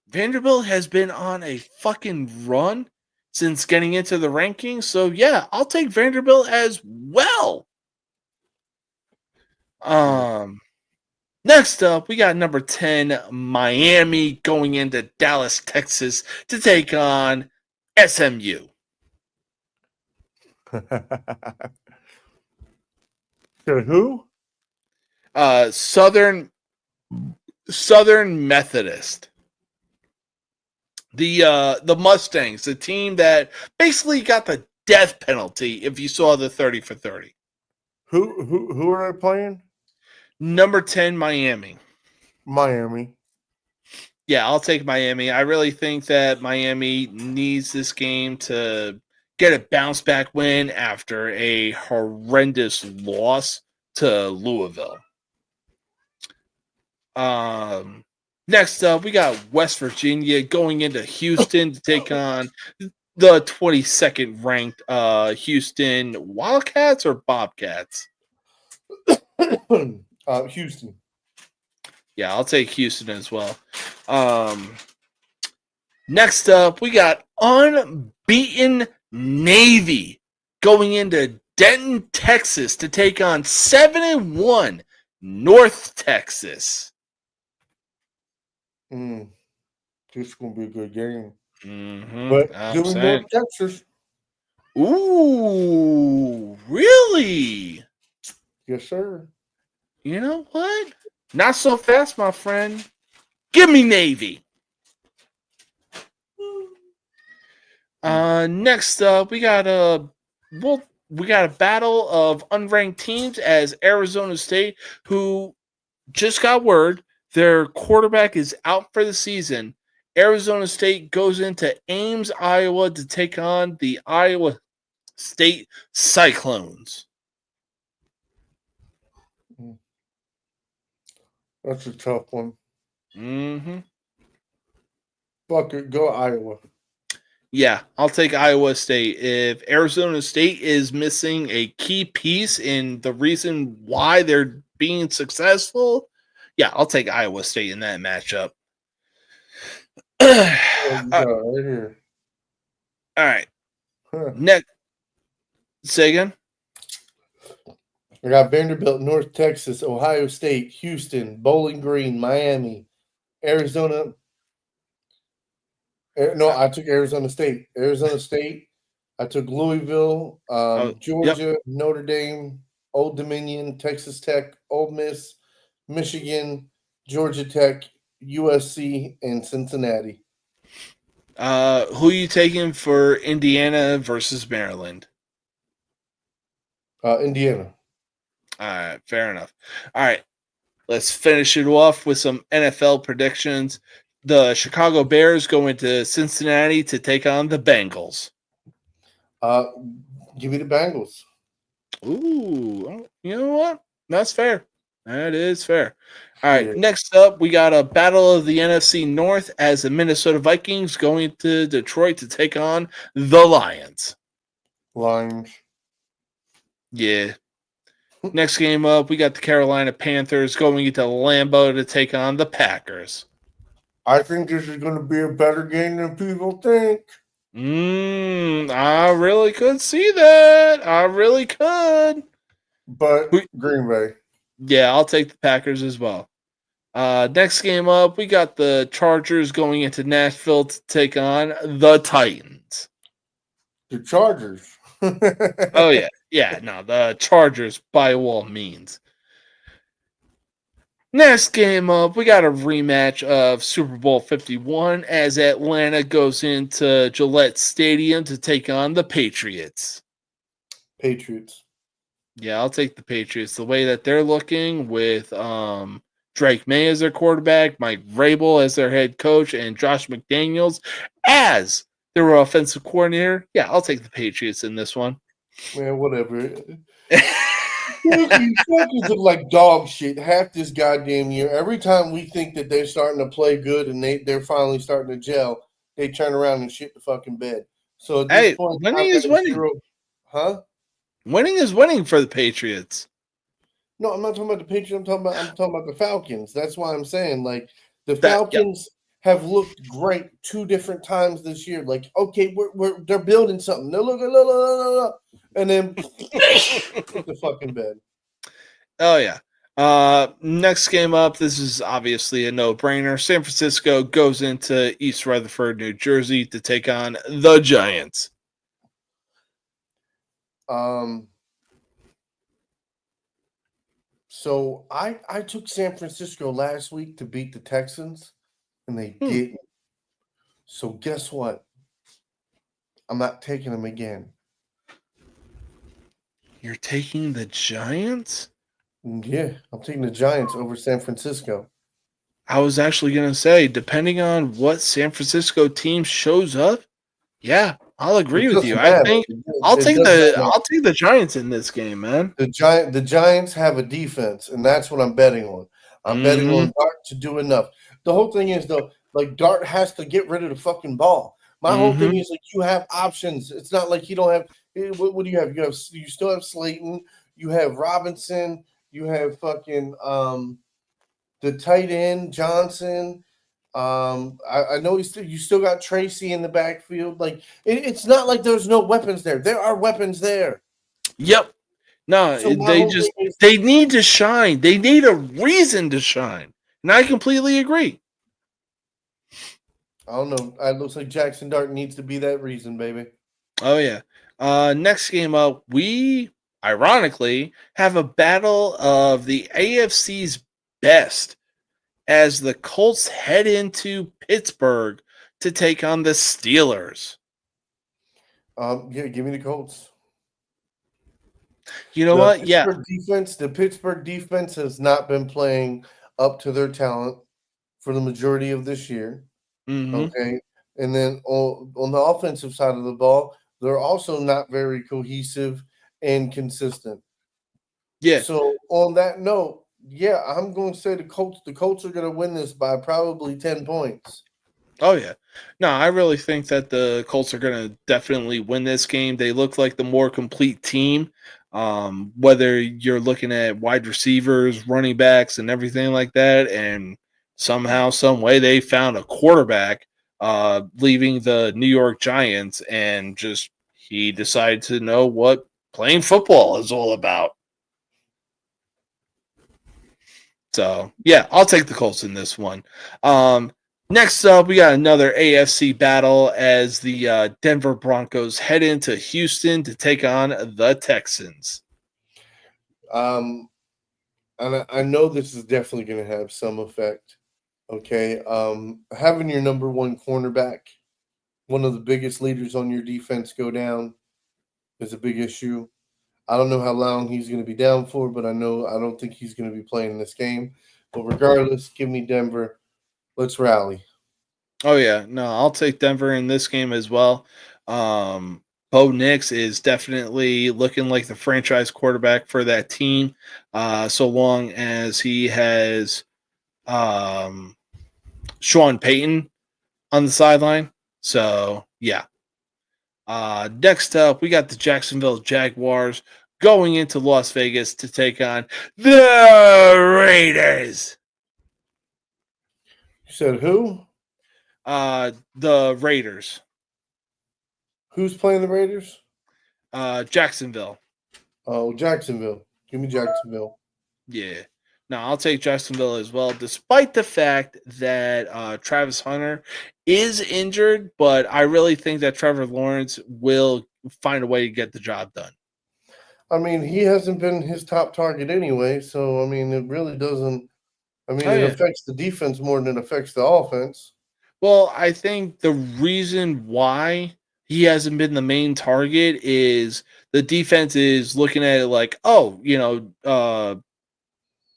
Vanderbilt has been on a fucking run since getting into the rankings. So yeah, I'll take Vanderbilt as well. Next up, we got number 10, Miami, going into Dallas, Texas to take on SMU. Who? Southern Methodist. The Mustangs, the team that basically got the death penalty if you saw the 30 for 30. Who are they playing? Number 10, Miami. Miami. Yeah, I'll take Miami. I really think that Miami needs this game to get a bounce back win after a horrendous loss to Louisville. Next up, we got West Virginia going into Houston to take on the 22nd ranked Houston Wildcats or Bobcats. Houston. Yeah, I'll take Houston as well. Next up, we got unbeaten Navy going into Denton, Texas to take on 7-1 North Texas. This is going to be a good game. Mm-hmm. But doing North Texas. Ooh, really? Yes, sir. You know what? Not so fast, my friend. Give me Navy. Next up, we got a battle of unranked teams as Arizona State, who just got word their quarterback is out for the season. Arizona State goes into Ames, Iowa to take on the Iowa State Cyclones. That's a tough one. Mm-hmm. Fuck it, go Iowa. Yeah, I'll take Iowa State. If Arizona State is missing a key piece in the reason why they're being successful, yeah, I'll take Iowa State in that matchup. Right here. All right. Next. Say again. I got Vanderbilt, North Texas, Ohio State, Houston, Bowling Green, Miami, Arizona. No, I took Arizona State. Arizona State. I took Louisville, Georgia, yep. Notre Dame, Old Dominion, Texas Tech, Ole Miss, Michigan, Georgia Tech, USC, and Cincinnati. Who are you taking for Indiana versus Maryland? Indiana. All right, fair enough. All right, let's finish it off with some NFL predictions. The Chicago Bears go into Cincinnati to take on the Bengals. Give me the Bengals. Ooh, you know what? That's fair. That is fair. All right, next up, we got a battle of the NFC North as the Minnesota Vikings going to Detroit to take on the Lions. Lions. Yeah. Next game up, we got the Carolina Panthers going into Lambeau to take on the Packers. I think this is going to be a better game than people think. I really could see that. I really could. But Green Bay. Yeah, I'll take the Packers as well. Next game up, we got the Chargers going into Nashville to take on the Titans. The Chargers. Oh, yeah. Yeah, no, the Chargers by all means. Next game up, we got a rematch of Super Bowl 51 as Atlanta goes into Gillette Stadium to take on the Patriots. Patriots. Yeah, I'll take the Patriots. The way that they're looking with Drake May as their quarterback, Mike Vrabel as their head coach, and Josh McDaniels as their offensive coordinator. Yeah, I'll take the Patriots in this one. Man, whatever. Falcons look like dog shit half this goddamn year. Every time we think that they're starting to play good and they're finally starting to gel, they turn around and shit the fucking bed. So at this point, winning is winning. Huh? Winning is winning for the Patriots. No, I'm not talking about the Patriots. I'm talking about the Falcons. That's why I'm saying like the Falcons have looked great 2 different times this year. Like, okay, they're building something. They're looking, and then the fucking bed. Oh yeah. Next game up. This is obviously a no-brainer. San Francisco goes into East Rutherford, New Jersey, to take on the Giants. So I took San Francisco last week to beat the Texans, and they didn't. So guess what? I'm not taking them again. You're taking the Giants? Yeah, I'm taking the Giants over San Francisco. I was actually going to say, depending on what San Francisco team shows up, yeah, I'll agree It with you. doesn't I matter. think It does not matter. I'll take the Giants in this game, man. The Giants have a defense, and that's what I'm betting on. I'm betting on Dart to do enough. The whole thing is though, like Dart has to get rid of the fucking ball. My whole thing is like you have options. It's not like you don't have. What do you have? You still have Slayton. You have Robinson. You have fucking the tight end Johnson. I know you still got Tracy in the backfield. Like it's not like there's no weapons there. There are weapons there. Yep. No, So my they whole just thing is, they need to shine. They need a reason to shine. And I completely agree. I don't know. It looks like Jackson Dart needs to be that reason, baby. Oh yeah. Next game up, we ironically have a battle of the AFC's best as the Colts head into Pittsburgh to take on the Steelers. Yeah, give me the Colts. You know what? Yeah. The Pittsburgh defense has not been playing up to their talent for the majority of this year. Okay. And then on the offensive side of the ball, they're also not very cohesive and consistent. Yeah. So on that note, yeah, I'm going to say the Colts are going to win this by probably 10 points. Oh yeah. No, I really think that the Colts are going to definitely win this game. They look like the more complete team. Whether you're looking at wide receivers, running backs, and everything like that, and somehow, some way, they found a quarterback, leaving the New York Giants, and just he decided to know what playing football is all about. So yeah, I'll take the Colts in this one. Next up, we got another AFC battle as the Denver Broncos head into Houston to take on the Texans. And I know this is definitely going to have some effect. Okay. Having your number one cornerback, one of the biggest leaders on your defense, go down is a big issue. I don't know how long he's going to be down for, but I don't think he's going to be playing in this game. But regardless, give me Denver. Let's rally. Oh yeah, no, I'll take Denver in this game as well. Bo Nix is definitely looking like the franchise quarterback for that team, so long as he has Sean Payton on the sideline. So yeah. Next up, we got the Jacksonville Jaguars going into Las Vegas to take on the Raiders. You said who? The Raiders. Who's playing the Raiders? Jacksonville. Oh, Jacksonville. Give me Jacksonville. Yeah. No, I'll take Jacksonville as well, despite the fact that Travis Hunter is injured, but I really think that Trevor Lawrence will find a way to get the job done. I mean, he hasn't been his top target anyway, so I mean, it really doesn't. I mean, it affects the defense more than it affects the offense. Well, I think the reason why he hasn't been the main target is the defense is looking at it like, oh,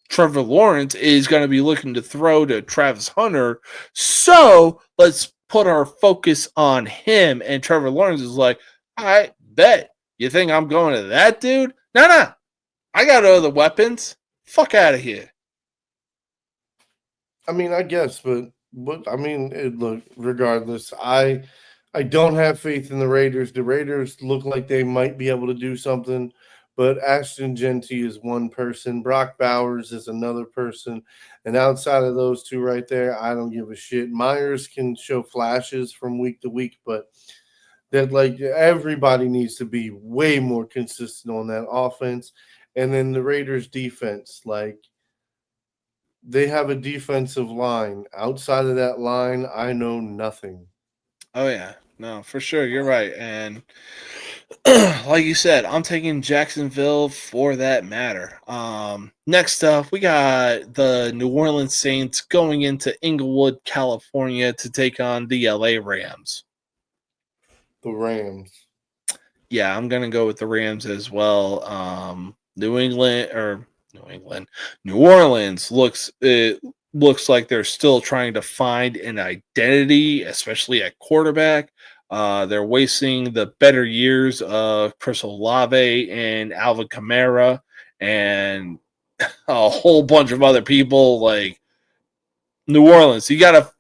Trevor Lawrence is going to be looking to throw to Travis Hunter, so let's put our focus on him. And Trevor Lawrence is like, I bet. You think I'm going to that dude? No. I got other weapons. Fuck out of here. I mean, I guess, but I mean, look, regardless, I don't have faith in the Raiders. The Raiders look like they might be able to do something, but Ashton Genty is one person. Brock Bowers is another person. And outside of those two right there, I don't give a shit. Myers can show flashes from week to week, but that like everybody needs to be way more consistent on that offense. And then the Raiders defense, like they have a defensive line. Outside of that line, I know nothing. Oh, yeah. No, for sure. You're right. And like you said, I'm taking Jacksonville for that matter. Next up, we got the New Orleans Saints going into Inglewood, California to take on the LA Rams. The Rams. Yeah, I'm going to go with the Rams as well. New New England. New Orleans looks like they're still trying to find an identity, especially at quarterback. They're wasting the better years of Chris Olave and Alvin Kamara and a whole bunch of other people. Like New Orleans, you got to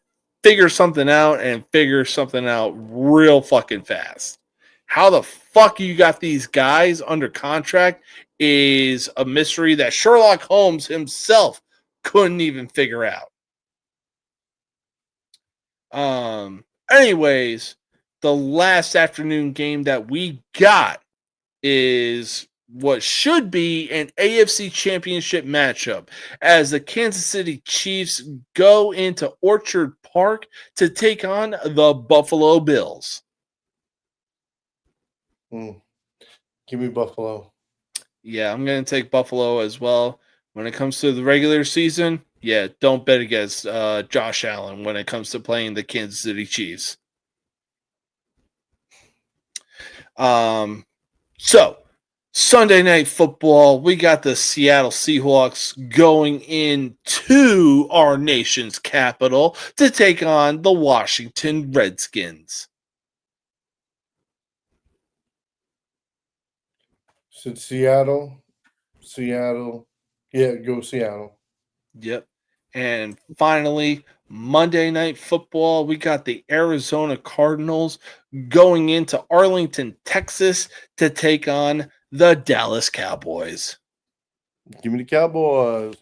figure something out and figure something out real fucking fast. How the fuck you got these guys under contract is a mystery that Sherlock Holmes himself couldn't even figure out. Anyways, the last afternoon game that we got is what should be an AFC Championship matchup as the Kansas City Chiefs go into Orchard Park to take on the Buffalo Bills. Give me Buffalo. Yeah, I'm going to take Buffalo as well. When it comes to the regular season, yeah, don't bet against Josh Allen when it comes to playing the Kansas City Chiefs. So, Sunday Night Football, we got the Seattle Seahawks going into our nation's capital to take on the Washington Redskins. Said Seattle. Yeah, go Seattle. Yep. And finally, Monday Night Football, we got the Arizona Cardinals going into Arlington, Texas to take on the Dallas Cowboys. Give me the Cowboys.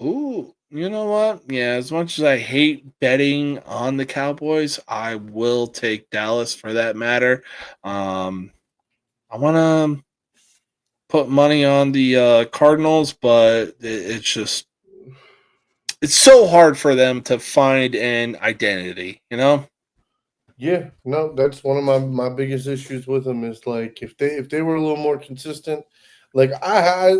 Ooh, you know what? Yeah, as much as I hate betting on the Cowboys, I will take Dallas for that matter. I want to put money on the Cardinals, but it's so hard for them to find an identity, you know? Yeah, no, that's one of my biggest issues with them is like if they were a little more consistent. Like I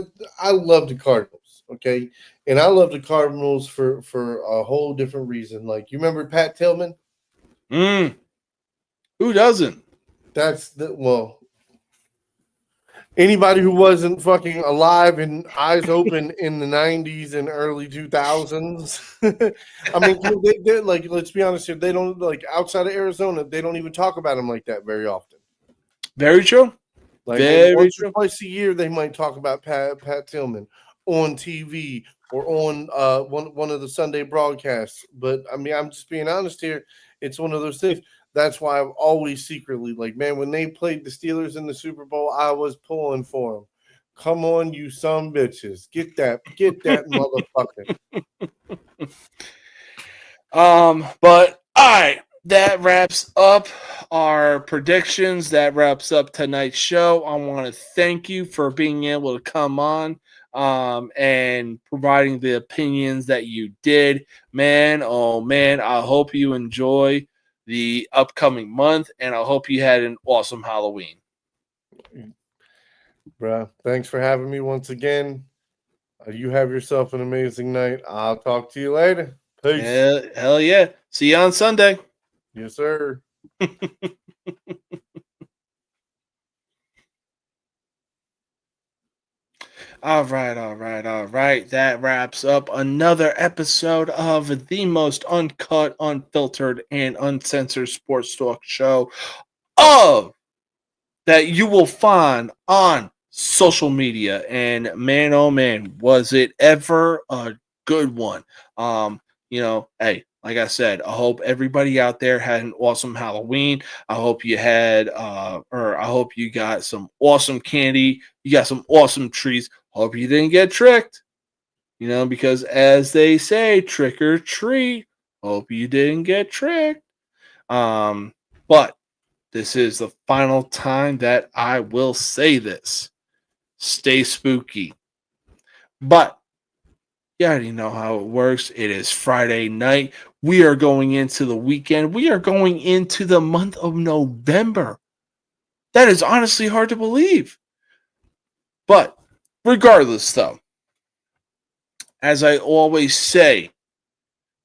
love the Cardinals, okay, and I love the Cardinals for a whole different reason. Like you remember Pat Tillman? Who doesn't? Anybody who wasn't fucking alive and eyes open in the 90s and early 2000s. I mean, they're like, let's be honest here. They don't, like, outside of Arizona, they don't even talk about him like that very often. Very true. Like, very once true. or twice a year, they might talk about Pat Tillman on TV or on one of the Sunday broadcasts. But, I mean, I'm just being honest here. It's one of those things. That's why I've always secretly, like, man, when they played the Steelers in the Super Bowl, I was pulling for them. Come on, you some bitches. Get that motherfucker. But all right, that wraps up our predictions. That wraps up tonight's show. I want to thank you for being able to come on and providing the opinions that you did. Man, oh man, I hope you enjoy the upcoming month, and I hope you had an awesome Halloween. Bruh, thanks for having me once again. You have yourself an amazing night. I'll talk to you later. Peace. Hell yeah. See you on Sunday. Yes, sir. All right. That wraps up another episode of the most uncut, unfiltered, and uncensored sports talk show that you will find on social media. And man, oh man, was it ever a good one. Hey, like I said, I hope everybody out there had an awesome Halloween. I hope you had, I hope you got some awesome candy. You got some awesome treats. Hope you didn't get tricked, because as they say, trick or treat. Hope you didn't get tricked. But this is the final time that I will say this. Stay spooky. But you already know how it works. It is Friday night. We are going into the weekend. We are going into the month of November. That is honestly hard to believe. But regardless, though, as I always say,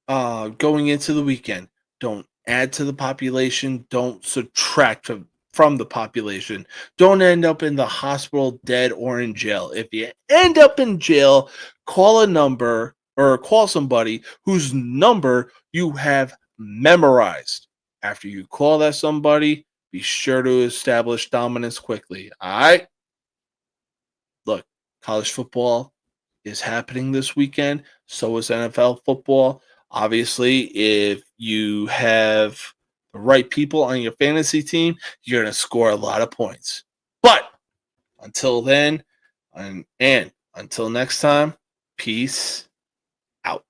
going into the weekend, don't add to the population. Don't subtract from the population. Don't end up in the hospital, dead, or in jail. If you end up in jail, call a number or call somebody whose number you have memorized. After you call that somebody, be sure to establish dominance quickly. All right? Look, college football is happening this weekend. So is NFL football. Obviously, if you have the right people on your fantasy team, you're going to score a lot of points. But until then, and until next time, peace out.